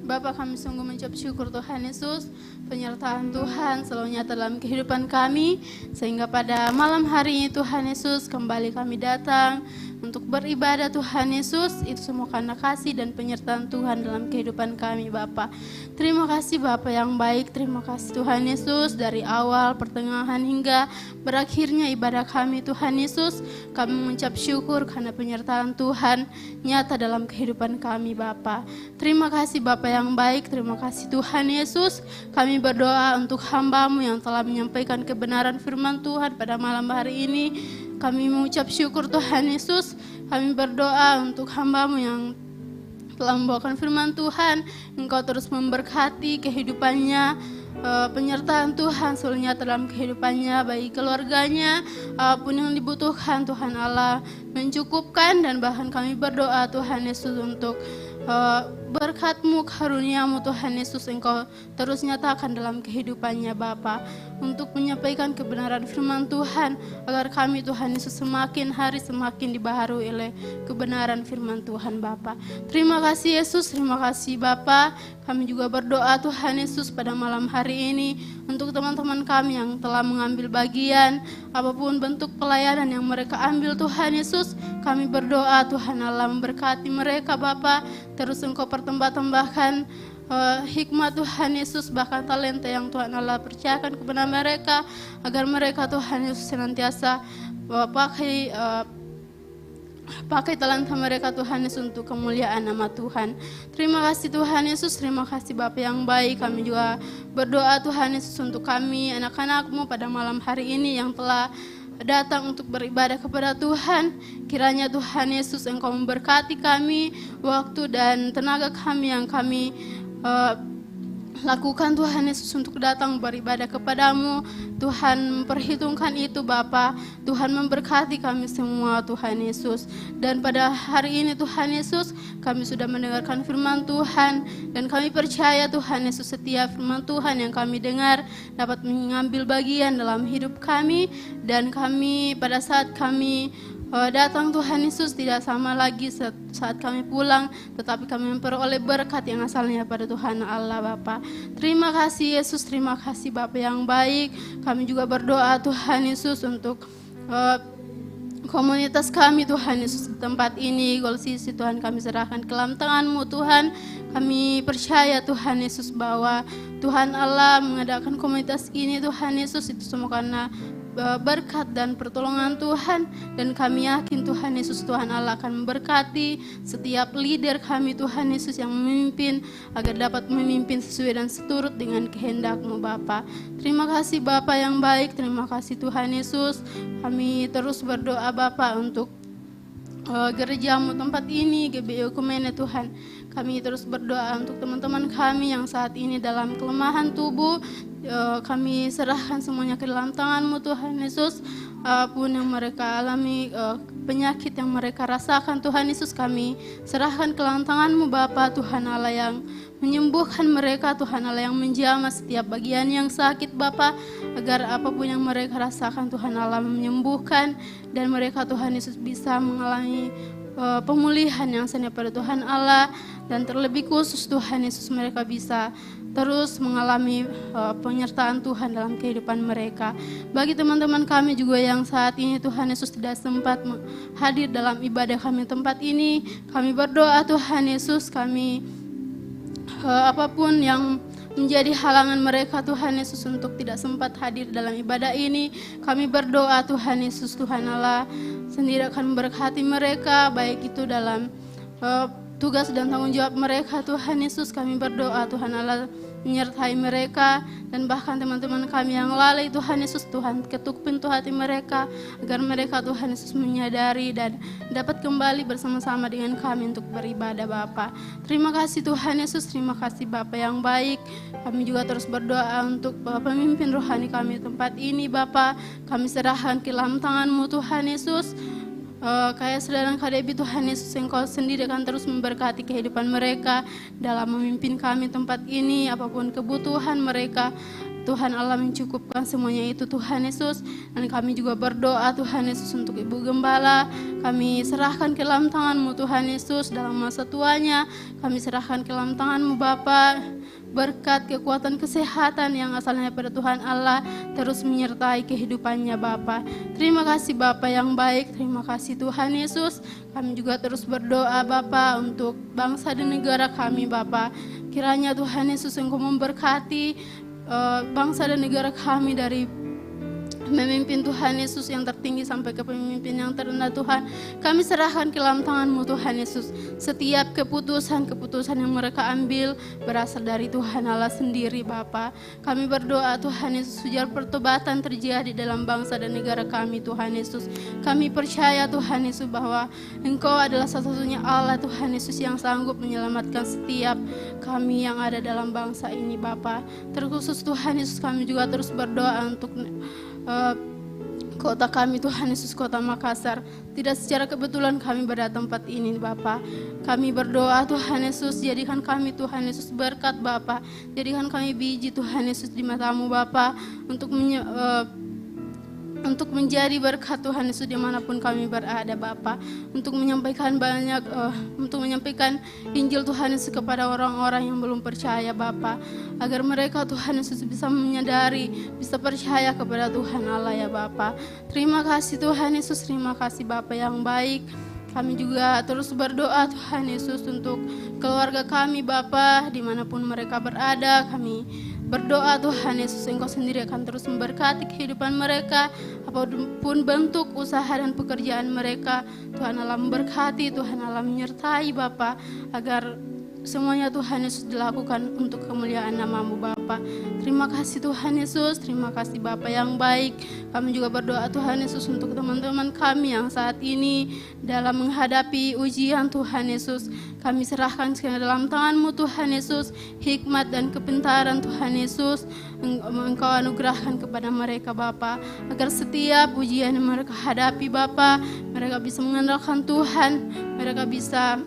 Bapa, kami sungguh mengucap syukur Tuhan Yesus, penyertaan Tuhan selalu nyata dalam kehidupan kami, sehingga pada malam hari ini Tuhan Yesus kembali kami datang untuk beribadah Tuhan Yesus. Itu semua karena kasih dan penyertaan Tuhan dalam kehidupan kami Bapa. Terima kasih Bapa yang baik, terima kasih Tuhan Yesus dari awal, pertengahan hingga berakhirnya ibadah kami Tuhan Yesus. Kami mengucap syukur karena penyertaan Tuhan nyata dalam kehidupan kami Bapa. Terima kasih Bapa yang baik, terima kasih Tuhan Yesus. Kami berdoa untuk hamba-Mu yang telah menyampaikan kebenaran firman Tuhan pada malam hari ini. Kami mengucap syukur Tuhan Yesus. Kami berdoa untuk hamba-Mu yang telah membawakan firman Tuhan. Engkau terus memberkati kehidupannya, penyertaan Tuhan selalu nyata dalam kehidupannya, bagi keluarganya, apapun yang dibutuhkan Tuhan Allah mencukupkan. Dan bahkan kami berdoa Tuhan Yesus untuk berkat-Mu, karunia-Mu Tuhan Yesus Engkau terus nyatakan dalam kehidupannya Bapa, untuk menyampaikan kebenaran firman Tuhan, agar kami Tuhan Yesus semakin hari semakin dibaharui oleh kebenaran firman Tuhan Bapa. Terima kasih Yesus, terima kasih Bapa. Kami juga berdoa Tuhan Yesus pada malam hari ini untuk teman-teman kami yang telah mengambil bagian, apapun bentuk pelayanan yang mereka ambil Tuhan Yesus. Kami berdoa Tuhan Allah memberkati mereka Bapa, terus Engkau pertambahkan hikmat Tuhan Yesus, bahkan talenta yang Tuhan Allah percayakan kepada mereka, agar mereka Tuhan Yesus senantiasa pakai talenta mereka Tuhan Yesus untuk kemuliaan nama Tuhan. Terima kasih Tuhan Yesus, terima kasih Bapa yang baik. Kami juga berdoa Tuhan Yesus untuk kami anak-anak-Mu pada malam hari ini yang telah datang untuk beribadah kepada Tuhan. Kiranya Tuhan Yesus Engkau memberkati kami, waktu dan tenaga kami yang kami lakukan Tuhan Yesus untuk datang beribadah kepadamu. Tuhan memperhitungkan itu Bapa. Tuhan memberkati kami semua Tuhan Yesus. Dan pada hari ini Tuhan Yesus, kami sudah mendengarkan firman Tuhan, dan kami percaya Tuhan Yesus setiap firman Tuhan yang kami dengar dapat mengambil bagian dalam hidup kami. Dan kami pada saat kami datang Tuhan Yesus tidak sama lagi saat kami pulang, tetapi kami memperoleh berkat yang asalnya pada Tuhan Allah Bapa. Terima kasih Yesus, terima kasih Bapa yang baik. Kami juga berdoa Tuhan Yesus untuk komunitas kami Tuhan Yesus di tempat ini. Golsisi Tuhan kami serahkan ke dalam tangan-Mu Tuhan. Kami percaya Tuhan Yesus bahwa Tuhan Allah mengadakan komunitas ini Tuhan Yesus itu semua karena berkat dan pertolongan Tuhan. Dan kami yakin Tuhan Yesus, Tuhan Allah akan memberkati setiap leader kami Tuhan Yesus yang memimpin, agar dapat memimpin sesuai dan seturut dengan kehendak-Mu Bapa. Terima kasih Bapa yang baik, terima kasih Tuhan Yesus. Kami terus berdoa Bapa untuk gereja-Mu tempat ini, GBI Ekumene Tuhan. Kami terus berdoa untuk teman-teman kami yang saat ini dalam kelemahan tubuh. Kami serahkan semuanya ke dalam tangan-Mu Tuhan Yesus. Apapun yang mereka alami, penyakit yang mereka rasakan Tuhan Yesus, kami serahkan ke dalam tangan-Mu Bapa. Tuhan Allah yang menyembuhkan mereka, Tuhan Allah yang menjamah setiap bagian yang sakit Bapa, agar apapun yang mereka rasakan Tuhan Allah menyembuhkan, dan mereka Tuhan Yesus bisa mengalami pemulihan yang sempurna pada Tuhan Allah. Dan terlebih khusus Tuhan Yesus, mereka bisa terus mengalami penyertaan Tuhan dalam kehidupan mereka. Bagi teman-teman kami juga yang saat ini Tuhan Yesus tidak sempat hadir dalam ibadah kami tempat ini, kami berdoa Tuhan Yesus, kami apapun yang menjadi halangan mereka Tuhan Yesus untuk tidak sempat hadir dalam ibadah ini, kami berdoa Tuhan Yesus, Tuhan Allah sendiri akan memberkati mereka, baik itu dalam tugas dan tanggung jawab mereka Tuhan Yesus. Kami berdoa Tuhan Allah menyertai mereka, dan bahkan teman-teman kami yang lalai Tuhan Yesus, Tuhan ketuk pintu hati mereka, agar mereka Tuhan Yesus menyadari dan dapat kembali bersama-sama dengan kami untuk beribadah Bapa. Terima kasih Tuhan Yesus, terima kasih Bapa yang baik. Kami juga terus berdoa untuk pemimpin rohani kami tempat ini Bapa. Kami serahkan ke dalam tangan-Mu Tuhan Yesus. Kayak saudara Kak Debbie Tuhan Yesus, Engkau sendiri akan terus memberkati kehidupan mereka dalam memimpin kami tempat ini, apapun kebutuhan mereka Tuhan Allah mencukupkan semuanya itu Tuhan Yesus. Dan kami juga berdoa Tuhan Yesus untuk Ibu Gembala. Kami serahkan ke dalam tangan-Mu Tuhan Yesus dalam masa tuanya. Kami serahkan ke dalam tangan-Mu Bapa. Berkat kekuatan kesehatan yang asalnya pada Tuhan Allah terus menyertai kehidupannya Bapa. Terima kasih Bapa yang baik, terima kasih Tuhan Yesus. Kami juga terus berdoa Bapa untuk bangsa dan negara kami Bapa. Kiranya Tuhan Yesus Engkau memberkati bangsa dan negara kami dari memimpin Tuhan Yesus yang tertinggi sampai ke pemimpin yang terendah Tuhan. Kami serahkan ke dalam tangan-Mu Tuhan Yesus. Setiap keputusan yang mereka ambil berasal dari Tuhan Allah sendiri Bapa. Kami berdoa Tuhan Yesus biar pertobatan terjadi dalam bangsa dan negara kami Tuhan Yesus. Kami percaya Tuhan Yesus bahwa Engkau adalah satu-satunya Allah Tuhan Yesus yang sanggup menyelamatkan setiap kami yang ada dalam bangsa ini Bapa. Terkhusus Tuhan Yesus kami juga terus berdoa untuk kota kami Tuhan Yesus, kota Makassar. Tidak secara kebetulan kami berada tempat ini Bapa. Kami berdoa Tuhan Yesus, jadikan kami Tuhan Yesus berkat Bapa. Jadikan kami biji Tuhan Yesus di mata-Mu Bapa untuk menjadi berkat Tuhan Yesus dimanapun kami berada Bapa. Untuk menyampaikan untuk menyampaikan Injil Tuhan Yesus kepada orang-orang yang belum percaya Bapa. Agar mereka Tuhan Yesus bisa menyadari, bisa percaya kepada Tuhan Allah ya Bapa. Terima kasih Tuhan Yesus, terima kasih Bapa yang baik. Kami juga terus berdoa Tuhan Yesus untuk keluarga kami Bapa, dimanapun mereka berada. Kami berdoa Tuhan Yesus Engkau sendiri akan terus memberkati kehidupan mereka, apapun bentuk usaha dan pekerjaan mereka. Tuhan Allah memberkati, Tuhan Allah menyertai Bapa, agar semuanya Tuhan Yesus dilakukan untuk kemuliaan nama-Mu Bapa. Terima kasih Tuhan Yesus, terima kasih Bapa yang baik. Kami juga berdoa Tuhan Yesus untuk teman-teman kami yang saat ini dalam menghadapi ujian Tuhan Yesus. Kami serahkan ke dalam tangan-Mu Tuhan Yesus, hikmat dan kepintaran Tuhan Yesus Engkau anugerahkan kepada mereka Bapa, agar setiap ujian yang mereka hadapi Bapa, mereka bisa mengandalkan Tuhan, mereka bisa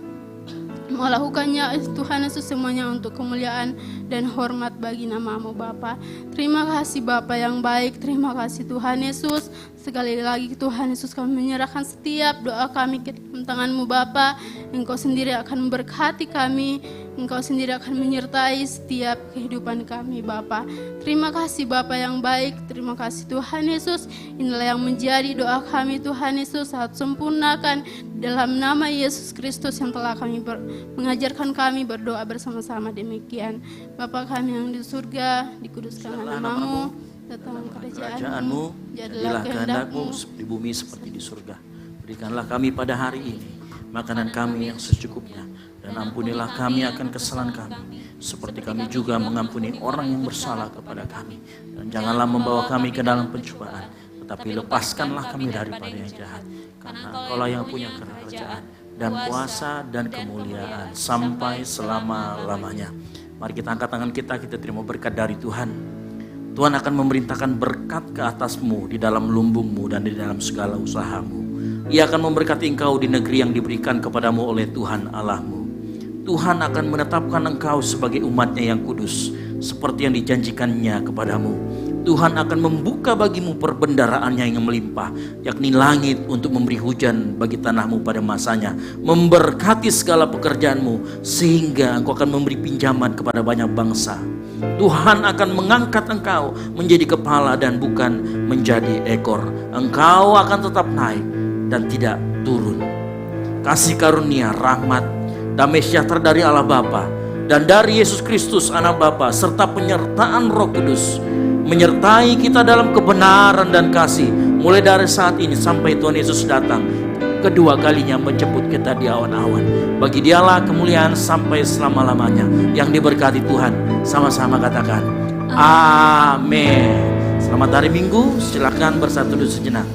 melakukannya Tuhan Yesus semuanya untuk kemuliaan dan hormat bagi nama-Mu Bapa. Terima kasih Bapa yang baik, terima kasih Tuhan Yesus. Sekali lagi Tuhan Yesus kami menyerahkan setiap doa kami ke tangan-Mu Bapa. Engkau sendiri akan memberkati kami, Engkau sendiri akan menyertai setiap kehidupan kami Bapa. Terima kasih Bapa yang baik, terima kasih Tuhan Yesus. Inilah yang menjadi doa kami Tuhan Yesus, saat sempurnakan dalam nama Yesus Kristus yang telah mengajarkan kami berdoa bersama-sama demikian. Bapa kami yang di surga, dikuduskanlah nama-Mu, datang kerajaan-Mu, jadilah kehendak-Mu di bumi seperti di surga. Berikanlah kami pada hari ini makanan kami yang secukupnya, dan ampunilah kami akan kesalahan kami, seperti kami juga mengampuni orang yang bersalah kepada kami. Dan janganlah membawa kami ke dalam pencobaan, tetapi lepaskanlah kami daripada yang jahat. Karena Engkaulah yang punya kerajaan dan kuasa dan kemuliaan sampai selama-lamanya. Mari kita angkat tangan kita terima berkat dari Tuhan. Tuhan akan memerintahkan berkat ke atasmu di dalam lumbungmu dan di dalam segala usahamu. Ia akan memberkati engkau di negeri yang diberikan kepadamu oleh Tuhan Allahmu. Tuhan akan menetapkan engkau sebagai umatnya yang kudus, seperti yang dijanjikannya kepadamu. Tuhan akan membuka bagimu perbendaraannya yang melimpah, yakni langit untuk memberi hujan bagi tanahmu pada masanya, memberkati segala pekerjaanmu, sehingga engkau akan memberi pinjaman kepada banyak bangsa. Tuhan akan mengangkat engkau menjadi kepala dan bukan menjadi ekor. Engkau akan tetap naik dan tidak turun. Kasih karunia, rahmat, damai sejahtera dari Allah Bapa dan dari Yesus Kristus Anak Bapa, serta penyertaan Roh Kudus menyertai kita dalam kebenaran dan kasih, mulai dari saat ini sampai Tuhan Yesus datang kedua kalinya menjemput kita di awan-awan. Bagi Dialah kemuliaan sampai selama-lamanya. Yang diberkati Tuhan, sama-sama katakan amin. Selamat hari Minggu, silakan bersatu dulu sejenak.